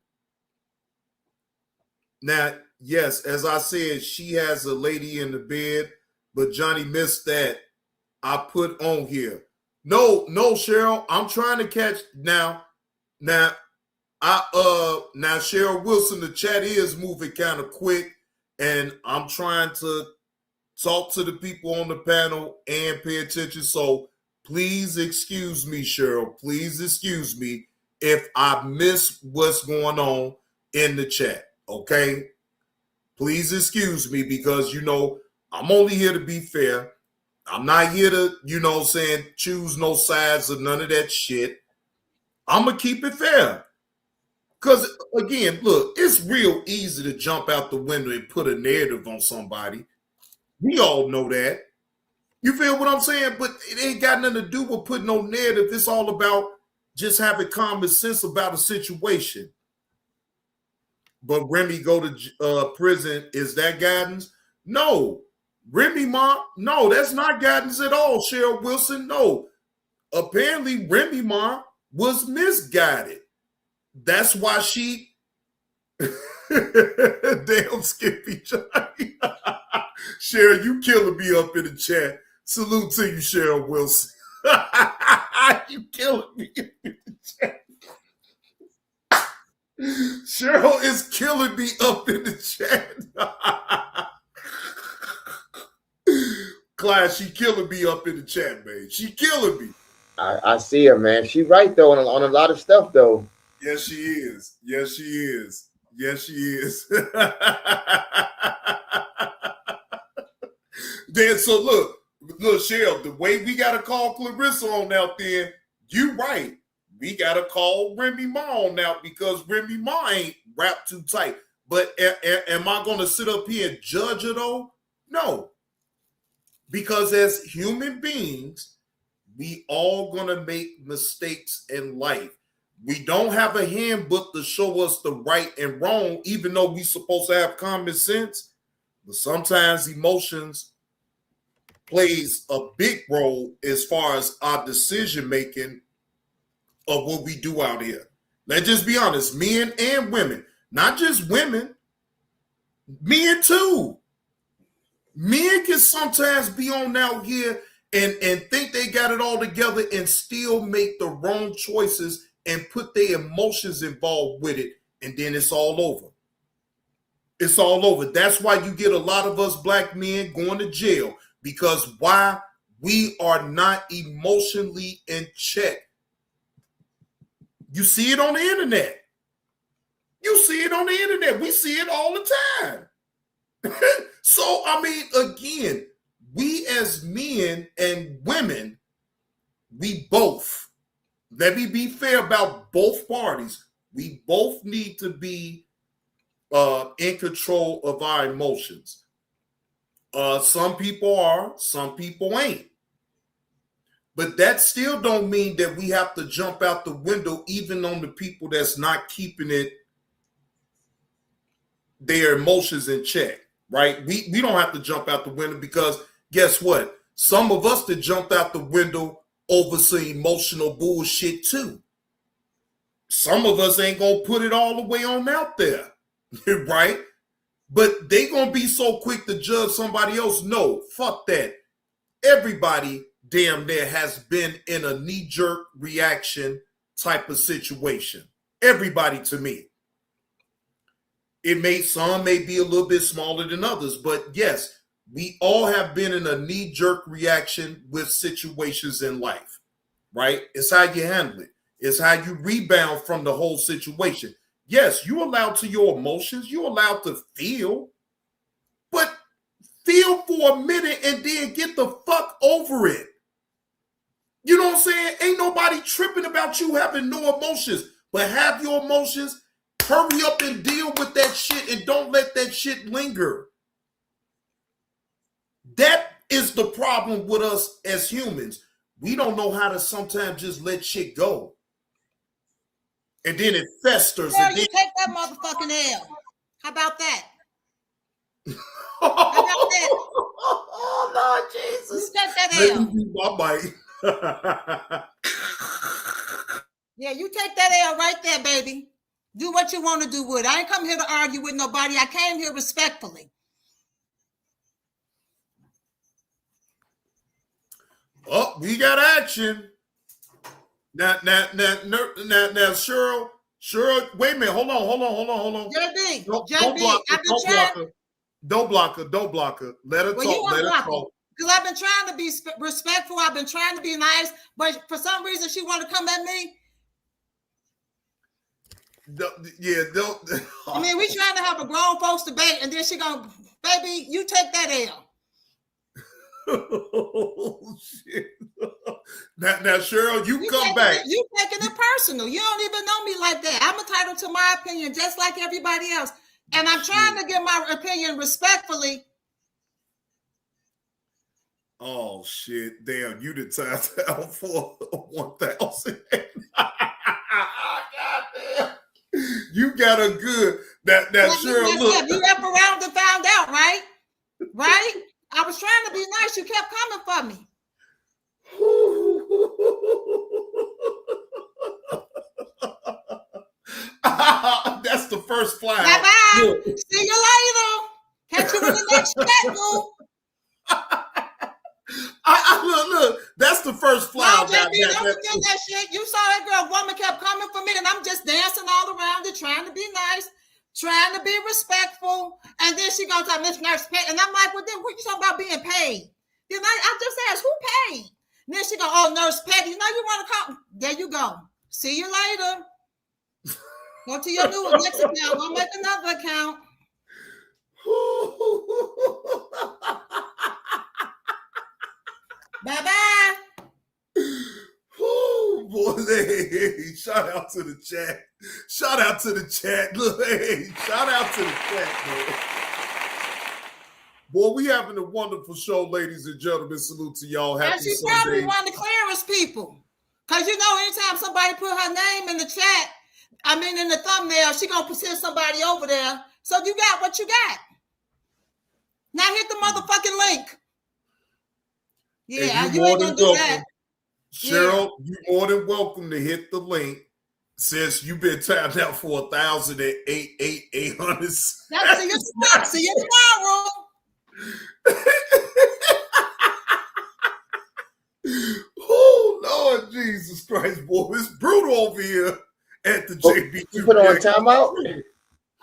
Now, yes, as I said, she has a lady in the bed, but Johnny missed that. I put on here. No, Cheryl, I'm trying to catch now. Now Cheryl Wilson, the chat is moving kind of quick, and I'm trying to talk to the people on the panel and pay attention. So please excuse me, Cheryl. Please excuse me if I miss what's going on in the chat. Okay? Please excuse me because, I'm only here to be fair. I'm not here to, choose no sides or none of that shit. I'm going to keep it fair. Because, again, look, it's real easy to jump out the window and put a narrative on somebody. We all know that. You feel what I'm saying? But it ain't got nothing to do with putting no narrative. It's all about just having common sense about a situation. But Remy go to prison. Is that guidance? No. Remy, no, that's not guidance at all, Cheryl Wilson. No. Apparently, Remy was misguided. That's why she... Damn Skippy Johnny. Cheryl, you killing me up in the chat. Salute to you, Cheryl Wilson. You killing me in the chat. Cheryl is killing me up in the chat. Clyde, she killing me up in the chat, man. She killing me. I see her, man. She right though on a lot of stuff though. Yes, she is. Yes, she is. Yes, she is. Then so look, Cheryl, the way we gotta call Claressa on out there, you right. We gotta call Remy Ma on out because Remy Ma ain't wrapped too tight. But am I gonna sit up here and judge her though? No. Because as human beings, we all gonna make mistakes in life. We don't have a handbook to show us the right and wrong, even though we supposed to have common sense. But sometimes emotions plays a big role as far as our decision making of what we do out here. Let's just be honest, men and women, not just women, men too. Men can sometimes be on out here and think they got it all together and still make the wrong choices and put their emotions involved with it, and then it's all over. It's all over. That's why you get a lot of us black men going to jail, because why? We are not emotionally in check. You see it on the internet. You see it on the internet. We see it all the time. So, I mean, again, we as men and women, we both, let me be fair about both parties. We both need to be in control of our emotions. Some people are, some people ain't. But that still don't mean that we have to jump out the window, even on the people that's not keeping it, their emotions in check, right? We don't have to jump out the window, because guess what? Some of us that jumped out the window over some emotional bullshit too. Some of us ain't gonna put it all the way on out there, right? But they gonna be so quick to judge somebody else. No, fuck that. Everybody damn near has been in a knee-jerk reaction type of situation. Everybody, to me. Some may be a little bit smaller than others, but yes, we all have been in a knee-jerk reaction with situations in life, right? It's how you handle it. It's how you rebound from the whole situation. Yes, you're allowed to your emotions. You're allowed to feel, but feel for a minute and then get the fuck over it. You know what I'm saying? Ain't nobody tripping about you having no emotions, but have your emotions. Hurry up and deal with that shit and don't let that shit linger. That is the problem with us as humans. We don't know how to sometimes just let shit go. And then it festers. Girl, and you then... take that motherfucking L. How about that? How about that? Oh, Lord Jesus. You take that L. My bite. Yeah, you take that L right there, baby. Do what you want to do with it. I ain't come here to argue with nobody. I came here respectfully. Oh, we got action. Now, Cheryl, wait a minute. Hold on. JB, Don't block her. Let her talk. Because I've been trying to be respectful. I've been trying to be nice, but for some reason she want to come at me. I mean, we trying to have a grown folks debate, and then she gonna, baby, you take that L. Oh shit! Now, Cheryl, you come back. You taking it personal. You don't even know me like that. I'm entitled to my opinion, just like everybody else, and I'm trying to give my opinion respectfully. Oh shit! Damn, you did time out for 1,000. Goddamn. You got a good that Cheryl. Look, you up around and found out, right? Right? I was trying to be nice. You kept coming for me. That's the first fly. Bye-bye. See you later. Catch you in the next chat, boo. Look, that's the first fly. No, JB, don't forget that shit. You saw that girl, woman kept coming for me, and I'm just dancing all around it, trying to be nice, trying to be respectful. And then she gonna tell Miss Nurse Pay. And I'm like, well, then what you talking about being paid? You know, I just asked who paid. And then she go, oh, Nurse Petty. You know, you want to call? There you go. See you later. Go to your new next account. Go make another account. Bye-bye. Boy, hey, shout out to the chat. Shout out to the chat. Hey, shout out to the chat, man. Boy, we having a wonderful show, ladies and gentlemen. Salute to y'all. Happy And she Sunday. probably one of the clearest people. Because, you know, anytime somebody put her name in the chat, I mean, in the thumbnail, she going to send somebody over there. So you got what you got. Now hit the motherfucking link. Yeah, you ain't going to do that. Cheryl, you more than welcome to hit the link since you've been tapped out for 1,800. See you tomorrow. Oh, Lord Jesus Christ, boy. It's brutal over here at the JB2. You put on timeout?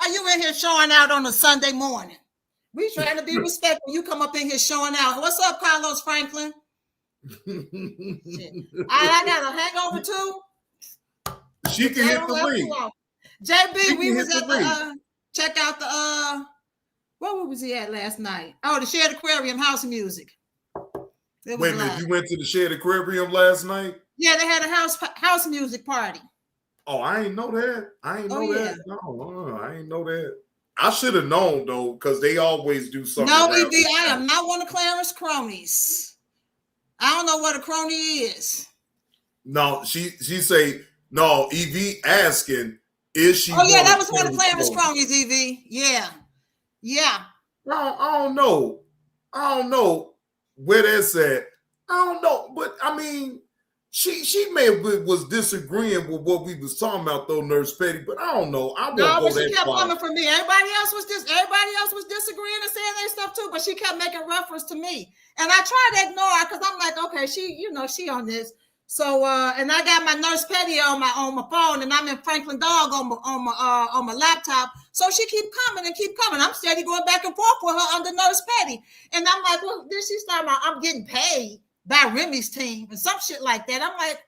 Are you in here showing out on a Sunday morning? We trying to be respectful. You come up in here showing out. What's up, Carlos Franklin? I got a hangover too. She can hit the link. JB, we was at the check out the where was he at last night? Oh, the Shared Aquarium house music. Wait a minute, you went to the Shared Aquarium last night? Yeah, they had a house music party. Oh, I ain't know that. I ain't know that. No, I ain't know that. I should have known though, because they always do something. No, EB, I am not one of Clarence's cronies. I don't know what a crony is. No, she say no. EV asking, is she? Oh yeah, that was one of Clarence's cronies. EV, yeah. I don't know where that's at. I don't know, but I mean, she may have was disagreeing with what we was talking about though, Nurse Petty. But I don't know. I won't go but she that kept far. coming for me. Everybody else was disagreeing and saying their stuff too, but she kept making reference to me. And I tried to ignore her because I'm like, okay, she on this. So and I got my Nurse Petty on my phone, and I'm in Franklin Dog on my laptop. So she keep coming. I'm steady going back and forth with her under Nurse Petty. And I'm like, well, then she started I'm getting paid by Remy's team and some shit like that. I'm like,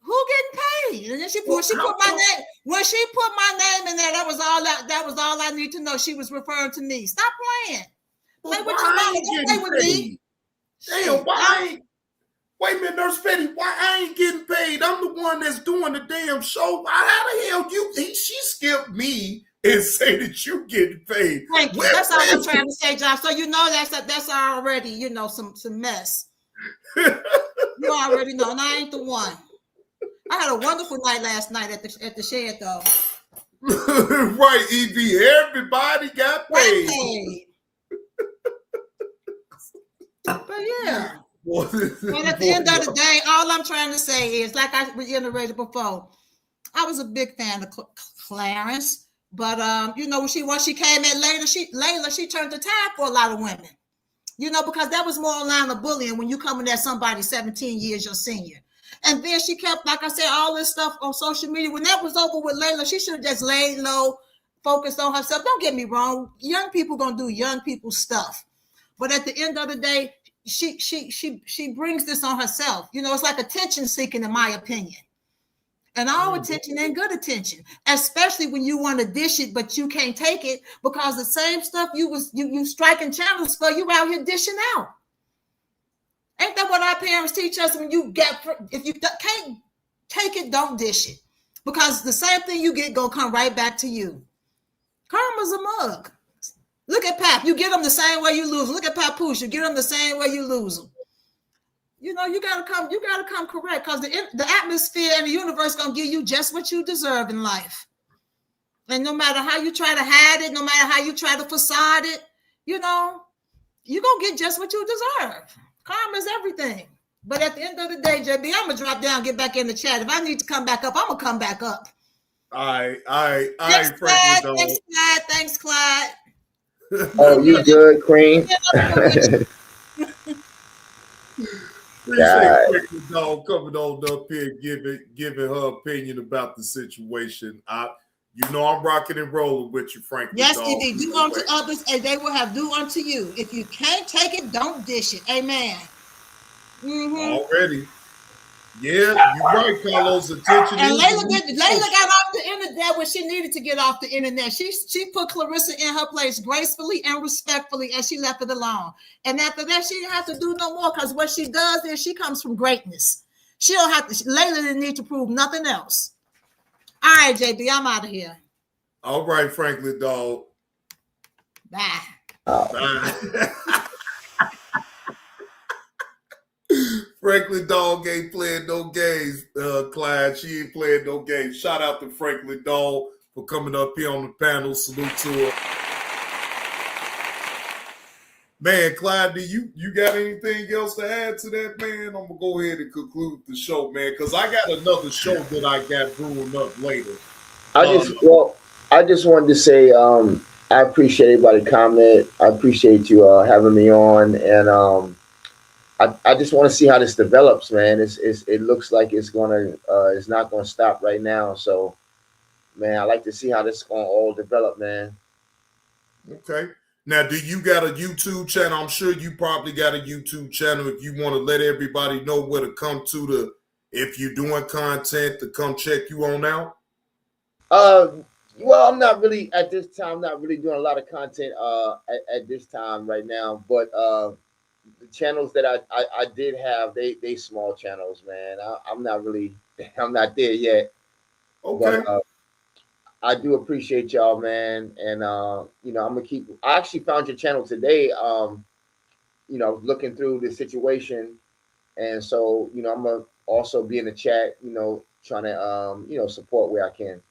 who getting paid? And then she put my name. When she put my name in there, that was all I need to know. She was referring to me. Stop playing. Play with your mama. Don't play with me. Damn, wait a minute, Nurse Petty, why I ain't getting paid? I'm the one that's doing the damn show. How the hell she skipped me and say that you getting paid? Thank you. That's all I'm trying to say, John. So you know that's already, some mess. You already know, and I ain't the one. I had a wonderful night last night at the shed, though. Right, EV. Everybody got paid. But yeah. And at the end of the day, all I'm trying to say is, like I reiterated before, I was a big fan of Clarence, but when she came in later, she turned the tide for a lot of women. Because that was more a line of bullying when you coming at somebody 17 years your senior. And then she kept, like I said, all this stuff on social media. When that was over with Layla, she should have just laid low, focused on herself. Don't get me wrong. Young people gonna do young people stuff. But at the end of the day, she brings this on herself. It's like attention seeking, in my opinion. And all attention ain't good attention, especially when you want to dish it, but you can't take it because the same stuff you striking channels for, you out here dishing out. Ain't that what our parents teach us? If you can't take it, don't dish it, because the same thing you get gonna come right back to you. Karma's a mug. Look at Pap. You get them the same way you lose them. Look at Papoose. You get them the same way you lose them. You gotta come correct, because the atmosphere and the universe gonna give you just what you deserve in life. And no matter how you try to hide it, no matter how you try to facade it, you're gonna get just what you deserve. Karma is everything. But at the end of the day, JB, I'm gonna drop down, get back in the chat. If I need to come back up, I'm gonna come back up. All right. Thanks, Clyde. Oh, you good, Queen? Appreciate Quickly Dog coming on up here, giving her opinion about the situation. You know I'm rocking and rolling with you, Franklin. Yes, dog. indeed. Do unto others, and they will have do unto you. If you can't take it, don't dish it. Amen. Already. Yeah, you're right, Carlos. Attention And is Layla got off the internet when she needed to get off the internet. She put Claressa in her place gracefully and respectfully, and she left it alone. And after that, she didn't have to do no more, because what she does is she comes from greatness. She don't have to. Layla didn't need to prove nothing else. All right, JB, I'm out of here. All right, Franklin, dog. Bye. Bye. Franklin Dog ain't playing no games, Clyde. She ain't playing no games. Shout out to Franklin Dog for coming up here on the panel. Salute to her. Man, Clyde, do you got anything else to add to that, man? I'm gonna go ahead and conclude the show, man, because I got another show that I got brewing up later. I just wanted to say I appreciate everybody comment. I appreciate you having me on, and I just want to see how this develops, man. It looks like it's not gonna stop right now. So, man, I like to see how this is gonna all develop, man. Okay. Now, do you got a YouTube channel? I'm sure you probably got a YouTube channel. If you want to let everybody know where to come to if you're doing content, to come check you on out. Well, I'm not really at this time. Not really doing a lot of content at this time right now, but the channels that I did have, they small channels, man. I'm not there yet. Okay. But I do appreciate y'all, man. And I'm gonna I actually found your channel today, looking through the situation. And so, I'm gonna also be in the chat, trying to support where I can.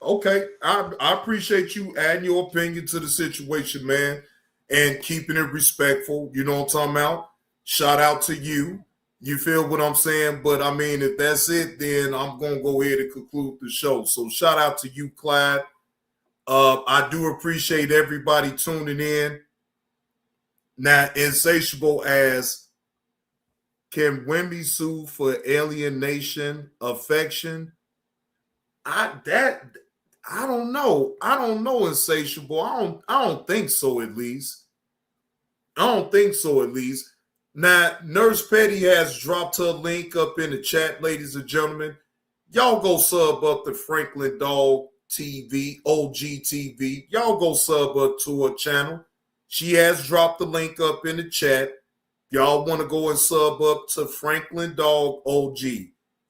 Okay. I appreciate you adding your opinion to the situation, man, and keeping it respectful. You know what I'm talking about? Shout out to you. You feel what I'm saying? But I mean, if that's it, then I'm going to go ahead and conclude the show. So shout out to you, Clyde. I do appreciate everybody tuning in. Now, Insatiable asks, can Wemby sue for alienation, affection? I don't know. I don't know, Insatiable. I don't think so, at least. I don't think so, at least. Now, Nurse Petty has dropped her link up in the chat, ladies and gentlemen. Y'all go sub up to Franklin Dog TV, OG TV. Y'all go sub up to her channel. She has dropped the link up in the chat. Y'all want to go and sub up to Franklin Dog OG.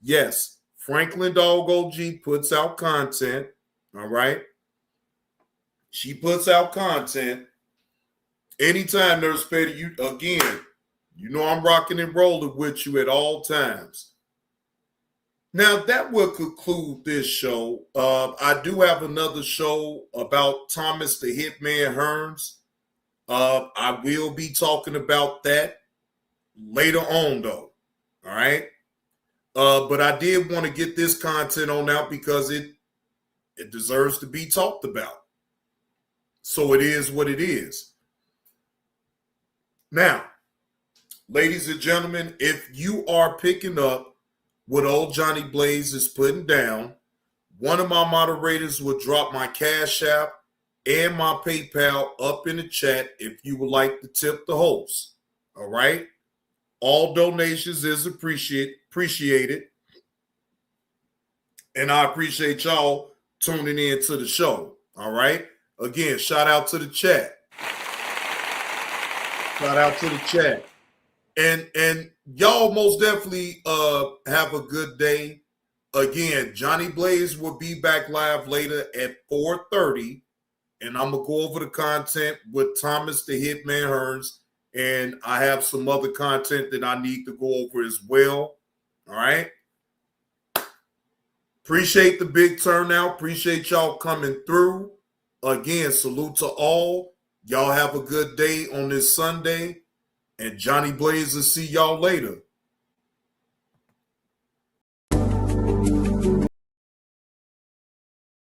Yes, Franklin Dog OG puts out content. All right. She puts out content. Anytime, Nurse Petty, you know I'm rocking and rolling with you at all times. Now, that will conclude this show. I do have another show about Thomas the Hitman Hearns. I will be talking about that later on, though. All right? But I did want to get this content on out because it deserves to be talked about. So it is what it is. Now, ladies and gentlemen, if you are picking up what old Johnny Blaze is putting down, one of my moderators will drop my Cash App and my PayPal up in the chat if you would like to tip the host. All right? All donations is appreciated. And I appreciate y'all tuning in to the show. All right? Again, shout out to the chat. Shout out to the chat. And y'all most definitely have a good day. Again, Johnny Blaze will be back live later at 4:30. And I'm going to go over the content with Thomas the Hitman Hearns. And I have some other content that I need to go over as well. All right? Appreciate the big turnout. Appreciate y'all coming through. Again, salute to all. Y'all have a good day on this Sunday. And Johnny Blaze will see y'all later.